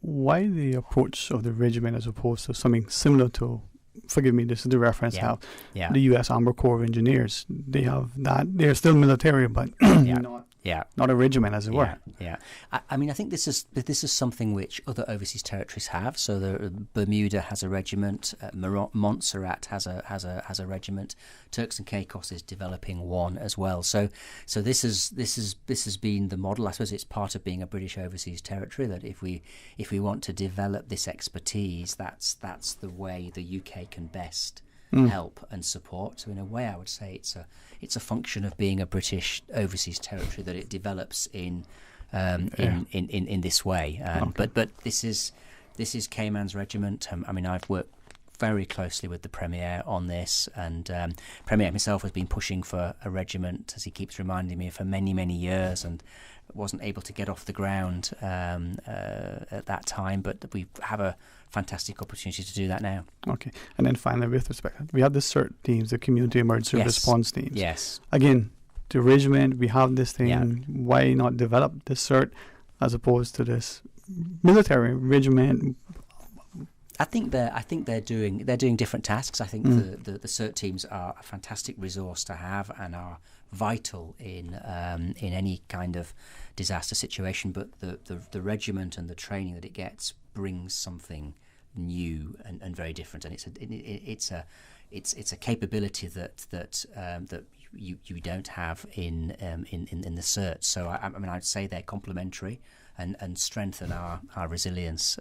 why the approach of the regiment as opposed to something similar to, forgive me, this is the reference now, the U.S. Army Corps of Engineers? They have that, they're still military, but not a regiment, as it were. I mean, I think this is something which other overseas territories have. So Bermuda has a regiment, Montserrat has a regiment, Turks and Caicos is developing one as well. So this has been the model. I suppose it's part of being a British overseas territory, that if we want to develop this expertise, that's the way the UK can best help and support. So in a way, I would say it's a function of being a British overseas territory that it develops in this way. But this is Cayman's regiment. I mean, I've worked very closely with the Premier on this, and Premier himself has been pushing for a regiment, as he keeps reminding me, for many years, and wasn't able to get off the ground at that time, but we have a fantastic opportunity to do that now. Okay, and then finally, with respect, we have the CERT teams, the Community Emergency Response teams. Yes. Again, the regiment, we have this thing. Why not develop the CERT as opposed to this military regiment? I think they're doing different tasks. I think the CERT teams are a fantastic resource to have and are vital in any kind of disaster situation. But the regiment and the training that it gets brings something new and very different, and it's a capability that you don't have in the CERT. So I mean, I'd say they're complementary and strengthen our resilience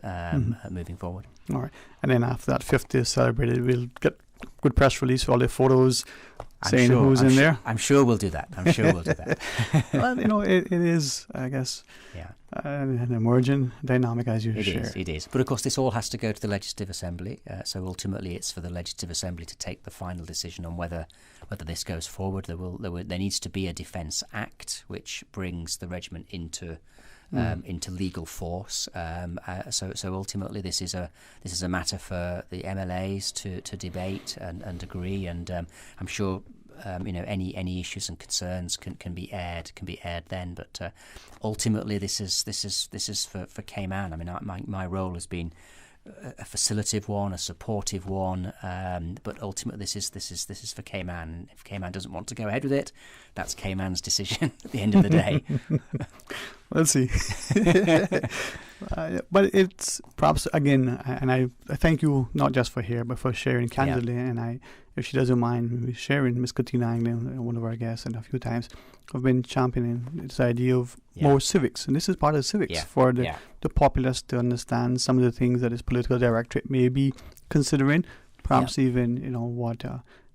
moving forward. All right, and then after that 50th celebrated, we'll get good press release for all the photos saying who's in there. I'm sure we'll do that. Well, it is, I guess, an emerging dynamic as you share. It is. But of course, this all has to go to the Legislative Assembly. So ultimately, it's for the Legislative Assembly to take the final decision on whether this goes forward. There needs to be a Defence Act which brings the regiment into legal force. So ultimately, this is a matter for the MLAs to debate and agree. And I'm sure any issues and concerns can be aired then. But ultimately, this is for Cayman. I mean, my role has been a facilitative one, a supportive one, but ultimately this is for Cayman. If Cayman doesn't want to go ahead with it, that's Cayman's decision at the end of the day. We'll see. But it's perhaps, again, and I thank you not just for here, but for sharing candidly. And if she doesn't mind sharing, Miss Katina Anglin, one of our guests, and a few times, I've been championing this idea of more civics. And this is part of civics for the populace to understand some of the things that this political directorate may be considering, perhaps even, what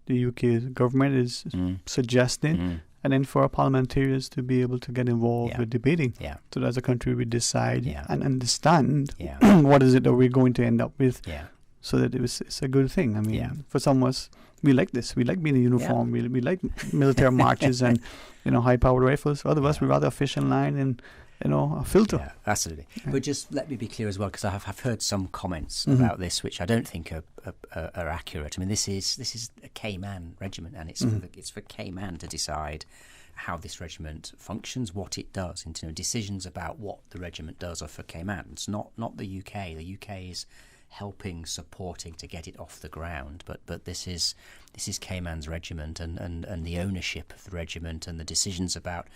the UK government is suggesting. And then for our parliamentarians to be able to get involved with debating. So that as a country we decide and understand what is it that we're going to end up with. So that it's a good thing. I mean, for some of us, we like this. We like being in uniform. We like military marches and, high-powered rifles. For other of us, we rather a fishing line and, a filter. Yeah, absolutely. But just let me be clear as well, because I've heard some comments about this, which I don't think are accurate. I mean, this is a Cayman regiment, and it's for Cayman to decide how this regiment functions, what it does, and decisions about what the regiment does are for Cayman. It's not the UK. The UK is helping, supporting to get it off the ground, but this is Cayman's regiment, and the ownership of the regiment and the decisions about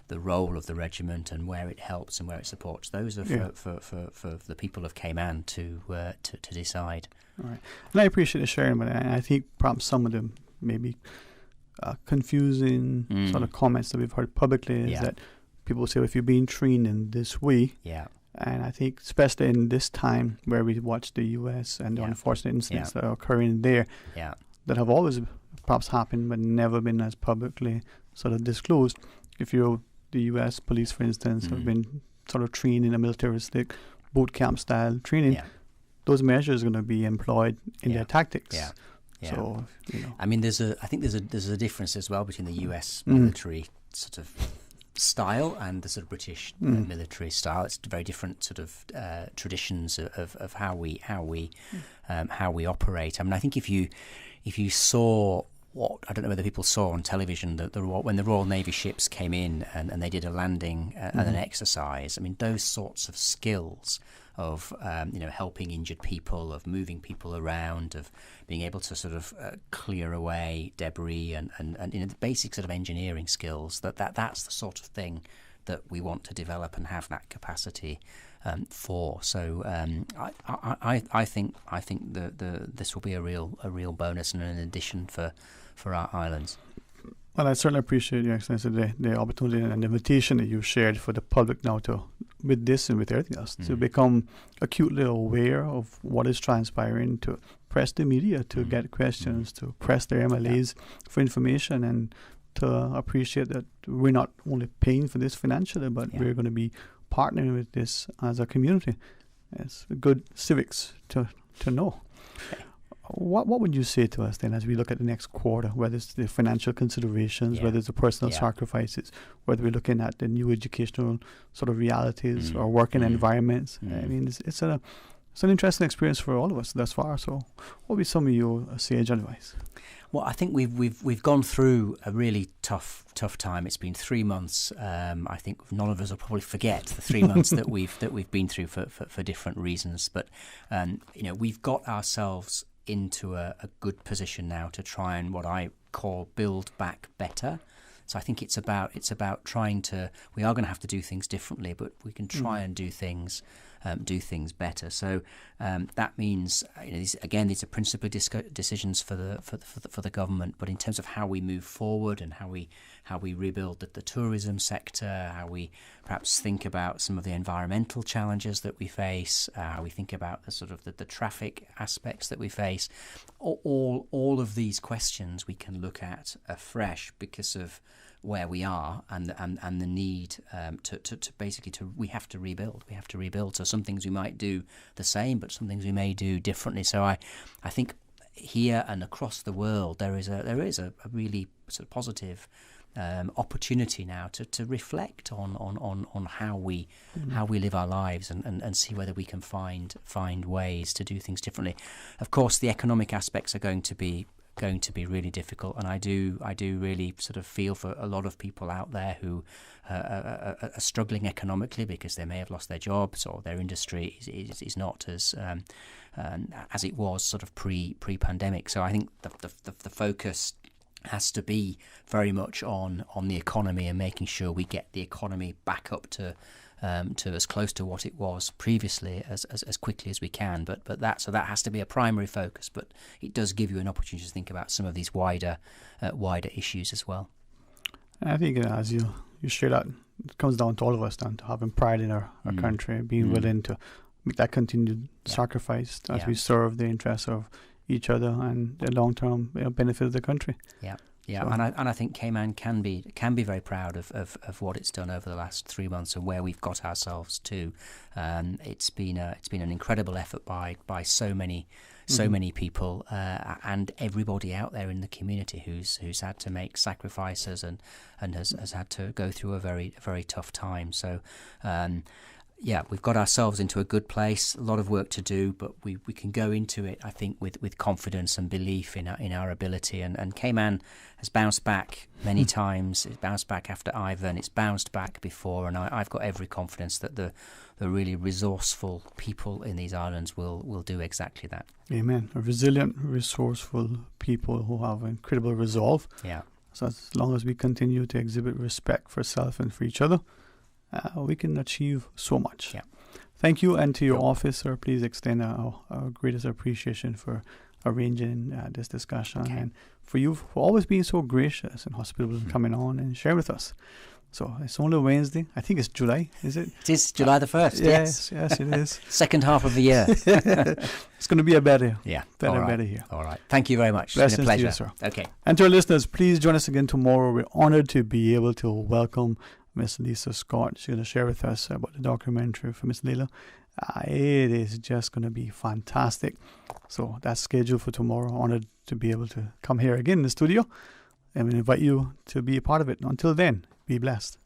the role of the regiment and where it helps and where it supports, those are for the people of Cayman to decide. All right. And I appreciate the sharing, but I think perhaps some of them maybe confusing sort of comments that we've heard publicly is that people say, well, if you're being trained in this way, and I think especially in this time where we watch the US and the unfortunate incidents that are occurring there that have always perhaps happened but never been as publicly sort of disclosed. If you're the US police, for instance, have been sort of trained in a militaristic boot camp style training, those measures are going to be employed in their tactics. So, I mean, I think there's a difference as well between the US military sort of style and the sort of British military style. It's very different sort of traditions of how we operate. I mean, I think if you saw what, I don't know whether people saw on television that when the Royal Navy ships came in and they did a landing and an exercise. I mean, those sorts of skills of helping injured people, of moving people around, of being able to sort of clear away debris and the basic sort of engineering skills. That's the sort of thing that we want to develop and have that capacity for. So I think this will be a real bonus and an addition for our islands. Well, I certainly appreciate your Excellency the opportunity and the invitation that you've shared for the public now to, with this and with everything else, to become acutely aware of what is transpiring, to press the media to get questions, to press their MLAs for information, and to appreciate that we're not only paying for this financially, but we're going to be partnering with this as a community. It's good civics to know. Okay. What would you say to us then as we look at the next quarter, whether it's the financial considerations, whether it's the personal sacrifices, whether we're looking at the new educational sort of realities or working environments? I mean, it's an interesting experience for all of us thus far. So what would be some of your sage advice? Well, I think we've gone through a really tough time. It's been 3 months. I think none of us will probably forget the 3 months that we've been through for different reasons. But we've got ourselves into a good position now to try and what I call build back better. So I think it's about trying to. We are going to have to do things differently, but we can try and do things better. So that means these are principally decisions for the government. But in terms of how we move forward and how we rebuild the tourism sector, how we perhaps think about some of the environmental challenges that we face, how we think about the sort of the traffic aspects that we face, all of these questions we can look at afresh because of where we are and the need to basically we have to rebuild. So some things we might do the same, but some things we may do differently. So I think here and across the world there is a really sort of positive opportunity now to reflect on how we live our lives and see whether we can find ways to do things differently. Of course, the economic aspects are going to be really difficult, and I do really sort of feel for a lot of people out there who are struggling economically because they may have lost their jobs or their industry is not as it was sort of pre-pandemic. So I think the focus has to be very much on the economy and making sure we get the economy back up to as close to what it was previously as quickly as we can. But that has to be a primary focus. But it does give you an opportunity to think about some of these wider issues as well. I think as you share that, it comes down to all of us then to having pride in our country, being willing to make that continued sacrifice as we serve the interests of each other and the long-term benefit of the country. Yeah. Yeah, so. and I think Cayman can be very proud of what it's done over the last 3 months and where we've got ourselves to. It's been an incredible effort by so many people and everybody out there in the community who's had to make sacrifices and has had to go through a very, very tough time. So. We've got ourselves into a good place. A lot of work to do, but we can go into it, I think, with confidence and belief in our ability. And Cayman has bounced back many times. It's bounced back after Ivan. It's bounced back before, and I've got every confidence that the really resourceful people in these islands will do exactly that. Amen. A resilient, resourceful people who have incredible resolve. Yeah. So as long as we continue to exhibit respect for self and for each other, we can achieve so much. Yeah. Thank you, and to your office, sir, please extend our greatest appreciation for arranging this discussion and for you for always being so gracious and hospitable and coming on and sharing with us. So it's only Wednesday. I think it's July, is it? It is July the 1st, yes, it is. Second half of the year. It's going to be a better year. Yeah. Better year. All right. Thank you very much. Blessings It's been a pleasure. to you, sir. Okay. And to our listeners, please join us again tomorrow. We're honored to be able to welcome Miss Lisa Scott. She's going to share with us about the documentary for Miss Leila. It is just going to be fantastic. So that's scheduled for tomorrow. Honored to be able to come here again in the studio and we invite you to be a part of it. Until then, be blessed.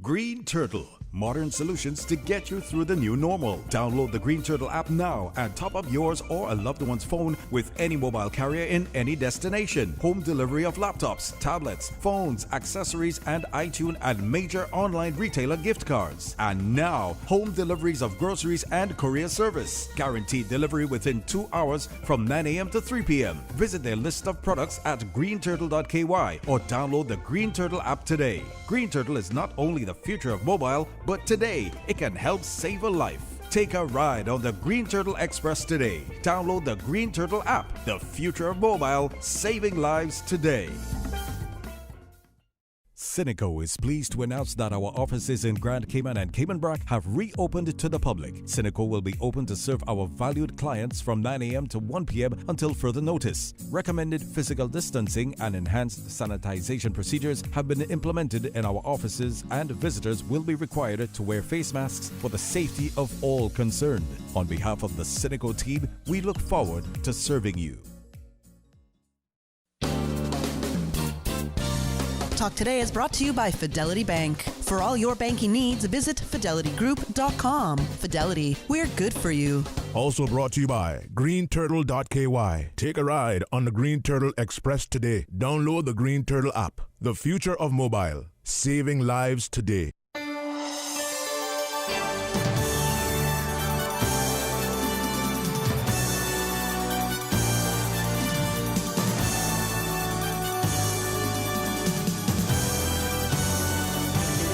Green Turtle, modern solutions to get you through the new normal. Download the Green Turtle app now and top up yours or a loved one's phone with any mobile carrier in any destination. Home delivery of laptops, tablets, phones, accessories, and iTunes and major online retailer gift cards. And now, home deliveries of groceries and courier service. Guaranteed delivery within 2 hours from 9 a.m. to 3 p.m. Visit their list of products at greenturtle.ky or download the Green Turtle app today. Green Turtle is not only the future of mobile, but today it can help save a life. Take a ride on the Green Turtle Express today. Download the Green Turtle app. The future of mobile, saving lives today. Cineco is pleased to announce that our offices in Grand Cayman and Cayman Brac have reopened to the public. Cineco will be open to serve our valued clients from 9 a.m. to 1 p.m. until further notice. Recommended physical distancing and enhanced sanitization procedures have been implemented in our offices, and visitors will be required to wear face masks for the safety of all concerned. On behalf of the Cineco team, we look forward to serving you. Talk Today is brought to you by Fidelity Bank. For all your banking needs, visit fidelitygroup.com. Fidelity, we're good for you. Also brought to you by greenturtle.ky. Take a ride on the Green Turtle Express today. Download the Green Turtle app. The future of mobile. Saving lives today.